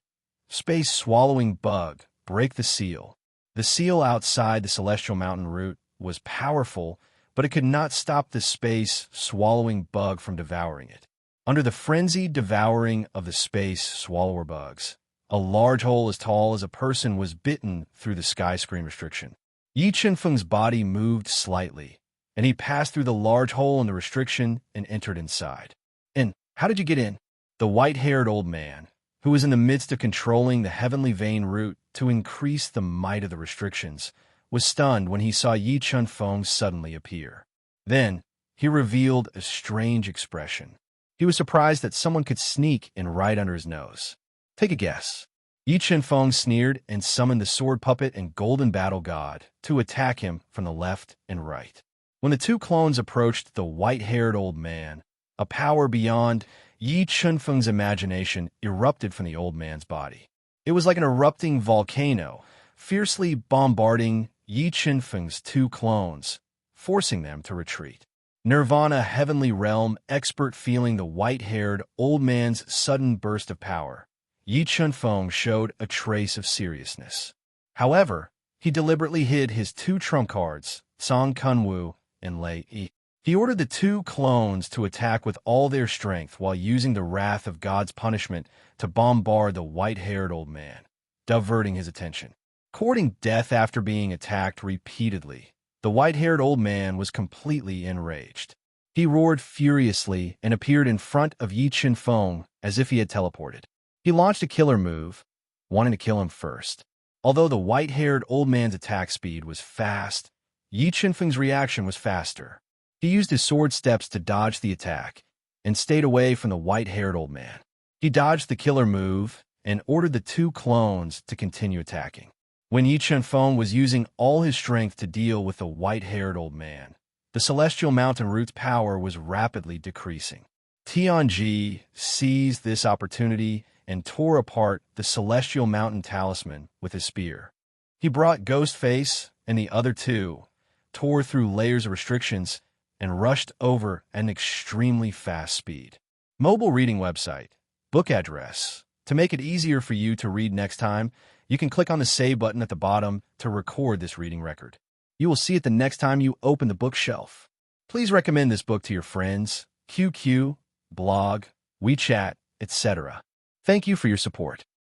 Space-swallowing bug, break the seal. The seal outside the Celestial Mountain Route was powerful, but it could not stop the space-swallowing bug from devouring it. Under the frenzied devouring of the space-swallower bugs, a large hole as tall as a person was bitten through the sky screen restriction. Yi Chenfeng's body moved slightly, and he passed through the large hole in the restriction and entered inside. And how did you get in? The white-haired old man, who was in the midst of controlling the Heavenly Vein route to increase the might of the restrictions, was stunned when he saw Yi Chenfeng suddenly appear. Then, he revealed a strange expression. He was surprised that someone could sneak in right under his nose. Take a guess. Yi Chenfeng sneered and summoned the sword puppet and golden battle god to attack him from the left and right. When the two clones approached the white-haired old man, a power beyond Yi Chenfeng's imagination erupted from the old man's body. It was like an erupting volcano, fiercely bombarding Yi Chenfeng's two clones, forcing them to retreat. Nirvana Heavenly Realm expert feeling the white-haired old man's sudden burst of power, Yi Chenfeng showed a trace of seriousness. However, he deliberately hid his 2 trump cards, Song Kunwu and Lei Yi. He ordered the 2 clones to attack with all their strength while using the wrath of God's punishment to bombard the white-haired old man, diverting his attention. Courting death after being attacked repeatedly, The white-haired old man was completely enraged. He roared furiously and appeared in front of Yi Qinfeng as if he had teleported. He launched a killer move, wanting to kill him first. Although the white-haired old man's attack speed was fast, Yi Qinfeng's reaction was faster. He used his sword steps to dodge the attack and stayed away from the white-haired old man. He dodged the killer move and ordered the two clones to continue attacking. When Yi Qinfeng was using all his strength to deal with the white-haired old man, the celestial mountain root's power was rapidly decreasing. Tianji seized this opportunity and tore apart the celestial mountain talisman with his spear. He brought Ghostface and the other two, tore through layers of restrictions, and rushed over at an extremely fast speed. Mobile reading website, book address. To make it easier for you to read next time, you can click on the save button at the bottom to record this reading record. You will see it the next time you open the bookshelf. Please recommend this book to your friends, QQ, blog, WeChat, etc. Thank you for your support.